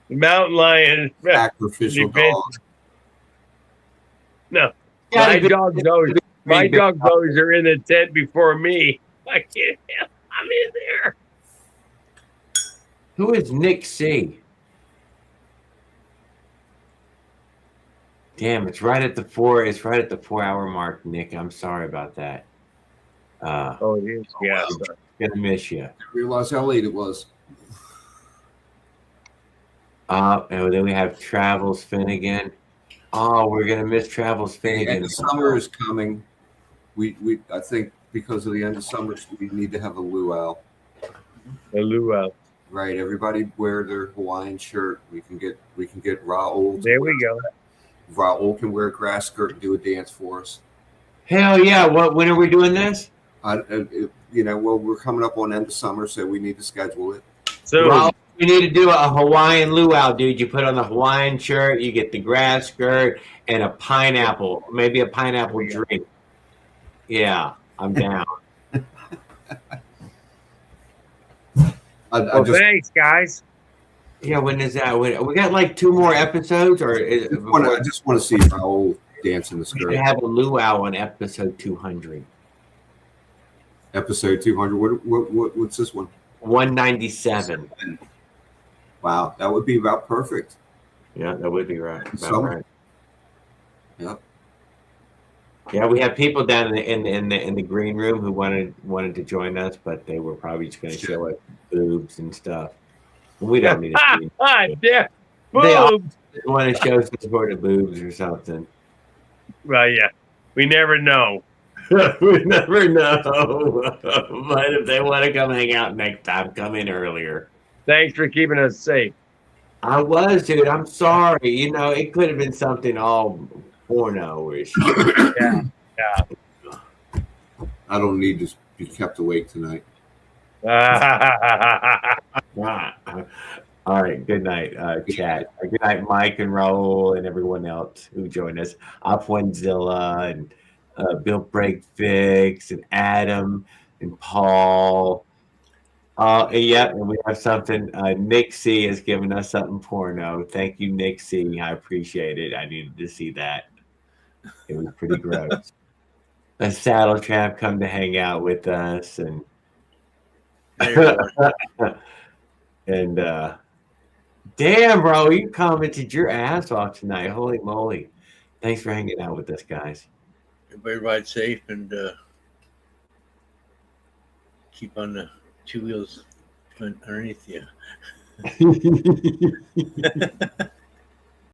Mountain lion. Sacrificial Depends. dog. No, Gotta my be- dogs always. My dogs always are in the tent before me. I can't. I'm in there. Who is Nick C? Damn, it's right at the 4-hour mark, Nick. I'm sorry about that. Oh, it is. Yeah. wow. Sorry. Gonna miss you. Didn't realize how late it was. And then we have Travels Finnegan. Oh, we're gonna miss Travels Finnegan. And the summer is coming. I think because of the end of summer, we need to have a luau. A luau. Right, everybody wear their Hawaiian shirt. We can get Raul. There we go. Raul can wear a grass skirt and do a dance for us. Hell yeah! When are we doing this? Well, we're coming up on end of summer, so we need to schedule it. So Well, we need to do a Hawaiian luau, dude. You put on the Hawaiian shirt, you get the grass skirt, and a pineapple, maybe a pineapple drink. Yeah, I'm down. thanks, guys. Yeah, when is that? We got like 2 more episodes, or I just want to see Raul dance in the we skirt. should have a luau on episode 200. Episode 200. What's this one? 197. Wow, that would be about perfect. Yeah, that would be right. About Summer. right. Yep. Yeah, we have people down in the green room who wanted to join us, but they were probably just going to show us boobs and stuff. We don't need to see. Yeah. They all Boom. want to show some sort of boobs or something. Well, yeah. We never know. We never know. But if they want to come hang out next time, come in earlier. Thanks for keeping us safe. I was, dude. I'm sorry. It could have been something all porno-ish. Yeah. I don't need to be kept awake tonight. All right. Good night, chat. Good night, Mike and Raul and everyone else who joined us. Upwindzilla and Bill Breakfix and Adam and Paul. And we have something. Nick C has given us something porno. Thank you, Nick C. I appreciate it. I needed to see that. It was pretty gross. A saddle trap come to hang out with us and and damn, bro, you commented your ass off tonight. Holy moly. Thanks for hanging out with us, guys. Everybody ride safe and keep on the 2 wheels underneath you.